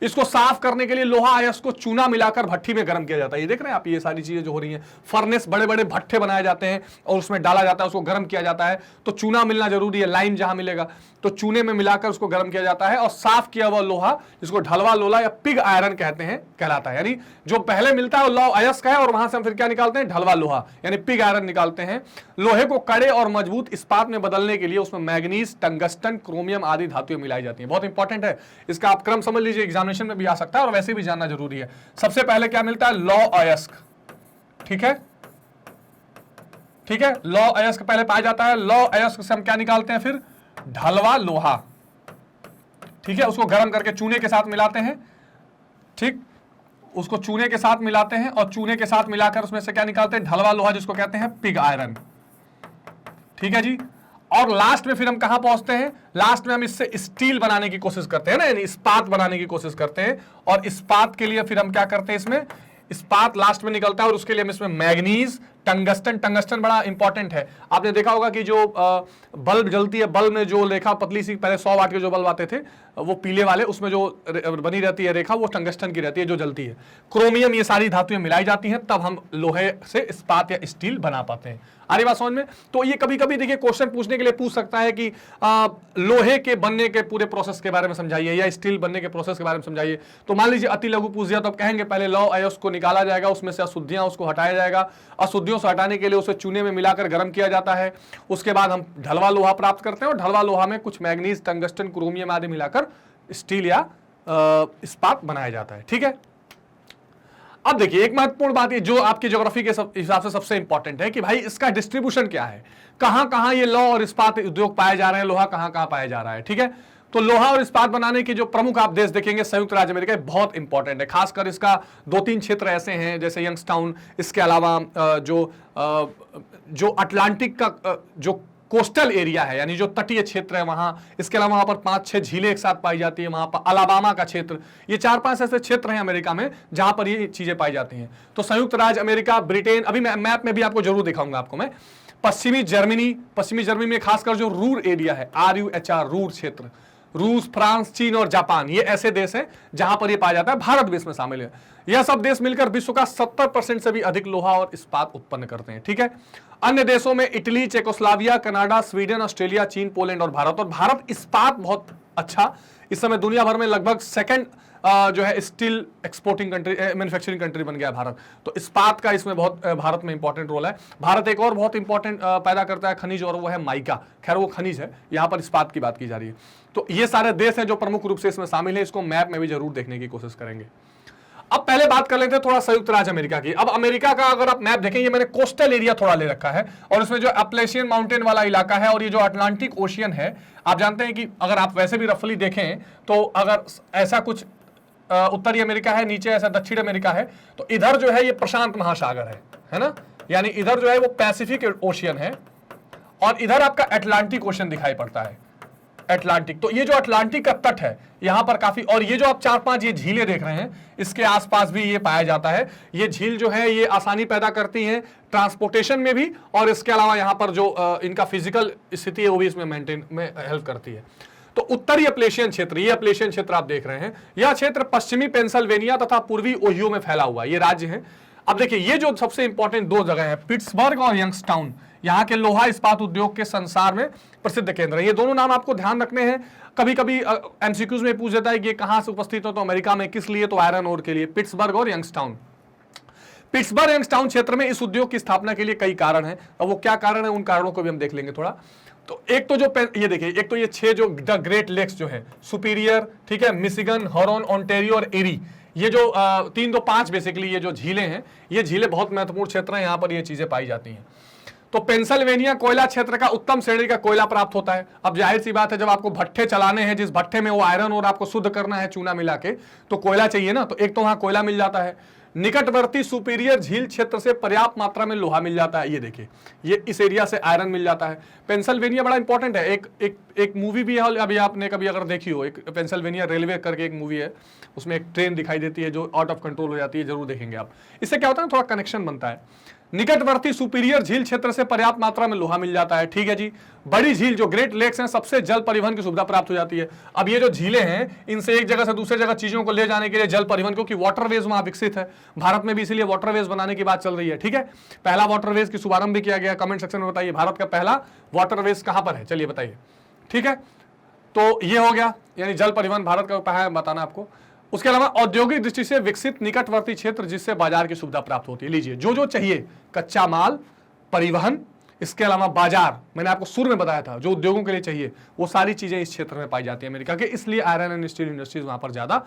इसको साफ करने के लिए लोहा अयस्क को चूना मिलाकर भट्टी में गर्म किया जाता है। ये देख रहे हैं आप, ये सारी चीजें जो हो रही हैं, फर्नेस, बड़े बड़े भट्ठे बनाए जाते हैं और उसमें डाला जाता है, उसको गर्म किया जाता है। तो चूना मिलना जरूरी है, लाइम जहां मिलेगा तो चूने में मिलाकर उसको गर्म किया जाता है और साफ किया हुआ लोहा, जिसको ढलवा लोहा या पिग आयरन कहते हैं, कहलाता है। यानी जो पहले मिलता है वो लौह अयस्क है और वहां से हम फिर क्या निकालते हैं? ढलवा लोहा यानी पिग आयरन निकालते हैं। लोहे को कड़े और मजबूत इस्पात में बदलने के लिए उसमें मैग्नीज, टंगस्टन, क्रोमियम आदि धातुएं मिलाई जाती हैं। बहुत इंपॉर्टेंट है, इसका आप क्रम समझ लीजिए, एग्जामिनेशन में भी आ सकता है और वैसे भी जानना जरूरी है। सबसे पहले क्या मिलता है? लौह अयस्क। ठीक है, ठीक है, लौह अयस्क पहले पाया जाता है। लौह अयस्क से हम क्या निकालते हैं? फिर ढलवा लोहा। ठीक है, उसको गर्म करके चूने के साथ मिलाते हैं। ठीक, उसको चूने के साथ मिलाते हैं और चूने के साथ मिलाकर उसमें से क्या निकालते हैं? ढलवा लोहा, जिसको कहते हैं पिग आयरन। ठीक है जी। और लास्ट में फिर हम कहां पहुंचते हैं? लास्ट में हम इससे स्टील बनाने की कोशिश करते हैं ना, यानी इस्पात बनाने की कोशिश करते हैं। और इस्पात के लिए फिर हम क्या करते हैं? इसमें इस्पात लास्ट में निकलता है और उसके लिए हम इसमें मैग्नीज, टंगस्टन, टंगस्टन बड़ा इंपॉर्टेंट है। आपने देखा होगा कि जो बल्ब जलती है, बल्ब में जो रेखा पतली सी, पहले 100 वाट के जो बल्ब आते थे वो पीले वाले, उसमें जो बनी रहती है रेखा वो टंगस्टन की रहती है जो जलती है। क्रोमियम, ये सारी धातुएं मिलाई जाती हैं, तब हम लोहे से इस्पात या स्टील बना पाते हैं। आ रही बात समझ में? तो ये कभी कभी देखिए क्वेश्चन पूछने के लिए पूछ सकता है कि लोहे के बनने के पूरे प्रोसेस के बारे में समझाइए या स्टील बनने के प्रोसेस के बारे में समझाइए। तो मान लीजिए अति लघु पूछ दिया तो आप कहेंगे पहले लौह अयस्क को निकाला जाएगा, उसमें से अशुद्धियां उसको हटाया जाएगा, अशुद्धियों से हटाने के लिए उसे चूने में मिलाकर गर्म किया जाता है। उसके बाद हम ढलवा लोहा प्राप्त करते हैं और ढलवा लोहा में कुछ मैग्नीज, टंगस्टन, क्रोमियम आदि मिलाकर स्टील या इस्पात बनाया जाता है। ठीक है। अब देखिए एक महत्वपूर्ण बात ये जो आपकी ज्योग्राफी के हिसाब से सबसे इंपॉर्टेंट है कि भाई इसका डिस्ट्रीब्यूशन क्या है, कहां कहां ये लौह और इस्पात उद्योग पाए जा रहे हैं, लोहा कहां कहां पाया जा रहा है। ठीक है, तो लोहा और इस्पात बनाने के जो प्रमुख आप देश देखेंगे, संयुक्त राज्य अमेरिका बहुत इंपॉर्टेंट है। खासकर इसका 2-3 क्षेत्र ऐसे हैं जैसे यंगस्टाउन, इसके अलावा जो जो अटलांटिक का जो कोस्टल एरिया है, यानी जो तटीय क्षेत्र है वहां, इसके अलावा वहां पर 5-6 झीलें एक साथ पाई जाती है, वहां पर अलाबामा का क्षेत्र, ये 4-5 ऐसे क्षेत्र हैं अमेरिका में जहां पर ये चीजें पाई जाती हैं। तो संयुक्त राज्य अमेरिका, ब्रिटेन, अभी मैं मैप में भी आपको जरूर दिखाऊंगा आपको मैं, पश्चिमी जर्मनी में खासकर जो रूर एरिया है, RUHR, रूर क्षेत्र, रूस, फ्रांस, चीन और जापान, ये ऐसे देश हैं जहां पर ये पाया जाता है। भारत भी इसमें शामिल है। यह सब देश मिलकर विश्व का 70% से भी अधिक लोहा और इस्पात उत्पन्न करते हैं। ठीक है, अन्य देशों में Italy, Czechoslovakia, Canada, Sweden, Australia, चीन, पोलैंड और भारत। और भारत इस्पात बहुत अच्छा, इस समय दुनिया भर में लगभग सेकंड जो है steel exporting country, manufacturing country बन गया भारत। तो इस्पात का इसमें बहुत भारत में इंपॉर्टेंट रोल है। भारत एक और बहुत इंपॉर्टेंट पैदा करता है खनिज, और वो है माइका। खैर वो खनिज है, यहां पर इस्पात की बात की जा रही है। तो ये सारे देश हैं जो प्रमुख रूप से इसमें शामिल है। इसको मैप में भी जरूर देखने की कोशिश करेंगे। अब पहले बात कर लेते हैं थोड़ा संयुक्त राज्य अमेरिका की। अब अमेरिका का अगर आप मैप देखें, ये मैंने कोस्टल एरिया थोड़ा ले रखा है, और इसमें जो अपलेशियन माउंटेन वाला इलाका है और ये जो अटलांटिक ओशियन है, आप जानते हैं कि अगर आप वैसे भी रफली देखें तो अगर ऐसा कुछ उत्तरी अमेरिका है, नीचे ऐसा दक्षिण अमेरिका है, तो इधर जो है ये प्रशांत महासागर है ना, यानी इधर जो है वो पैसिफिक ओशियन है, और इधर आपका अटलांटिक ओशियन दिखाई पड़ता है, अटलांटिक। तो ये जो अटलांटिक का तट है यहां पर काफी, और ये जो आप 4-5 ये झीलें देख रहे हैं, इसके आसपास भी ये पाया जाता है। ये झील जो है ये आसानी पैदा करती हैं ट्रांसपोर्टेशन में भी, और इसके अलावा यहां पर जो इनका फिजिकल स्थिति है वो भी इसमें मेंटेन में हेल्प करती है। तो उत्तरी अपलेशियन क्षेत्र, ये अपलेशियन क्षेत्र आप देख रहे हैं, यह क्षेत्र पश्चिमी पेंसिल्वेनिया तथा पूर्वी ओहियो में फैला हुआ है, ये राज्य है। अब देखिए ये जो सबसे इंपॉर्टेंट 2 जगह है, पिट्सबर्ग और यंगस्टाउन, यहाँ के लोहा इस्पात उद्योग के संसार में प्रसिद्ध केंद्र है। ये दोनों नाम आपको ध्यान रखने हैं। कभी कभी एमसीक्यूज में पूछ देता है कि ये कहां से उपस्थित हो, तो अमेरिका में, किस लिए, तो आयरन ओर के लिए, पिट्सबर्ग और यंगस्टाउन। पिट्सबर्ग यंगस्टाउन क्षेत्र में इस उद्योग की स्थापना के लिए कई कारण हैं, और वो क्या कारण है उन कारणों को भी हम देख लेंगे थोड़ा। तो एक तो जो ये देखिए, एक तो ये 6 जो द ग्रेट लेक्स जो है, सुपीरियर, ठीक है, मिशिगन, हॉरन, ओंटारियो और एरी, ये जो 3-5 बेसिकली ये जो झीलें हैं, ये झीलें बहुत महत्वपूर्ण क्षेत्र हैं, यहां पर ये चीजें पाई जाती हैं। तो पेंसिल्वेनिया कोयला क्षेत्र का उत्तम श्रेणी का कोयला प्राप्त होता है। अब जाहिर सी बात है, जब आपको भट्ठे चलाने हैं, जिस भट्ठे में वो आयरन और आपको शुद्ध करना है चूना मिला के, तो कोयला चाहिए ना, तो एक तो वहां कोयला मिल जाता है। निकटवर्ती सुपीरियर झील क्षेत्र से पर्याप्त मात्रा में लोहा मिल जाता है, ये देखिए, ये इस एरिया से आयरन मिल जाता है। पेंसिल्वेनिया बड़ा इंपॉर्टेंट है। एक मूवी भी है, अभी आपने कभी अगर देखी हो, एक पेंसिल्वेनिया रेलवे करके एक मूवी है, उसमें एक ट्रेन दिखाई देती है जो आउट ऑफ कंट्रोल हो जाती है, जरूर देखेंगे आप। इससे क्या होता है, थोड़ा कनेक्शन बनता है। निकटवर्ती सुपीरियर झील क्षेत्र से पर्याप्त मात्रा में लोहा मिल जाता है, ठीक है जी। बड़ी झील जो ग्रेट लेक्स हैं, सबसे जल परिवहन की सुविधा प्राप्त हो जाती है। अब ये जो झीलें हैं, इनसे एक जगह से दूसरे जगह चीजों को ले जाने के लिए जल परिवहन, क्योंकि वाटरवेज वहां विकसित है, भारत में भी इसीलिए वाटरवेज बनाने की बात चल रही है, ठीक है। पहला वाटरवेज की शुभारंभ भी किया गया। कमेंट सेक्शन में बताइए भारत का पहला वाटरवेज कहां पर है, चलिए बताइए, ठीक है। तो ये हो गया, यानी जल परिवहन भारत का पहला है, बताना आपको। उसके अलावा औद्योगिक दृष्टि से विकसित निकटवर्ती क्षेत्र, जिससे बाजार की सुविधा प्राप्त होती है। लीजिए, जो जो चाहिए, कच्चा माल, परिवहन, इसके अलावा बाजार, मैंने आपको शुरू में बताया था, जो उद्योगों के लिए चाहिए वो सारी चीजें इस क्षेत्र में पाई जाती है अमेरिका के। इसलिए आयरन एंड स्टील इंडस्ट्रीज वहां पर ज्यादा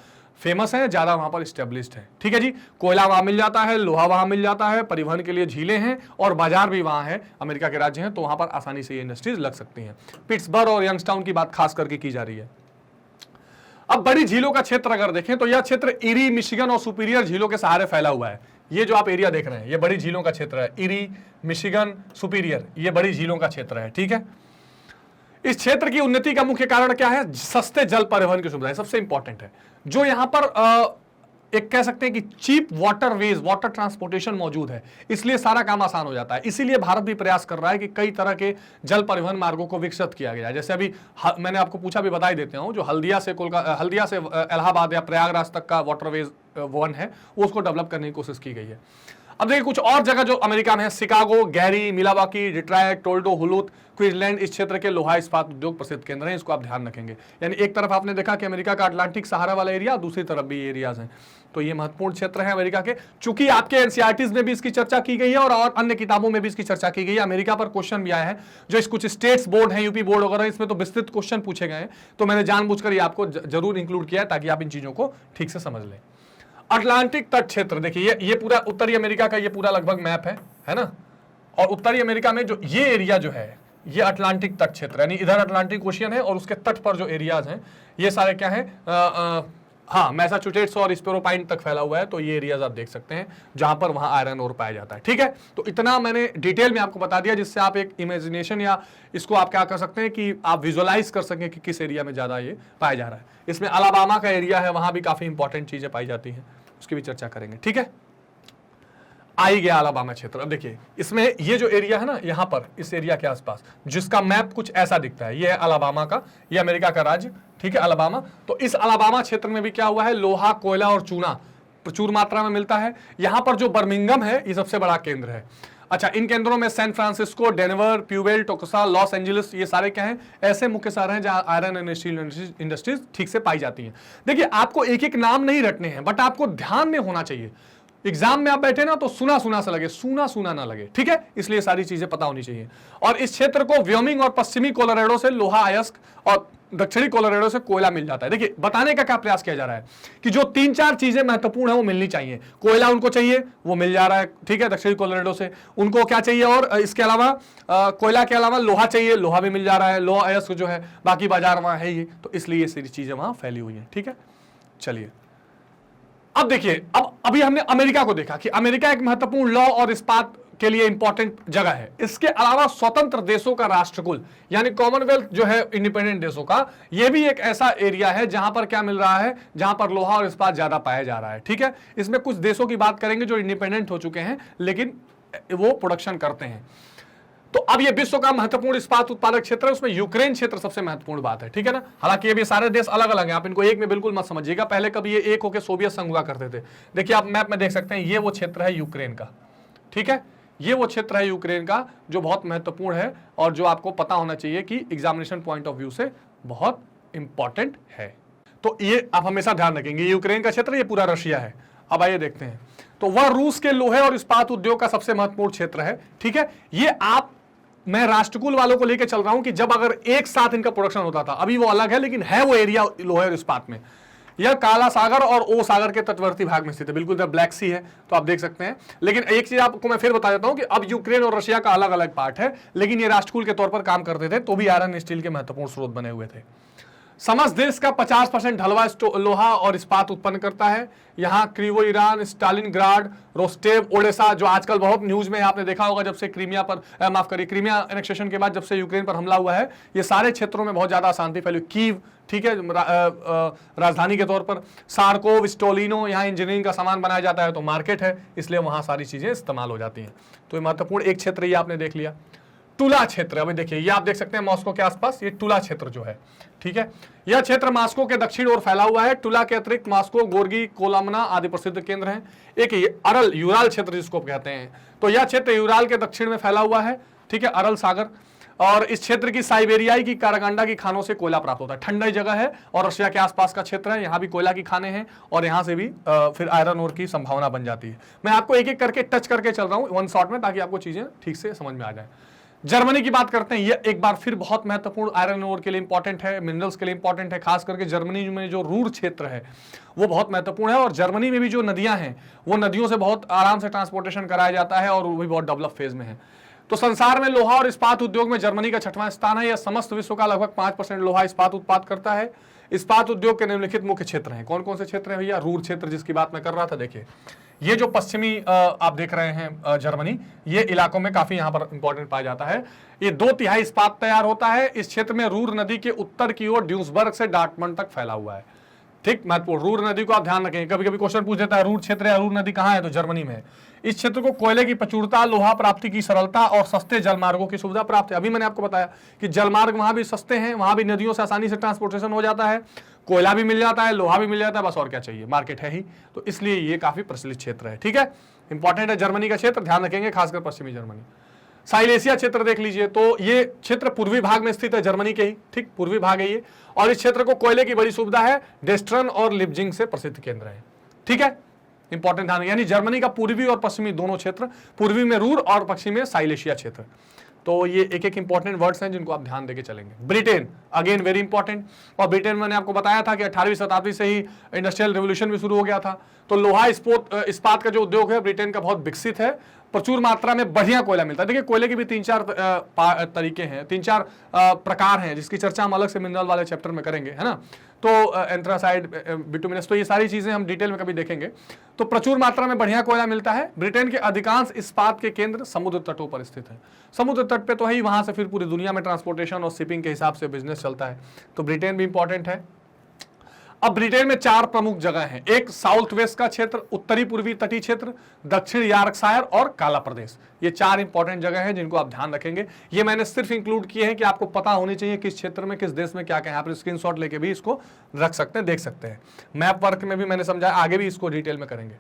फेमस है, ज्यादा वहां पर स्टेब्लिश्ड है, ठीक है जी। कोयला वहां मिल जाता है, लोहा वहां मिल जाता है, परिवहन के लिए झीलें हैं, और बाजार भी वहां है, अमेरिका के राज्य हैं, तो वहां पर आसानी से ये इंडस्ट्रीज लग सकती हैं। पिट्सबर्ग और यंगस्टाउन की बात खास करके की जा रही है। अब बड़ी झीलों का क्षेत्र अगर देखें, तो यह क्षेत्र इरी, मिशिगन और सुपीरियर झीलों के सहारे फैला हुआ है। ये जो आप एरिया देख रहे हैं, ये बड़ी झीलों का क्षेत्र है, इरी, मिशिगन, सुपीरियर, ये बड़ी झीलों का क्षेत्र है, ठीक है। इस क्षेत्र की उन्नति का मुख्य कारण क्या है, सस्ते जल परिवहन की सुविधा सबसे इंपॉर्टेंट है। जो यहां पर एक कह सकते हैं कि चीप वाटरवेज, वाटर ट्रांसपोर्टेशन मौजूद है, इसलिए सारा काम आसान हो जाता है। इसीलिए भारत भी प्रयास कर रहा है कि कई तरह के जल परिवहन मार्गों को विकसित किया गया है। जैसे अभी मैंने आपको पूछा, भी बता ही देते हूं, जो हल्दिया से इलाहाबाद या प्रयागराज तक का वाटरवेज वन है, वो उसको डेवलप करने की कोशिश की गई है। अब देखिए कुछ और जगह जो अमेरिका में है, शिकागो, गैरी, मिलावाकी, डिट्रॉयट, टोल्डो, हुलूथ, क्वींसलैंड, इस क्षेत्र के लोहा इस्पात उद्योग प्रसिद्ध केंद्र हैं, इसको आप ध्यान रखेंगे। यानी एक तरफ आपने देखा कि अमेरिका का अटलांटिक सहारा वाला एरिया, दूसरी तरफ भी एरियाज हैं, तो ये महत्वपूर्ण क्षेत्र है अमेरिका के। चूंकि आपके एनसीईआरटीज में भी इसकी चर्चा की गई है और अन्य किताबों में भी इसकी चर्चा की गई है। अमेरिका पर क्वेश्चन भी आया है, जो इस कुछ स्टेट्स बोर्ड हैं, यूपी बोर्ड वगैरह, इसमें तो विस्तृत क्वेश्चन पूछे गए हैं, तो मैंने जानबूझकर ये आपको जरूर इंक्लूड किया है ताकि आप इन चीजों को ठीक से समझ लें। अटलांटिक तट क्षेत्र देखिए, ये पूरा उत्तरी अमेरिका का ये पूरा लगभग मैप है ना, और उत्तरी अमेरिका में जो ये एरिया जो है, ये अटलांटिक तट क्षेत्र, यानी इधर अटलांटिक ओशियन है और उसके तट पर जो एरियाज हैं, ये सारे क्या हैं, हाँ, मैसाचुसेट्स और स्पेरोपाइन तक फैला हुआ है, तो ये एरियाज आप देख सकते हैं जहां पर वहां आयरन ओर पाया जाता है। ठीक है, तो इतना मैंने डिटेल में आपको बता दिया जिससे आप एक इमेजिनेशन या इसको आप क्या कर सकते हैं कि आप विजुअलाइज कर सकें कि किस एरिया में ज्यादा ये पाया जा रहा है। इसमें अलाबामा का एरिया है, वहां भी काफी इंपॉर्टेंट चीजें पाई जाती हैं, उसकी भी चर्चा करेंगे। ठीक है, आई गया अलाबामा क्षेत्र। अब देखिए इसमें ये जो एरिया है ना, यहां पर इस एरिया के आसपास जिसका मैप कुछ ऐसा दिखता है, ये है अलाबामा का, ये अमेरिका का राज्य, ठीक है, अलाबामा। तो इस अलाबामा क्षेत्र में भी क्या हुआ है, लोहा, कोयला और चूना प्रचुर मात्रा में मिलता है। यहां पर जो बर्मिंगम है ये सबसे बड़ा केंद्र है। अच्छा, इन केंद्रों में San Francisco, Denver, Pueblo, Tucson, Los Angeles, ये सारे क्या हैं, ऐसे मुख्य शहर हैं जहां आयरन एंड स्टील इंडस्ट्रीज ठीक से पाई जाती हैं। देखिए आपको एक एक नाम नहीं रटने हैं, बट आपको ध्यान में होना चाहिए। एग्जाम में आप बैठे ना तो सुना सुना सा लगे, सूना सूना ना लगे, ठीक है, इसलिए सारी चीजें पता होनी चाहिए। और इस क्षेत्र को व्योमिंग और पश्चिमी कोलोराडो से लोहा अयस्क और दक्षिणी कोलोराडो से कोयला मिल जाता है। देखिए बताने का क्या प्रयास किया जा रहा है कि जो 3-4 चीजें महत्वपूर्ण है वो मिलनी चाहिए। कोयला उनको चाहिए, वो मिल जा रहा है, ठीक है, दक्षिणी कोलोराडो से। उनको क्या चाहिए, और इसके अलावा कोयला के अलावा लोहा चाहिए, लोहा भी मिल जा रहा है, लोहा अयस्क जो है, बाकी बाजार वहां है ही, तो इसलिए ये सारी चीजें वहां फैली हुई है। ठीक है, चलिए अब देखिए, अब अभी हमने अमेरिका को देखा कि अमेरिका एक महत्वपूर्ण लॉ और इस्पात के लिए इंपॉर्टेंट जगह है। इसके अलावा स्वतंत्र देशों का राष्ट्रकुल यानी कॉमनवेल्थ जो है, इंडिपेंडेंट देशों का, यह भी एक ऐसा एरिया है जहां पर क्या मिल रहा है, जहां पर लोहा और इस्पात ज्यादा पाया जा रहा है। ठीक है, इसमें कुछ देशों की बात करेंगे जो इंडिपेंडेंट हो चुके हैं लेकिन वो प्रोडक्शन करते हैं। तो अब ये विश्व का महत्वपूर्ण इस्पात उत्पादक क्षेत्र है, उसमें यूक्रेन क्षेत्र सबसे महत्वपूर्ण बात है। ठीक है ना, हालांकि ये भी सारे देश अलग अलग हैं, आप इनको एक में बिल्कुल मत समझिएगा। पहले कभी ये एक होकर सोवियत संघ हुआ करते थे। देखिए आप मैप में देख सकते हैं, ये वो क्षेत्र है यूक्रेन का। ठीक है, ये वो क्षेत्र है यूक्रेन का जो बहुत महत्वपूर्ण है और जो आपको पता होना चाहिए कि एग्जामिनेशन पॉइंट ऑफ व्यू से बहुत इंपॉर्टेंट है। तो ये आप हमेशा ध्यान रखेंगे, यूक्रेन का क्षेत्र, ये पूरा रशिया है। अब आइए देखते हैं, तो वह रूस के लोहे और इस्पात उद्योग का सबसे महत्वपूर्ण क्षेत्र है। ठीक है, ये मैं राष्ट्रकुल वालों को लेकर चल रहा हूं कि जब अगर एक साथ इनका प्रोडक्शन होता था, अभी वो अलग है लेकिन है वो एरिया लोहे और इस्पात में। यह काला सागर और ओ सागर के तटवर्ती भाग में स्थित है, बिल्कुल ब्लैक सी है, तो आप देख सकते हैं। लेकिन एक चीज आपको मैं फिर बता देता हूं कि अब यूक्रेन और रशिया का अलग अलग पार्ट है, लेकिन ये राष्ट्रकुल के तौर पर काम करते थे, तो भी आयरन स्टील के महत्वपूर्ण स्रोत बने हुए थे। समस्त देश का 50% ढलवा लोहा और इस्पात उत्पन्न करता है। यहाँ क्रीवो ईरान, स्टालिनग्राड, रोस्टेव, ओडेसा, जो आजकल बहुत न्यूज में आपने देखा होगा, जब से क्रीमिया एनेक्सेशन के बाद जब से यूक्रेन पर हमला हुआ है, ये सारे क्षेत्रों में बहुत ज्यादा अशांति फैली। कीव, ठीक है, राजधानी के तौर पर, सार्कोव, स्टोलिनो, यहाँ इंजीनियरिंग का सामान बनाया जाता है, तो मार्केट है, इसलिए वहां सारी चीजें इस्तेमाल हो जाती हैं। तो ये महत्वपूर्ण एक क्षेत्र ये आपने देख लिया। टुला क्षेत्र, अभी देखिए ये आप देख सकते हैं मॉस्को के आसपास, ये टुला क्षेत्र जो है, ठीक है, यह क्षेत्र मॉस्को के दक्षिण ओर फैला हुआ है। टुला के अतिरिक्त मॉस्को, गोर्गी, कोलामना आदि प्रसिद्ध केंद्र हैं। एक अरल यूराल क्षेत्र जिसको कहते हैं, तो यह क्षेत्र यूराल के दक्षिण में फैला हुआ है, ठीक है, अरल सागर। और इस क्षेत्र की साइबेरियाई की कारागंडा की खानों से कोयला प्राप्त होता है। ठंडी जगह है और रशिया के आसपास का क्षेत्र है, यहाँ भी कोयला की खाने हैं और यहाँ से भी फिर आयरन ओर की संभावना बन जाती है। मैं आपको एक एक करके टच करके चल रहा हूँ वन शॉट में, ताकि आपको चीजें ठीक से समझ में आ जाए। जर्मनी की बात करते हैं, ये एक बार फिर बहुत महत्वपूर्ण आयरन ओर के लिए इंपॉर्टेंट है, मिनरल्स के लिए इंपॉर्टेंट है। खास करके जर्मनी में जो रूर क्षेत्र है वो बहुत महत्वपूर्ण है, और जर्मनी में भी जो नदियां हैं वो नदियों से बहुत आराम से ट्रांसपोर्टेशन कराया जाता है और वो भी बहुत डेवलप फेज में है। तो संसार में लोहा और इस्पात उद्योग में जर्मनी का 6वां स्थान है। यह समस्त विश्व का लगभग 5% लोहा इस्पात उत्पाद करता है। इस्पात उद्योग के निम्नलिखित मुख्य क्षेत्र हैं। कौन कौन से क्षेत्र हैं भैया? रूर क्षेत्र जिसकी बात मैं कर रहा था। देखिए ये जो पश्चिमी आप देख रहे हैं जर्मनी, ये इलाकों में काफी यहाँ पर इंपॉर्टेंट पाया जाता है। ये 2/3 इस्पात तैयार होता है। इस क्षेत्र में रूर नदी के उत्तर की ओर ड्यूसबर्ग से डार्टमंड तक फैला हुआ है। ठीक, महत्वपूर्ण, रूर नदी को आप ध्यान रखें, कभी कभी क्वेश्चन पूछ देता है रूर क्षेत्र या रूर नदी कहाँ है, तो जर्मनी में है। इस क्षेत्र को कोयले की प्रचुरता, लोहा प्राप्ति की सरलता और सस्ते जलमार्गों की सुविधा प्राप्त है। अभी मैंने आपको बताया कि जलमार्ग वहां भी सस्ते हैं, वहां भी नदियों से आसानी से ट्रांसपोर्टेशन हो जाता है, कोयला भी मिल जाता है, लोहा भी मिल जाता है, बस और क्या चाहिए, मार्केट है ही। तो इसलिए ये काफी प्रचलित क्षेत्र है। ठीक है, इंपॉर्टेंट है जर्मनी का क्षेत्र, ध्यान रखेंगे, खासकर पश्चिमी जर्मनी। साइलेशिया क्षेत्र देख लीजिए, तो ये क्षेत्र पूर्वी भाग में स्थित है जर्मनी के ही, ठीक, पूर्वी भाग है ये, और इस क्षेत्र को कोयले की बड़ी सुविधा है। डेस्ट्रन और लिप्जिंग से प्रसिद्ध केंद्र है। ठीक है, इंपॉर्टेंट ध्यान, यानी जर्मनी का पूर्वी और पश्चिमी दोनों क्षेत्र, पूर्वी में रूर और पश्चिमी में साइलेशिया क्षेत्र। तो ये एक एक इंपॉर्टेंट वर्ड्स हैं जिनको आप ध्यान देके चलेंगे। ब्रिटेन अगेन वेरी इंपॉर्टेंट, और ब्रिटेन मैंने आपको बताया था कि 18वीं शताब्दी से ही इंडस्ट्रियल रिवोल्यूशन भी शुरू हो गया था। तो लोहा इस्पात का जो उद्योग है ब्रिटेन का बहुत विकसित है, प्रचुर मात्रा में बढ़िया कोयला मिलता है। देखिए कोयले की भी 3-4 तरीके हैं, 3-4 प्रकार हैं, जिसकी चर्चा हम अलग से मिनरल वाले चैप्टर में करेंगे, है ना। तो एंथ्रासाइड, बिटुमिनस, तो ये सारी चीजें हम डिटेल में कभी देखेंगे। तो प्रचुर मात्रा में बढ़िया कोयला मिलता है। ब्रिटेन के अधिकांश इस्पात के केंद्र समुद्र तटों पर स्थित है। समुद्र तट पे तो है ही, वहां से फिर पूरी दुनिया में ट्रांसपोर्टेशन और शिपिंग के हिसाब से बिजनेस चलता है, तो ब्रिटेन भी इंपॉर्टेंट है। अब ब्रिटेन में 4 प्रमुख जगह हैं, एक साउथ वेस्ट का क्षेत्र, उत्तरी पूर्वी तटीय क्षेत्र, दक्षिण यॉर्कशायर और काला प्रदेश। ये 4 इंपॉर्टेंट जगह हैं जिनको आप ध्यान रखेंगे। ये मैंने सिर्फ इंक्लूड किए हैं कि आपको पता होनी चाहिए किस क्षेत्र में, किस देश में क्या क्या है। आप स्क्रीनशॉट लेके भी इसको रख सकते हैं, देख सकते हैं। मैप वर्क में भी मैंने समझाया, आगे भी इसको डिटेल में करेंगे।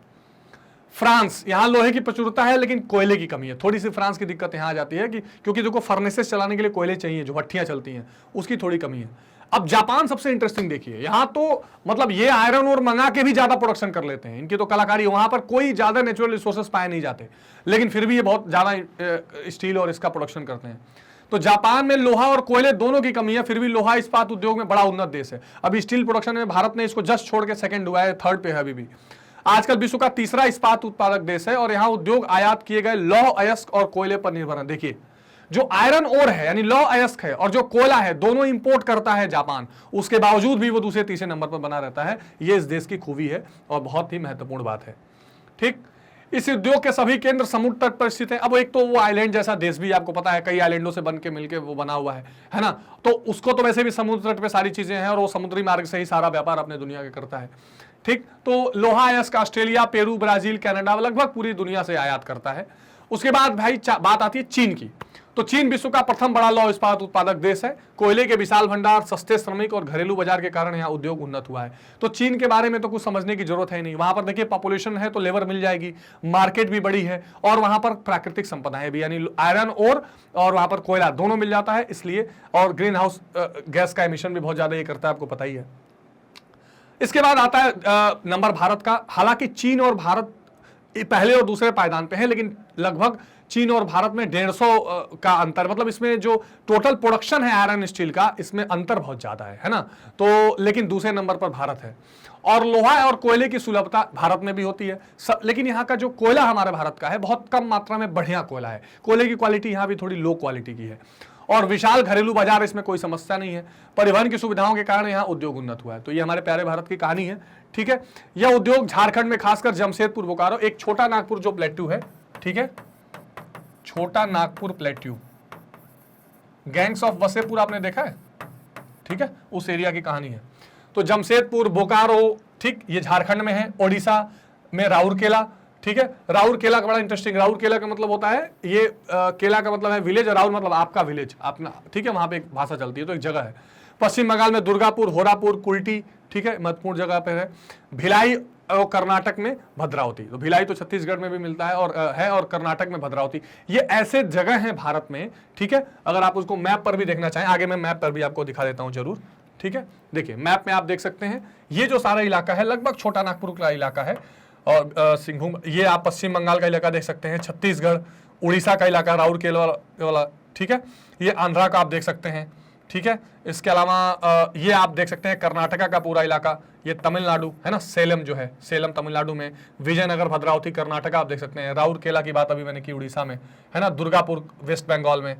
फ्रांस, यहां लोहे की प्रचुरता है लेकिन कोयले की कमी है। थोड़ी सी फ्रांस की दिक्कत यहां आ जाती है कि क्योंकि देखो फर्नेसेस चलाने के लिए कोयले चाहिए, जो भट्टियां चलती हैं, उसकी थोड़ी कमी है। अब जापान सबसे इंटरेस्टिंग देखिए, यहां तो मतलब ये आयरन और मंगा के भी ज्यादा प्रोडक्शन कर लेते हैं, इनकी तो कलाकारी, वहां पर कोई ज्यादा नेचुरल रिसोर्सेस पाए नहीं जाते, लेकिन फिर भी ये बहुत ज्यादा स्टील और इसका प्रोडक्शन करते हैं। तो जापान में लोहा और कोयले दोनों की कमी है, फिर भी लोहा इस्पात उद्योग में बड़ा उन्नत देश है। अभी स्टील प्रोडक्शन में भारत ने इसको जस्ट छोड़ के सेकंड हुआ है, 3rd पे है अभी भी। आजकल विश्व का 3रा इस्पात उत्पादक देश है और यहां उद्योग आयात किए गए लौह अयस्क और कोयले पर निर्भर है। देखिए जो आयरन ओर है यानी लौह अयस्क है और जो कोयला है, दोनों इंपोर्ट करता है जापान, उसके बावजूद भी वो दूसरे तीसरे नंबर पर बना रहता है। ये इस देश की खूबी है और बहुत ही महत्वपूर्ण बात है। ठीक, इस उद्योग के सभी केंद्र समुद्र तट पर स्थित है। अब एक तो वो आइलैंड जैसा देश भी आपको पता है, कई आइलैंडों से बन के मिलके वो बना हुआ है ना। तो उसको तो वैसे भी समुद्र तट पे सारी चीजें हैं और वो समुद्री मार्ग से ही सारा व्यापार अपने दुनिया के करता है। ठीक, तो लोहा अयस्क ऑस्ट्रेलिया, पेरू, ब्राजील, कनाडा, लगभग पूरी दुनिया से आयात करता है। उसके बाद भाई बात आती है चीन की। तो चीन विश्व का प्रथम बड़ा लौह इस्पात उत्पादक देश है। कोयले के विशाल भंडार, सस्ते श्रमिक और घरेलू बाजार के कारण यहाँ उद्योग उन्नत हुआ है। तो चीन के बारे में तो कुछ समझने की जरूरत है नहीं। वहां पर देखिए पॉपुलेशन है तो लेबर मिल जाएगी, मार्केट भी बड़ी है और वहां पर प्राकृतिक संपदाएं भी, यानी आयरन और वहां पर कोयला दोनों मिल जाता है इसलिए, और ग्रीन हाउस गैस का एमिशन भी बहुत ज्यादा ये करता है, आपको पता ही है। इसके बाद आता है नंबर भारत का। हालांकि चीन और भारत पहले और दूसरे पायदान पे है, लेकिन लगभग चीन और भारत में 150 का अंतर, मतलब इसमें जो टोटल प्रोडक्शन है आयरन स्टील का, इसमें अंतर बहुत ज्यादा है ना। तो लेकिन दूसरे नंबर पर भारत है। और लोहा और कोयले की सुलभता भारत में भी होती है, लेकिन यहाँ का जो कोयला हमारे भारत का है बहुत कम मात्रा में बढ़िया कोयला है। कोयले की क्वालिटी यहाँ भी थोड़ी लो क्वालिटी की है और विशाल घरेलू बाजार, इसमें कोई समस्या नहीं है। परिवहन की सुविधाओं के कारण यहाँ उद्योग उन्नत हुआ है। तो ये हमारे प्यारे भारत की कहानी है। ठीक है, यह उद्योग झारखंड में खासकर जमशेदपुर, बोकारो, एक छोटा नागपुर जो प्लेट्यू है, ठीक है, छोटा Nagpur plateau, gangs of Wasseypur आपने देखा है, ठीक है, उस एरिया की कहानी है। तो जमशेदपुर, बोकारो, ठीक, ये झारखंड में है। ओडिशा में राउरकेला, ठीक है। राउरकेला का बड़ा इंटरेस्टिंग, राउरकेला का मतलब होता है, ये केला का मतलब है विलेज, राउर मतलब आपका विलेज, अपना, ठीक है, वहां पे एक भाषा चलती है, तो एक जगह है। पश्चिम बंगाल में दुर्गापुर, होरापुर, कुल्टी, ठीक है, महत्वपूर्ण जगह पे है। भिलाई और कर्नाटक में भद्रावती, तो भिलाई तो छत्तीसगढ़ में भी मिलता है और कर्नाटक में भद्रावती। ये ऐसे जगह हैं भारत में, ठीक है। अगर आप उसको मैप पर भी देखना चाहें, आगे मैं मैप पर भी आपको दिखा देता हूं जरूर, ठीक है। देखिए मैप में आप देख सकते हैं, ये जो सारा इलाका है लगभग छोटा नागपुर का इलाका है, और सिंहभूम, ये आप पश्चिम बंगाल का इलाका देख सकते हैं, छत्तीसगढ़, उड़ीसा का इलाका राउरकेला वाला, ठीक है, ये आंध्रा का आप देख सकते हैं, ठीक है। इसके अलावा ये आप देख सकते हैं कर्नाटका का पूरा इलाका, ये तमिलनाडु है ना, सेलम जो है, सेलम तमिलनाडु में, विजयनगर, भद्रावती कर्नाटका आप देख सकते हैं, राउरकेला की बात अभी मैंने की उड़ीसा में, है ना, दुर्गापुर वेस्ट बंगाल में,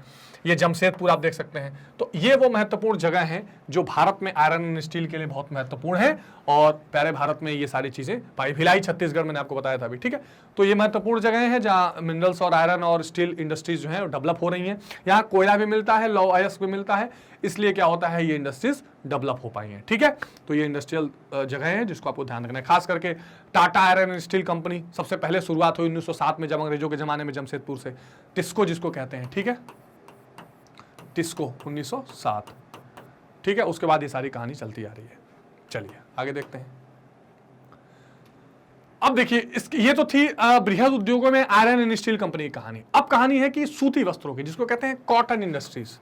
ये जमशेदपुर आप देख सकते हैं। तो ये वो महत्वपूर्ण जगह हैं जो भारत में आयरन एंड स्टील के लिए बहुत महत्वपूर्ण है और प्यारे भारत में ये सारी चीजें पाई। भिलाई छत्तीसगढ़ मैंने आपको बताया था अभी, ठीक है। तो ये महत्वपूर्ण जगह हैं जहाँ मिनरल्स और आयरन और स्टील इंडस्ट्रीज जो है डेवलप हो रही हैं। यहाँ कोयला भी मिलता है, लौह अयस्क भी मिलता है, इसलिए क्या होता है ये इंडस्ट्रीज डेवलप हो पाई हैं, ठीक है। तो ये इंडस्ट्रियल जगह है जिसको आपको ध्यान रखना है। खास करके Tata iron and steel company सबसे पहले शुरुआत हुई 1907 में, जब अंग्रेजों के जमाने में, जमशेदपुर से, टिस्को जिसको कहते हैं, ठीक है, टिस्को 1907, ठीक है। उसके बाद ये सारी कहानी चलती आ रही है। चलिए आगे देखते हैं। अब देखिए ये तो थी बृहद उद्योगों में आयरन एंड स्टील कंपनी की कहानी। अब कहानी है कि सूती वस्त्रों की, जिसको कहते हैं कॉटन इंडस्ट्रीज,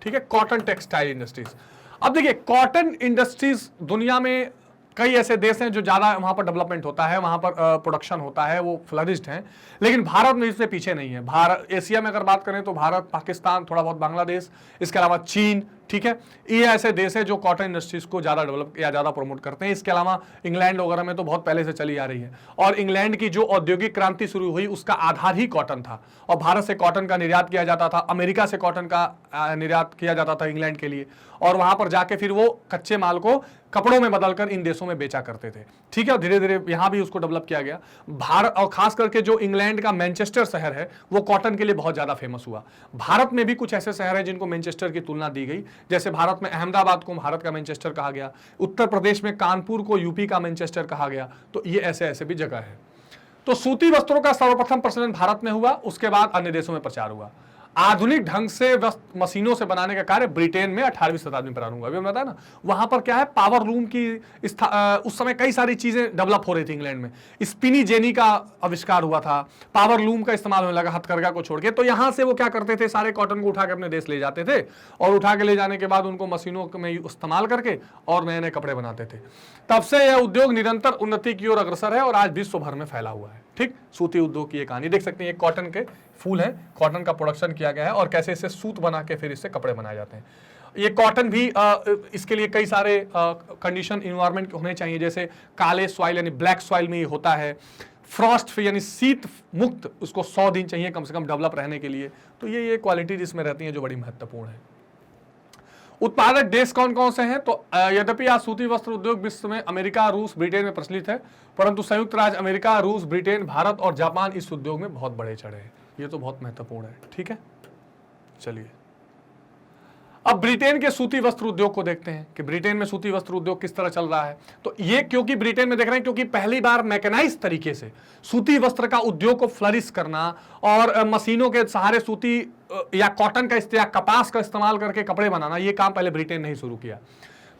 ठीक है, कॉटन टेक्सटाइल इंडस्ट्रीज। अब देखिए कॉटन इंडस्ट्रीज दुनिया में कई ऐसे देश हैं जो ज्यादा वहां पर डेवलपमेंट होता है, वहां पर प्रोडक्शन होता है, वो फ्लरिश्ड हैं, लेकिन भारत में इससे पीछे नहीं है। भारत, एशिया में अगर बात करें तो भारत, पाकिस्तान, थोड़ा बहुत बांग्लादेश, इसके अलावा चीन, ठीक है, ये ऐसे देश है जो कॉटन इंडस्ट्रीज को ज्यादा डेवलप या ज्यादा प्रमोट करते हैं। इसके अलावा इंग्लैंड वगैरह में तो बहुत पहले से चली आ रही है, और इंग्लैंड की जो औद्योगिक क्रांति शुरू हुई उसका आधार ही कॉटन था, और भारत से कॉटन का निर्यात किया जाता था, अमेरिका से कॉटन का निर्यात किया जाता था इंग्लैंड के लिए, और वहां पर जाके फिर वो कच्चे माल को कपड़ों में बदलकर इन देशों में बेचा करते थे। ठीक है, और धीरे धीरे यहां भी उसको डेवलप किया गया। भारत और खास करके जो इंग्लैंड का मैनचेस्टर शहर है वो कॉटन के लिए बहुत ज्यादा फेमस हुआ। भारत में भी कुछ ऐसे शहर हैं जिनको मैनचेस्टर की तुलना दी गई, जैसे भारत में अहमदाबाद को भारत का मैनचेस्टर कहा गया, उत्तर प्रदेश में कानपुर को यूपी का मैनचेस्टर कहा गया। तो ये ऐसे ऐसे भी जगह है। तो सूती वस्त्रों का सर्वप्रथम प्रचलन भारत में हुआ, उसके बाद अन्य देशों में प्रचार हुआ। आधुनिक ढंग से वस्त्र मशीनों से बनाने का कार्य ब्रिटेन में 18वीं शताब्दी में प्रारंभ हुआ। अभी हमने बताया ना, वहां पर क्या है, पावर लूम की उस समय कई सारी चीजें डेवलप हो रही थी इंग्लैंड में। स्पिनी जेनी का आविष्कार हुआ था, पावर लूम का इस्तेमाल होने लगा हथकरघा को छोड़ के। तो यहां से वो क्या करते थे, सारे कॉटन को उठा के अपने देश ले जाते थे, और उठा के ले जाने के बाद उनको मशीनों में इस्तेमाल करके और नए नए कपड़े बनाते थे। तब से यह उद्योग निरंतर उन्नति की ओर अग्रसर है और आज विश्व भर में फैला हुआ है। ठीक, सूती उद्योग की ये कहानी देख सकते हैं, ये कॉटन के फूल हैं, कॉटन का प्रोडक्शन किया गया है और कैसे इससे सूत बना के फिर इससे कपड़े बनाए जाते हैं। ये कॉटन भी इसके लिए कई सारे कंडीशन इन्वायरमेंट होने चाहिए, जैसे काले सॉइल यानी ब्लैक सॉइल में ये होता है, फ्रॉस्ट यानी शीत मुक्त उसको 100 दिन चाहिए कम से कम डेवलप रहने के लिए। तो ये क्वालिटी जिसमें रहती है जो बड़ी महत्वपूर्ण है। उत्पादक देश कौन कौन से हैं, तो यद्यपि आज सूती वस्त्र उद्योग विश्व में अमेरिका, रूस, ब्रिटेन में प्रचलित है, परंतु संयुक्त राज्य अमेरिका, रूस, ब्रिटेन, भारत और जापान इस उद्योग में बहुत बड़े चढ़े हैं। ये तो बहुत महत्वपूर्ण है। ठीक है, चलिए अब ब्रिटेन के सूती वस्त्र उद्योग को देखते हैं कि ब्रिटेन में सूती वस्त्र उद्योग किस तरह चल रहा है। तो ये क्योंकि ब्रिटेन में देख रहे हैं क्योंकि पहली बार मैकेनाइज तरीके से सूती वस्त्र का उद्योग को फ्लरिश करना और मशीनों के सहारे सूती या कॉटन का या कपास का इस्तेमाल करके कपड़े बनाना, ये काम पहले ब्रिटेन ने ही शुरू किया।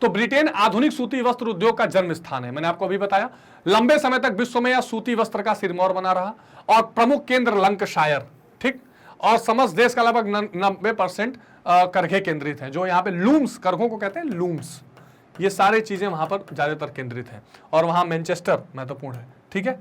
तो ब्रिटेन आधुनिक सूती वस्त्र उद्योग का जन्म स्थान है। मैंने आपको अभी बताया, लंबे समय तक विश्व में यह सूती वस्त्र का सिरमौर बना रहा और प्रमुख केंद्र लंकाशायर, ठीक, और समस्त देश का लगभग 90% करघे केंद्रित हैं, जो यहाँ पे लूम्स, करघों को कहते हैं लूम्स, ये सारे चीजें वहां पर ज्यादातर केंद्रित हैं, और वहां मैनचेस्टर महत्वपूर्ण है। ठीक है,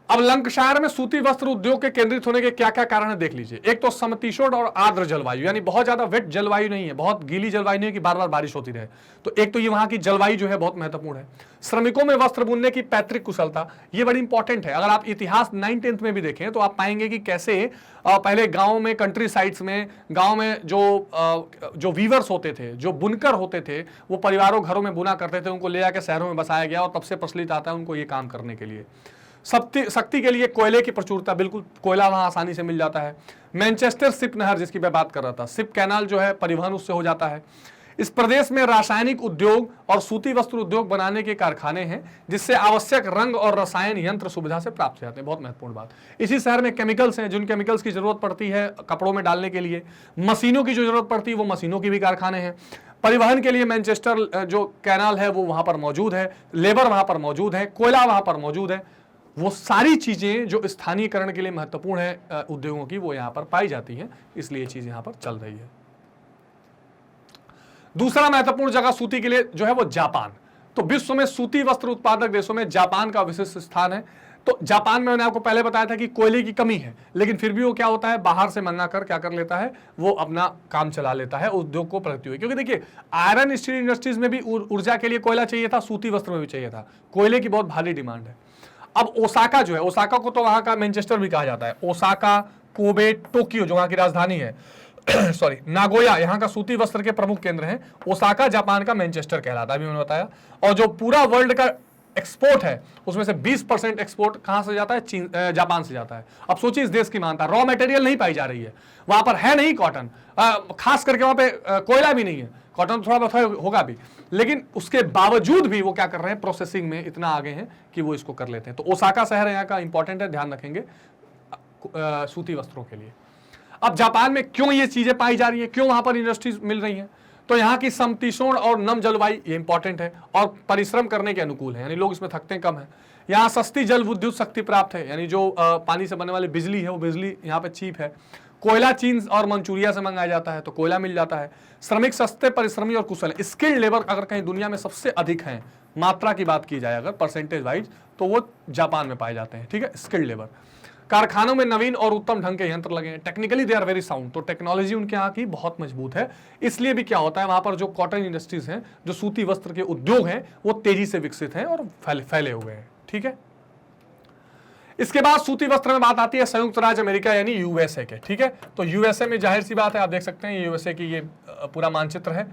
अब लंकाशायर में सूती वस्त्र उद्योग के केंद्रित होने के क्या क्या कारण है देख लीजिए। एक तो समशीतोष्ण और आर्द्र जलवायु, यानी बहुत ज्यादा वेट जलवायु नहीं है, बहुत गीली जलवायु नहीं है कि बार बार बारिश होती रहे। तो एक तो ये वहां की जलवायु जो है बहुत महत्वपूर्ण है। श्रमिकों में वस्त्र बुनने की पैतृक कुशलता, ये बड़ी इंपॉर्टेंट है। अगर आप इतिहास 9th-10th में भी देखें तो आप पाएंगे कि कैसे पहले गांव में, कंट्री साइड्स में, गांव में जो वीवर्स होते थे, जो बुनकर होते थे, वो परिवारों घरों में बुना करते थे, उनको ले जाकर शहरों में बसाया गया और तब से प्रचलित आता है उनको ये काम करने के लिए। शक्ति के लिए कोयले की प्रचुरता, बिल्कुल कोयला वहां आसानी से मिल जाता है। मैनचेस्टर शिप नहर जिसकी मैं बात कर रहा था, शिप कैनाल जो है, परिवहन उससे हो जाता है। इस प्रदेश में रासायनिक उद्योग और सूती वस्त्र उद्योग बनाने के कारखाने हैं, जिससे आवश्यक रंग और रसायन यंत्र सुविधा से प्राप्त हो जाते हैं। बहुत महत्वपूर्ण बात। इसी शहर में केमिकल्स हैं, जिन केमिकल्स की जरूरत पड़ती है कपड़ों में डालने के लिए, मशीनों की जो जरूरत पड़ती है वो मशीनों की भी कारखाने हैं। परिवहन के लिए मैनचेस्टर जो कैनाल है वो वहां पर मौजूद है, लेबर वहां पर मौजूद है, कोयला वहां पर मौजूद है। वो सारी चीजें जो स्थानीयकरण के लिए महत्वपूर्ण है उद्योगों की, वो यहां पर पाई जाती हैं, इसलिए ये चीज यहां पर चल रही है। दूसरा महत्वपूर्ण जगह सूती के लिए जो है वो जापान। तो विश्व में सूती वस्त्र उत्पादक देशों में जापान का विशिष्ट स्थान है। तो जापान में मैंने आपको पहले बताया था कि कोयले की कमी है, लेकिन फिर भी वो क्या होता है, बाहर से मंगा कर क्या कर लेता है, वो अपना काम चला लेता है, उद्योग को प्रगति हुई। क्योंकि देखिए आयरन स्टील इंडस्ट्रीज में भी ऊर्जा के लिए कोयला चाहिए था, सूती वस्त्र में भी चाहिए था, कोयले की बहुत भारी डिमांड है। अब ओसाका जो है, ओसाका को तो वहां का मैनचेस्टर भी कहा जाता है, ओसाका, कोबे, टोक्यो जो वहां की राजधानी है सॉरी, नागोया यहाँ का सूती वस्त्र के प्रमुख केंद्र हैं। ओसाका जापान का मैनचेस्टर कहलाता है, अभी मैंने बताया। और जो पूरा वर्ल्ड का एक्सपोर्ट है उसमें से 20% एक्सपोर्ट कहां से जाता है, चीन, जापान से जाता है। अब सोचिए इस देश की मानता, रॉ मटेरियल नहीं पाई जा रही है वहां पर, है नहीं कॉटन, खास करके वहां पे कोयला भी नहीं है, कॉटन थोड़ा बहुत होगा भी, लेकिन उसके बावजूद भी वो क्या कर रहे हैं, प्रोसेसिंग में इतना आगे हैं कि वो इसको कर लेते हैं। तो ओसाका शहर यहाँ का इंपॉर्टेंट है, ध्यान रखेंगे सूती वस्त्रों के लिए। अब जापान में क्यों ये चीजें पाई जा रही है, क्यों वहां पर इंडस्ट्रीज मिल रही हैं, तो यहाँ की समशीतोष्ण और नम जलवायु ये इंपॉर्टेंट है और परिश्रम करने के अनुकूल है, यानी लोग इसमें थकते कम है। यहाँ सस्ती जल विद्युत शक्ति प्राप्त है, यानी जो पानी से बनने वाली बिजली है वो बिजली यहाँ पे चीप है। कोयला चीन और मंचूरिया से मंगाया जाता है तो कोयला मिल जाता है। श्रमिक सस्ते, परिश्रमी और कुशल है। स्किल्ड लेबर अगर कहीं दुनिया में सबसे अधिक है, मात्रा की बात की जाए अगर परसेंटेज वाइज, तो वो जापान में पाए जाते हैं। ठीक है, स्किल्ड लेबर। कारखानों में नवीन और उत्तम ढंग के यंत्र लगे हैं, technically they are very sound. तो टेक्नोलॉजी उनके यहाँ की बहुत मजबूत है, इसलिए भी क्या होता है वहां पर जो कॉटन इंडस्ट्रीज हैं, जो सूती वस्त्र के उद्योग हैं, वो तेजी से विकसित हैं और फैले हुए हैं। ठीक है, इसके बाद सूती वस्त्र में बात आती है संयुक्त राज्य अमेरिका यानी यूएसए के। ठीक है, तो यूएसए में जाहिर सी बात है, आप देख सकते हैं यूएसए की ये पूरा मानचित्र है।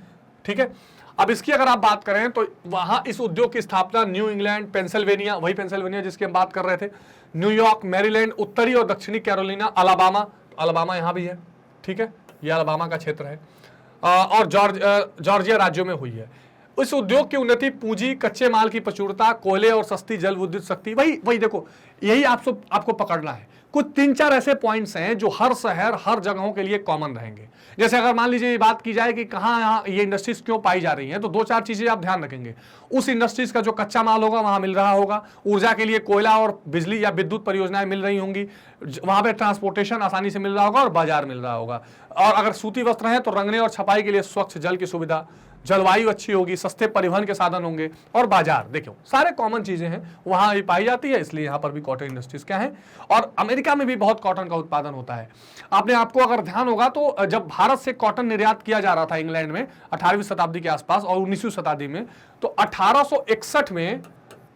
ठीक है, अब इसकी अगर आप बात करें तो वहां इस उद्योग की स्थापना न्यू इंग्लैंड, पेंसिल्वेनिया, वही पेंसिल्वेनिया जिसकी हम बात कर रहे थे, न्यूयॉर्क, मैरीलैंड, उत्तरी और दक्षिणी कैरोलिना, अलाबामा यहां भी है। ठीक है, यह अलाबामा का क्षेत्र है, और जॉर्जिया राज्यों में हुई है। इस उद्योग की उन्नति पूंजी, कच्चे माल की प्रचुरता, कोयले और सस्ती जल विद्युत शक्ति, वही देखो, यही आपको पकड़ना है। कुछ 3-4 ऐसे पॉइंट्स हैं जो हर शहर, हर जगहों के लिए कॉमन रहेंगे। जैसे अगर मान लीजिए ये बात की जाए कि कहाँ यहाँ ये इंडस्ट्रीज क्यों पाई जा रही हैं, तो 2-4 चीजें आप ध्यान रखेंगे। उस इंडस्ट्रीज का जो कच्चा माल होगा वहां मिल रहा होगा, ऊर्जा के लिए कोयला और बिजली या विद्युत परियोजनाएं मिल रही होंगी, वहां पे ट्रांसपोर्टेशन आसानी से मिल रहा होगा और बाजार मिल रहा होगा। और अगर सूती वस्त्र है तो रंगने और छपाई के लिए स्वच्छ जल की सुविधा, जलवायु अच्छी होगी, सस्ते परिवहन के साधन होंगे और बाजार, देखो सारे कॉमन चीजें हैं वहां ये पाई जाती है, इसलिए यहां पर भी कॉटन इंडस्ट्रीज क्या है। और अमेरिका में भी बहुत कॉटन का उत्पादन होता है। आपको अगर ध्यान होगा तो जब भारत से कॉटन निर्यात किया जा रहा था इंग्लैंड में 18वीं शताब्दी के आसपास और 19वीं शताब्दी में, तो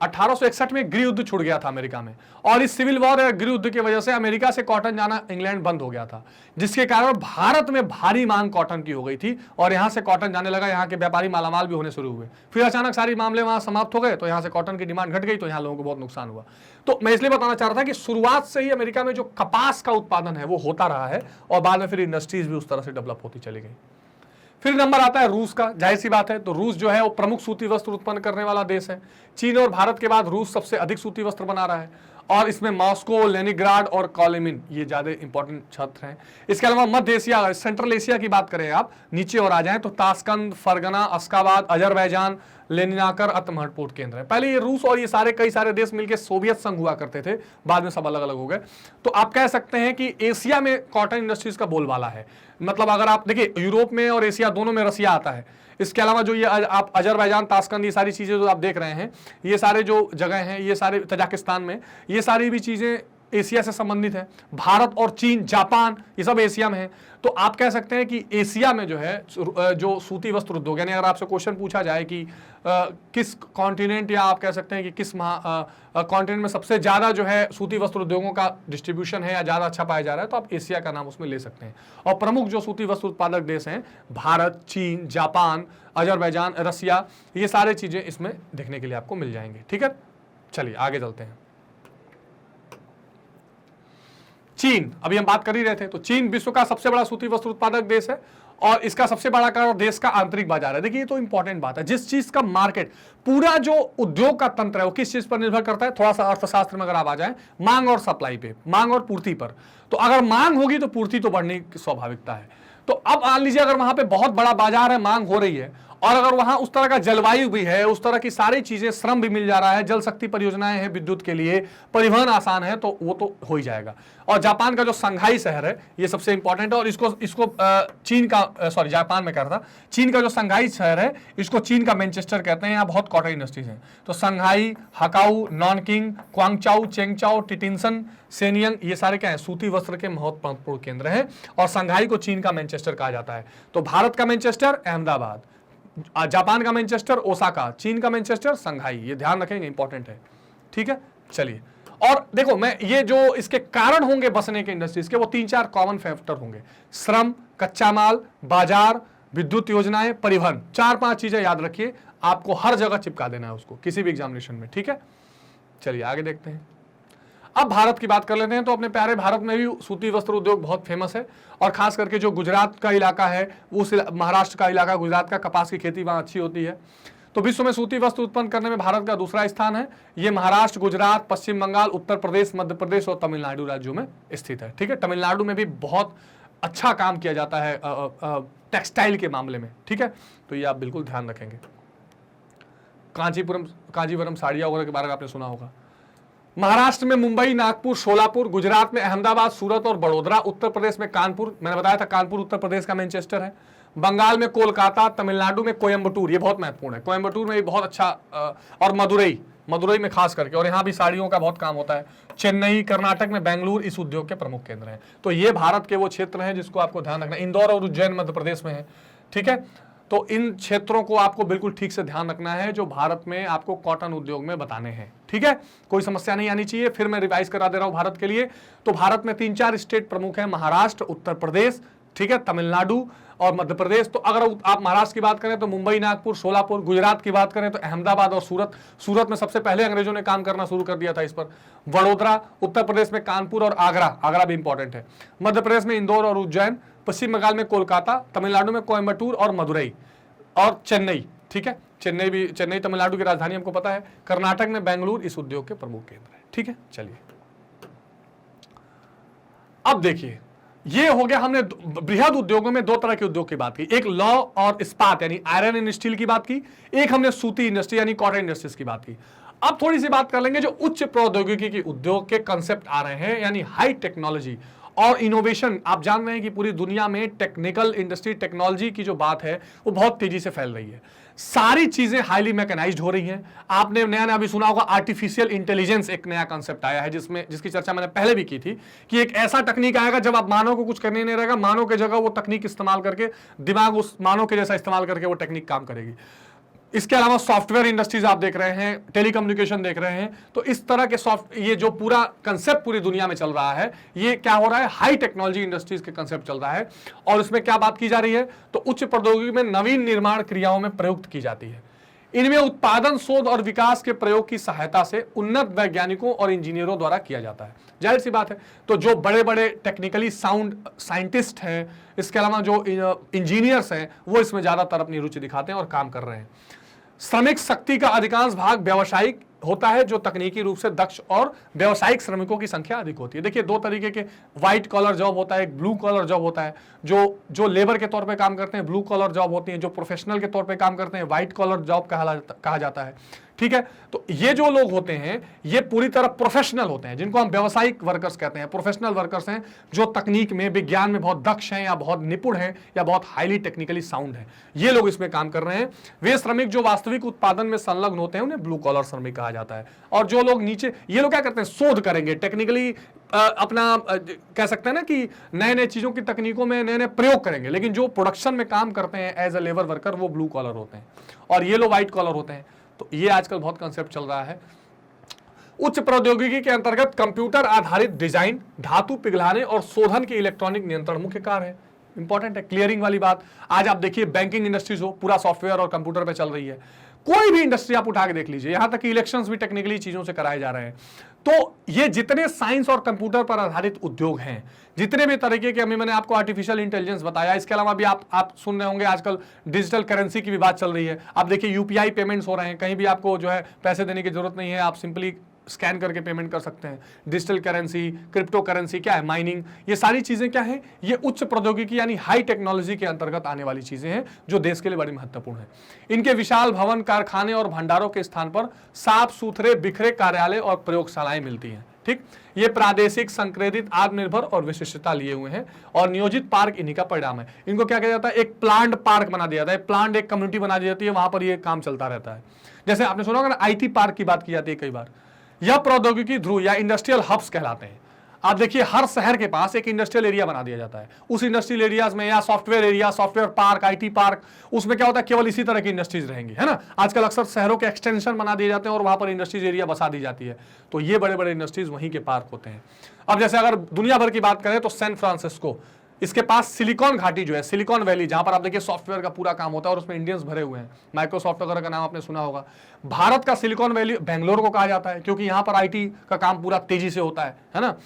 1861 में गृह युद्ध छुड़ गया था अमेरिका में, और इस सिविल वॉर या गृह युद्ध की वजह से अमेरिका से कॉटन जाना इंग्लैंड बंद हो गया था, जिसके कारण भारत में भारी मांग कॉटन की हो गई थी और यहां से कॉटन जाने लगा, यहां के व्यापारी मालामाल भी होने शुरू हुए। फिर अचानक सारे मामले वहां समाप्त हो गए, तो यहां से कॉटन की डिमांड घट गई, तो यहां लोगों को बहुत नुकसान हुआ। तो मैं इसलिए बताना चाह रहा था कि शुरुआत से ही अमेरिका में जो कपास का उत्पादन है वो होता रहा है, और बाद में फिर इंडस्ट्रीज भी उस तरह से डेवलप होती चली गई। फिर नंबर आता है रूस का, जाहिर सी बात है, तो रूस जो है वो प्रमुख सूती वस्त्र उत्पन्न करने वाला देश है। चीन और भारत के बाद रूस सबसे अधिक सूती वस्त्र बना रहा है, और इसमें मॉस्को, लेनिनग्राड और कोलिमिन ये ज्यादा इंपॉर्टेंट क्षेत्र हैं। इसके अलावा मध्य एशिया, सेंट्रल एशिया की बात करें आप, नीचे और आ जाएं तो ताशकंद, फरगना, अश्काबाद, अजरबैजान, लेनिनाकर अति महत्वपूर्ण केंद्र है। पहले ये रूस और ये कई सारे देश मिलकर सोवियत संघ हुआ करते थे, बाद में सब अलग अलग हो गए। तो आप कह सकते हैं कि एशिया में कॉटन इंडस्ट्रीज का बोलबाला है। मतलब अगर आप देखिए यूरोप में और एशिया दोनों में रसिया आता है। इसके अलावा जो ये आप अजरबैजान, ताशकंद, ये सारी चीजें जो आप देख रहे हैं, ये सारे जो जगह हैं, ये सारे तजाकिस्तान में, ये सारी भी चीजें एशिया से संबंधित है। भारत और चीन, जापान, ये सब एशिया में है। तो आप कह सकते हैं कि एशिया में जो है जो सूती वस्त्र उद्योग, यानी अगर आपसे क्वेश्चन पूछा जाए कि किस कॉन्टिनेंट, या आप कह सकते हैं कि किस कॉन्टिनेंट में सबसे ज्यादा जो है सूती वस्त्र उद्योगों का डिस्ट्रीब्यूशन है या ज्यादा अच्छा पाया जा रहा है, तो आप एशिया का नाम उसमें ले सकते हैं। और प्रमुख जो सूती वस्त्र उत्पादक देश हैं, भारत, चीन, जापान, अजरबैजान, रसिया, ये सारे चीजें इसमें देखने के लिए आपको मिल जाएंगे। ठीक है, चलिए आगे चलते हैं। चीन, अभी हम बात कर ही रहे थे, तो चीन विश्व का सबसे बड़ा सूती वस्त्र उत्पादक देश है, और इसका सबसे बड़ा कारण देश का आंतरिक बाजार है। देखिए ये तो इंपॉर्टेंट बात है, जिस चीज का मार्केट, पूरा जो उद्योग का तंत्र है वो किस चीज पर निर्भर करता है, थोड़ा सा अर्थशास्त्र में अगर आप आ जाए, मांग और सप्लाई पे, मांग और पूर्ति पर। तो अगर मांग होगी तो पूर्ति तो बढ़ने की स्वाभाविकता है। तो अब मान लीजिए अगर वहां पे बहुत बड़ा बाजार है, मांग हो रही है, और अगर वहां उस तरह का जलवायु भी है, उस तरह की सारी चीजें, श्रम भी मिल जा रहा है, जल शक्ति परियोजनाएं हैं विद्युत के लिए, परिवहन आसान है, तो वो तो हो ही जाएगा। और जापान का जो संघाई शहर है ये सबसे इंपॉर्टेंट है, और इसको चीन का, सॉरी जापान में कह रहा था, चीन का जो संघाई शहर है इसको चीन का मैनचेस्टर कहते हैं। यहाँ बहुत कॉटन इंडस्ट्रीज हैं, तो संघाई, हकाऊ, नॉनकिंग, क्वांगचाऊ, चेंगचाओ, टिटिनसन, सेनियंग, ये सारे क्या है, सूती वस्त्र के महत्वपूर्ण केंद्र हैं, और संघाई को चीन का मैनचेस्टर कहा जाता है। तो भारत का मैनचेस्टर अहमदाबाद, जापान का मैनचेस्टर ओसाका, चीन का मैनचेस्टर संघाई, ये ध्यान रखेंगे, इंपॉर्टेंट है। ठीक है, चलिए, और देखो मैं ये जो इसके कारण होंगे बसने के इंडस्ट्रीज के, वो 3-4 कॉमन फैक्टर होंगे, श्रम, कच्चा माल, बाजार, विद्युत योजनाएं, परिवहन, 4-5 चीजें याद रखिए, आपको हर जगह चिपका देना है उसको किसी भी एग्जामिनेशन में। ठीक है, चलिए आगे देखते हैं। अब भारत की बात कर लेते हैं। तो अपने प्यारे भारत में भी सूती वस्त्र उद्योग बहुत फेमस है, और खास करके जो गुजरात का इलाका है, उस महाराष्ट्र का इलाका, गुजरात का कपास की खेती वहाँ अच्छी होती है। तो विश्व में सूती वस्त्र उत्पन्न करने में भारत का दूसरा स्थान है। ये महाराष्ट्र, गुजरात, पश्चिम बंगाल, उत्तर प्रदेश, मध्य प्रदेश और तमिलनाडु राज्यों में स्थित है। ठीक है, तमिलनाडु में भी बहुत अच्छा काम किया जाता है टेक्सटाइल के मामले में। ठीक है, तो ये आप बिल्कुल ध्यान रखेंगे। कांजीवरम साड़ियाँ वगैरह के बारे में आपने सुना होगा। महाराष्ट्र में मुंबई, नागपुर, सोलापुर, गुजरात में अहमदाबाद, सूरत और बड़ोदरा, उत्तर प्रदेश में कानपुर, मैंने बताया था कानपुर उत्तर प्रदेश का मैनचेस्टर है, बंगाल में कोलकाता, तमिलनाडु में कोयम्बटूर, ये बहुत महत्वपूर्ण है, कोयम्बटूर में भी बहुत अच्छा, और मदुरई, मदुरई में खास करके, और यहाँ भी साड़ियों का बहुत काम होता है। चेन्नई, कर्नाटक में बेंगलुरु इस उद्योग के प्रमुख केंद्र हैं। तो ये भारत के वो क्षेत्र हैं जिसको आपको ध्यान रखना है। इंदौर और उज्जैन मध्य प्रदेश में है, ठीक है। तो इन क्षेत्रों को आपको बिल्कुल ठीक से ध्यान रखना है जो भारत में आपको कॉटन उद्योग में बताने हैं, ठीक है। कोई समस्या नहीं आनी चाहिए। फिर मैं रिवाइज करा दे रहा हूं भारत के लिए। तो भारत में 3-4 स्टेट प्रमुख हैं, महाराष्ट्र, उत्तर प्रदेश, ठीक है, तमिलनाडु और मध्य प्रदेश। तो अगर आप महाराष्ट्र की बात करें तो मुंबई, नागपुर, सोलापुर। गुजरात की बात करें तो अहमदाबाद और सूरत। सूरत में सबसे पहले अंग्रेजों ने काम करना शुरू कर दिया था इस पर। वडोदरा। उत्तर प्रदेश में कानपुर और आगरा, आगरा भी इंपॉर्टेंट है। मध्य प्रदेश में इंदौर और उज्जैन। पश्चिम बंगाल में कोलकाता। तमिलनाडु में कोयम्बटूर और मदुरई और चेन्नई, ठीक है। चेन्नई भी, चेन्नई तमिलनाडु की राजधानी हमको पता है। कर्नाटक में बेंगलुरु इस उद्योग के प्रमुख केंद्र है, ठीक है। चलिए अब देखिए, ये हो गया, हमने बृहद उद्योगों में 2 तरह के उद्योग की बात की। एक लौ और इस्पात यानी आयरन एंड स्टील की बात की, एक हमने सूती इंडस्ट्री यानी कॉटन इंडस्ट्रीज की बात की। अब थोड़ी सी बात कर लेंगे जो उच्च प्रौद्योगिकी के उद्योग के कंसेप्ट आ रहे हैं, यानी हाई टेक्नोलॉजी और इनोवेशन। आप जान रहे हैं कि पूरी दुनिया में टेक्निकल इंडस्ट्री, टेक्नोलॉजी की जो बात है वो बहुत तेजी से फैल रही है। सारी चीजें हाईली मैकेनाइज्ड हो रही हैं। आपने नया अभी सुना होगा आर्टिफिशियल इंटेलिजेंस, एक नया कंसेप्ट आया है जिसकी चर्चा मैंने पहले भी की थी कि एक ऐसा तकनीक आएगा जब आप मानव को कुछ करने नहीं रहेगा, मानव के जगह वो तकनीक इस्तेमाल करके, दिमाग उस मानव के जैसा इस्तेमाल करके वो टेक्निक काम करेगी। इसके अलावा सॉफ्टवेयर इंडस्ट्रीज आप देख रहे हैं, टेलीकम्युनिकेशन देख रहे हैं। तो इस तरह के ये जो पूरा कंसेप्ट पूरी दुनिया में चल रहा है, ये क्या हो रहा है, हाई टेक्नोलॉजी इंडस्ट्रीज के कंसेप्ट चल रहा है। और इसमें क्या बात की जा रही है, तो उच्च प्रौद्योगिकी में नवीन निर्माण क्रियाओं में प्रयुक्त की जाती है। इनमें उत्पादन, शोध और विकास के प्रयोग की सहायता से उन्नत वैज्ञानिकों और इंजीनियरों द्वारा किया जाता है। जाहिर सी बात है, तो जो बड़े बड़े टेक्निकली साउंड साइंटिस्ट हैं, इसके अलावा जो इंजीनियर्स हैं, वो इसमें ज्यादातर अपनी रुचि दिखाते हैं और काम कर रहे हैं। श्रमिक शक्ति का अधिकांश भाग व्यावसायिक होता है, जो तकनीकी रूप से दक्ष, और व्यावसायिक श्रमिकों की संख्या अधिक होती है। देखिए 2 तरीके के व्हाइट कॉलर जॉब होता है, एक ब्लू कॉलर जॉब होता है। जो लेबर के तौर पे काम करते हैं ब्लू कॉलर जॉब होती है, जो प्रोफेशनल के तौर पे काम करते हैं व्हाइट कॉलर जॉब कहा जाता है, ठीक है। तो ये जो लोग होते हैं ये पूरी तरह प्रोफेशनल होते हैं, जिनको हम व्यावसायिक वर्कर्स कहते हैं। प्रोफेशनल वर्कर्स हैं जो तकनीक में, विज्ञान में बहुत दक्ष हैं या बहुत निपुण हैं या बहुत हाईली टेक्निकली साउंड हैं, ये लोग इसमें काम कर रहे हैं। वे श्रमिक जो वास्तविक उत्पादन में संलग्न होते हैं उन्हें ब्लू कॉलर श्रमिक कहा जाता है। और जो लोग नीचे, ये लोग क्या करते हैं, शोध करेंगे, टेक्निकली अपना कह सकते हैं ना कि नए नए चीजों की तकनीकों में नए नए प्रयोग करेंगे। लेकिन जो प्रोडक्शन में काम करते हैं एज अ लेबर वर्कर, वो ब्लू कॉलर होते हैं और ये लोग व्हाइट कॉलर होते हैं। तो ये आजकल बहुत कंसेप्ट चल रहा है। उच्च प्रौद्योगिकी के अंतर्गत कंप्यूटर आधारित डिजाइन, धातु पिघलाने और शोधन के इलेक्ट्रॉनिक नियंत्रण मुख्य कार्य है। इंपॉर्टेंट है, क्लियरिंग वाली बात। आज आप देखिए बैंकिंग इंडस्ट्रीज हो, पूरा सॉफ्टवेयर और कंप्यूटर पे चल रही है। कोई भी इंडस्ट्री आप उठा के देख लीजिए, यहां तक कि इलेक्शंस भी टेक्निकली चीजों से कराए जा रहे हैं। तो ये जितने साइंस और कंप्यूटर पर आधारित उद्योग हैं, जितने भी तरीके के, अभी मैंने आपको आर्टिफिशियल इंटेलिजेंस बताया, इसके अलावा भी आप सुन रहे होंगे आजकल डिजिटल करेंसी की भी बात चल रही है। आप देखिए यूपीआई पेमेंट्स हो रहे हैं, कहीं भी आपको जो है पैसे देने की जरूरत नहीं है, आप सिंपली स्कैन करके पेमेंट कर सकते हैं। डिजिटल करेंसी, क्रिप्टो करेंसी क्या है, माइनिंग, ये सारी चीजें क्या है, ये उच्च प्रौद्योगिकी यानी हाई टेक्नोलॉजी के अंतर्गत आने वाली चीजें हैं जो देश के लिए बड़ी महत्वपूर्ण है। इनके विशाल भवन, कारखाने और भंडारों के स्थान पर साफ सुथरे बिखरे कार्यालय और प्रयोगशालाएं मिलती हैं, ठीक। ये प्रादेशिक, संक्रेदित, आत्मनिर्भर और विशिष्टता लिए हुए हैं और नियोजित पार्क इन्हीं का परिणाम है। इनको क्या किया जाता है, एक प्लांट पार्क बना दिया जाता है, प्लांट एक कम्युनिटी बना दी जाती है, वहां पर ये काम चलता रहता है। जैसे आपने सुना होगा ना, आईटी पार्क की बात की जाती है कई बार। यह प्रौद्योगिकी ध्रुव या इंडस्ट्रियल हब्स कहलाते हैं। आप देखिए हर शहर के पास एक इंडस्ट्रियल एरिया बना दिया जाता है। उस इंडस्ट्रियल एरियाज में या software area, software park, IT park, उसमें क्या होता है, केवल इसी तरह की इंडस्ट्रीज रहेंगी, है ना। आजकल अक्सर शहरों के एक्सटेंशन बना दिए जाते हैं और वहां पर इंडस्ट्रीज एरिया बसा दी जाती है। तो ये बड़े बड़े इंडस्ट्रीज वहीं के पार्क होते हैं। अब जैसे अगर दुनिया भर की बात करें तो सैन फ्रांसिस्को, इसके पास सिलिकॉन घाटी जो है, सिलिकॉन वैली, जहां पर आप देखिए सॉफ्टवेयर का पूरा काम होता है और उसमें इंडियंस भरे हुए हैं। माइक्रोसॉफ्ट वगैरह का नाम आपने सुना होगा। भारत का सिलिकॉन वैली बेंगलोर को कहा जाता है क्योंकि यहां पर आईटी का काम पूरा तेजी से होता है ना।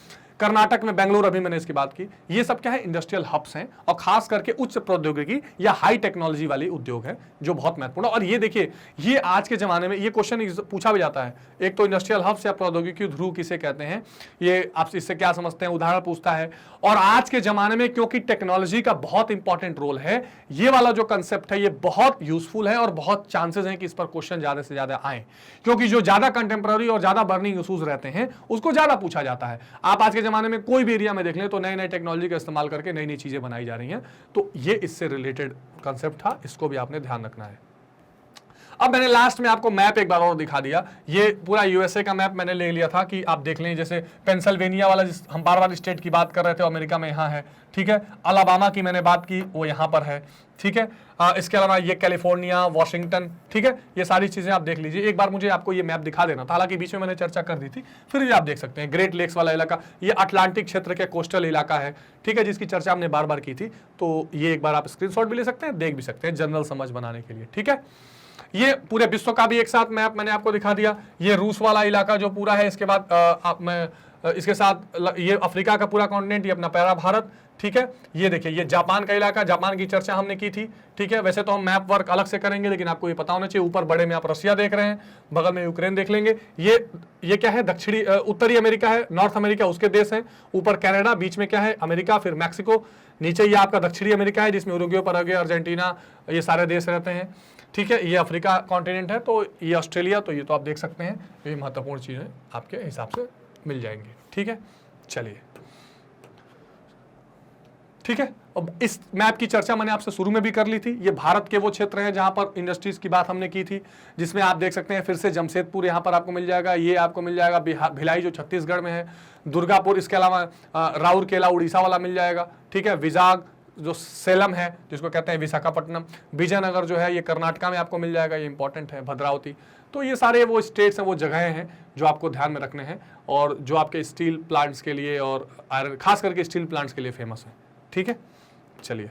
कर्नाटक में बेंगलुरु, अभी मैंने इसकी बात की। ये सब क्या है, इंडस्ट्रियल हब्स हैं और खास करके उच्च प्रौद्योगिकी या हाई टेक्नोलॉजी वाले उद्योग हैं जो बहुत महत्वपूर्ण है। और ये देखिए, ये आज के जमाने में ये क्वेश्चन पूछा भी जाता है, एक तो इंडस्ट्रियल हब्स या प्रौद्योगिकी ध्रुव किसे कहते हैं, ये आप इससे क्या समझते हैं, उदाहरण पूछता है। और आज के जमाने में क्योंकि टेक्नोलॉजी का बहुत इंपॉर्टेंट रोल है, ये वाला जो कंसेप्ट है ये बहुत यूजफुल है और बहुत चांसेस हैं कि इस पर क्वेश्चन ज्यादा से ज्यादा आए, क्योंकि जो ज्यादा कंटेम्प्रेरी और ज्यादा बर्निंग इश्यूज रहते हैं उसको ज्यादा पूछा जाता है। आप आज के जमाने में कोई भी एरिया में देख लें तो नए नए टेक्नोलॉजी का इस्तेमाल करके नई नई चीजें बनाई जा रही हैं। तो ये इससे रिलेटेड कंसेप्ट था, इसको भी आपने ध्यान रखना है। अब मैंने लास्ट में आपको मैप एक बार और दिखा दिया, ये पूरा यूएसए का मैप मैंने ले लिया था कि आप देख लें, जैसे पेंसिल्वेनिया वाला जिस हम बार बार स्टेट की बात कर रहे थे अमेरिका में यहाँ है, ठीक है। अलाबामा की मैंने बात की वो यहाँ पर है, ठीक है। इसके अलावा ये कैलिफोर्निया, वॉशिंगटन, ठीक है। ये सारी चीजें आप देख लीजिए। एक बार मुझे आपको ये मैप दिखा देना था, हालांकि बीच में मैंने चर्चा कर दी थी, फिर ये आप देख सकते हैं। ग्रेट लेक्स वाला इलाका, ये अटलांटिक क्षेत्र के कोस्टल इलाका है, ठीक है, जिसकी चर्चा हमने बार बार की थी। तो ये एक बार आप स्क्रीनशॉट भी ले सकते हैं, देख भी सकते हैं जनरल समझ बनाने के लिए, ठीक है। ये पूरे विश्व का भी एक साथ मैप मैंने आपको दिखा दिया। ये रूस वाला इलाका जो पूरा है, इसके बाद इसके साथ ये अफ्रीका का पूरा कॉन्टिनेंट, ये अपना प्यारा भारत, ठीक है। ये देखिए ये जापान का इलाका, जापान की चर्चा हमने की थी, ठीक है। वैसे तो हम मैप वर्क अलग से करेंगे, लेकिन आपको ये पता होना चाहिए। ऊपर बड़े में आप रशिया देख रहे हैं, बगल में यूक्रेन देख लेंगे। ये क्या है, दक्षिणी उत्तरी अमेरिका है, नॉर्थ अमेरिका उसके देश हैं। ऊपर कनाडा, बीच में क्या है, अमेरिका, फिर मैक्सिको। नीचे ये आपका दक्षिणी अमेरिका है, जिसमें उरुग्वे, पैराग्वे, अर्जेंटीना, ये सारे देश रहते हैं, ठीक है। ये अफ्रीका कॉन्टिनेंट है, तो ये ऑस्ट्रेलिया, तो ये तो आप देख सकते हैं। ये महत्वपूर्ण चीजें आपके हिसाब से मिल जाएंगी, ठीक है। चलिए, ठीक है। अब इस मैप की चर्चा मैंने आपसे शुरू में भी कर ली थी। ये भारत के वो क्षेत्र हैं जहां पर इंडस्ट्रीज की बात हमने की थी, जिसमें आप देख सकते हैं फिर से जमशेदपुर यहां पर आपको मिल जाएगा, ये आपको मिल जाएगा भिलाई जो छत्तीसगढ़ में है, दुर्गापुर, इसके अलावा राउरकेला उड़ीसा वाला मिल जाएगा, ठीक है। विजाग जो सेलम है, जिसको कहते हैं विशाखापट्टनम, विजयनगर जो है ये कर्नाटका में आपको मिल जाएगा, ये इंपॉर्टेंट है, भद्रावती। तो ये सारे वो स्टेट्स हैं, वो जगहें हैं जो आपको ध्यान में रखने हैं, और जो आपके स्टील प्लांट्स के लिए और आयरन, खास करके स्टील प्लांट्स के लिए फेमस है, ठीक है। चलिए,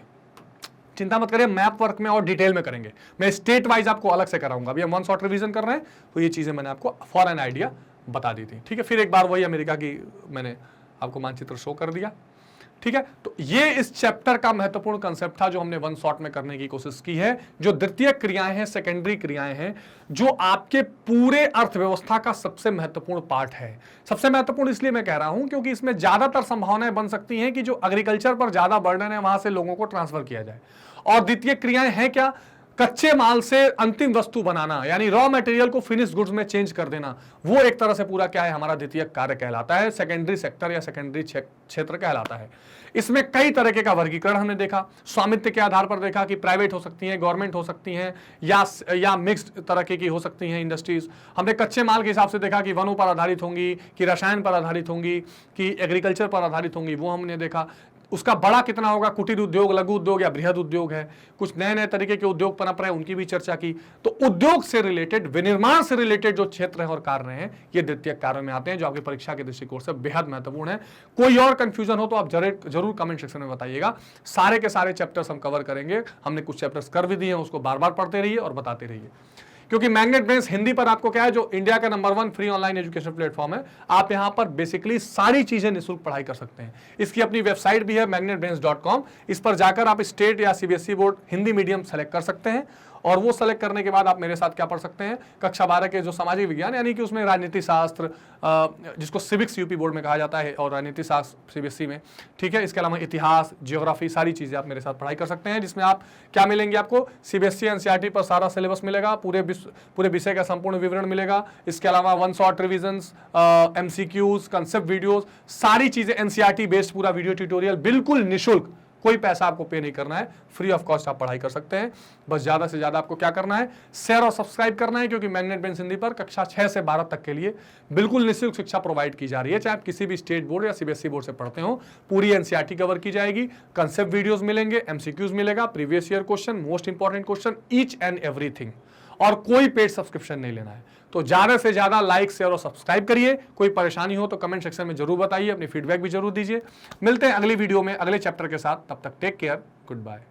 चिंता मत करिए, मैप वर्क में और डिटेल में करेंगे, मैं स्टेट वाइज आपको अलग से कराऊंगा। अभी हम वन शॉट रिवीजन कर रहे हैं, तो ये चीजें मैंने आपको फॉर एन आइडिया बता दी थी, ठीक है। फिर एक बार वही अमेरिका की मैंने आपको मानचित्र शो कर दिया, ठीक है। तो ये इस चैप्टर का महत्वपूर्ण कंसेप्ट था जो हमने वन शॉट में करने की कोशिश की है। जो द्वितीय क्रियाएं हैं, सेकेंडरी क्रियाएं हैं, जो आपके पूरे अर्थव्यवस्था का सबसे महत्वपूर्ण पार्ट है। सबसे महत्वपूर्ण इसलिए मैं कह रहा हूं क्योंकि इसमें ज्यादातर संभावनाएं बन सकती हैं कि जो एग्रीकल्चर पर ज्यादा बर्डन है वहां से लोगों को ट्रांसफर किया जाए। और द्वितीय क्रियाएं हैं क्या, कच्चे माल से अंतिम वस्तु बनाना, यानी रॉ मटेरियल को फिनिश गुड्स में चेंज कर देना, वो एक तरह से पूरा क्या है, हमारा द्वितीय कार्य कहलाता है, सेकेंडरी सेक्टर या सेकेंडरी क्षेत्र कहलाता है। इसमें कई तरीके का वर्गीकरण हमने देखा, स्वामित्व के आधार पर देखा कि प्राइवेट हो सकती हैं, गवर्नमेंट हो सकती हैं, या मिक्स्ड तरह की हो सकती हैं इंडस्ट्रीज। हमने कच्चे माल के हिसाब से देखा कि वनों पर आधारित होंगी, कि रसायन पर आधारित होंगी, कि एग्रीकल्चर पर आधारित होंगी, वो हमने देखा। उसका बड़ा कितना होगा, कुटीर उद्योग, लघु उद्योग या बृहद उद्योग है, कुछ नए नए तरीके के उद्योग पनप रहे हैं, उनकी भी चर्चा की। तो उद्योग से रिलेटेड, विनिर्माण से रिलेटेड जो क्षेत्र है और कार्य हैं, ये द्वितीय कार्य में आते हैं, जो आपकी परीक्षा के दृष्टिकोण से बेहद महत्वपूर्ण है। कोई और कंफ्यूजन हो तो आप जरूर कमेंट सेक्शन में बताइएगा। सारे के सारे चैप्टर्स हम कवर करेंगे, हमने कुछ चैप्टर्स कर भी दिए हैं, उसको बार बार पढ़ते रहिए और बताते रहिए। क्योंकि मैग्नेट ब्रेन्स हिंदी पर आपको क्या है, जो इंडिया का number 1 free online education platform है, आप यहां पर बेसिकली सारी चीजें निःशुल्क पढ़ाई कर सकते हैं। इसकी अपनी वेबसाइट भी है magnetbrains.com, इस पर जाकर आप स्टेट या CBSE board Hindi medium select कर सकते हैं, और वो सेलेक्ट करने के बाद आप मेरे साथ क्या पढ़ सकते हैं, कक्षा 12 के जो सामाजिक विज्ञान, यानी कि उसमें राजनीति शास्त्र, जिसको सिविक्स यूपी बोर्ड में कहा जाता है, और राजनीति शास्त्र सीबीएसई में, ठीक है। इसके अलावा इतिहास, जियोग्राफी, सारी चीजें आप मेरे साथ पढ़ाई कर सकते हैं, जिसमें आप क्या मिलेंगे, आपको सीबीएसई एनसीईआरटी पर सारा सिलेबस मिलेगा, पूरे विषय का संपूर्ण विवरण मिलेगा। इसके अलावा one shot revisions, MCQs, concept videos, सारी चीजें एनसीईआरटी बेस्ड पूरा वीडियो ट्यूटोरियल, बिल्कुल निःशुल्क, कोई पैसा आपको पे नहीं करना है, फ्री ऑफ कॉस्ट आप पढ़ाई कर सकते हैं। बस ज्यादा से ज्यादा आपको क्या करना है, शेयर और सब्सक्राइब करना है, क्योंकि मैग्नेट ब्रेन्स हिंदी पर कक्षा 6 से 12 तक के लिए बिल्कुल निःशुल्क शिक्षा प्रोवाइड की जा रही है, चाहे आप किसी भी स्टेट बोर्ड या सीबीएसई बोर्ड से पढ़ते हो। पूरी एनसीईआरटी कवर की जाएगी, कंसेप्ट वीडियोस मिलेंगे, एमसीक्यूज मिलेगा, previous year question, most important question, each and everything, और कोई पेड सब्सक्रिप्शन नहीं लेना है। तो ज्यादा से ज्यादा लाइक, शेयर और सब्सक्राइब करिए। कोई परेशानी हो तो कमेंट सेक्शन में जरूर बताइए, अपनी फीडबैक भी जरूर दीजिए। मिलते हैं अगली वीडियो में अगले चैप्टर के साथ, तब तक टेक केयर, गुड बाय।